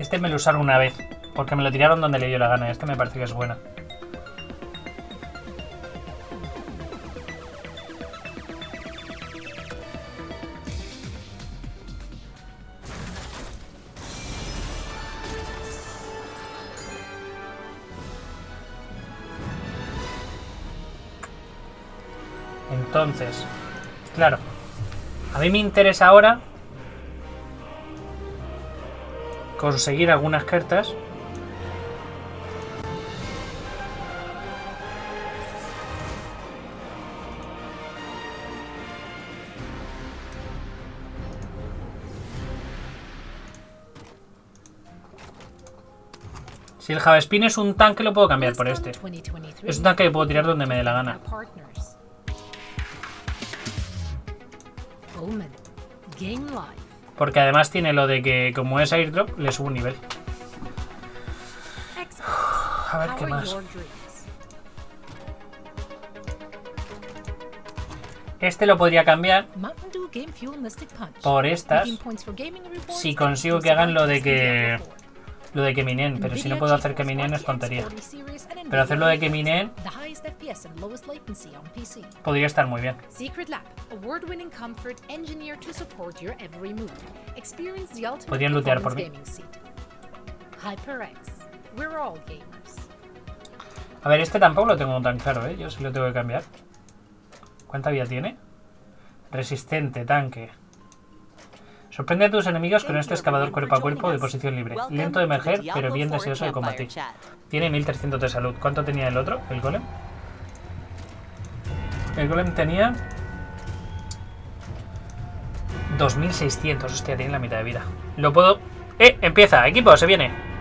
Este me lo usaron una vez, porque me lo tiraron donde le dio la gana. Este me parece que es bueno. Entonces, claro, a mí me interesa ahora conseguir algunas cartas si el Java Spin es un tanque, lo puedo cambiar por este. Es un tanque que puedo tirar donde me dé la gana. Porque además tiene lo de que como es airdrop, le subo un nivel. A ver qué más. Este lo podría cambiar por estas si consigo que hagan lo de que minen, pero si no puedo hacer que minen es tontería. Pero hacerlo de que minen podría estar muy bien. Podrían lootear por mí. A ver, este tampoco lo tengo tan claro, ¿eh? Yo sí lo tengo que cambiar. ¿Cuánta vida tiene? Resistente, tanque. Sorprende a tus enemigos con este excavador cuerpo a cuerpo de posición libre. Lento de emerger, pero bien deseoso de combatir. Tiene 1300 de salud. ¿Cuánto tenía el otro? ¿El golem? El golem tenía 2600, hostia, tiene la mitad de vida. Lo puedo... Empieza, equipo, se viene.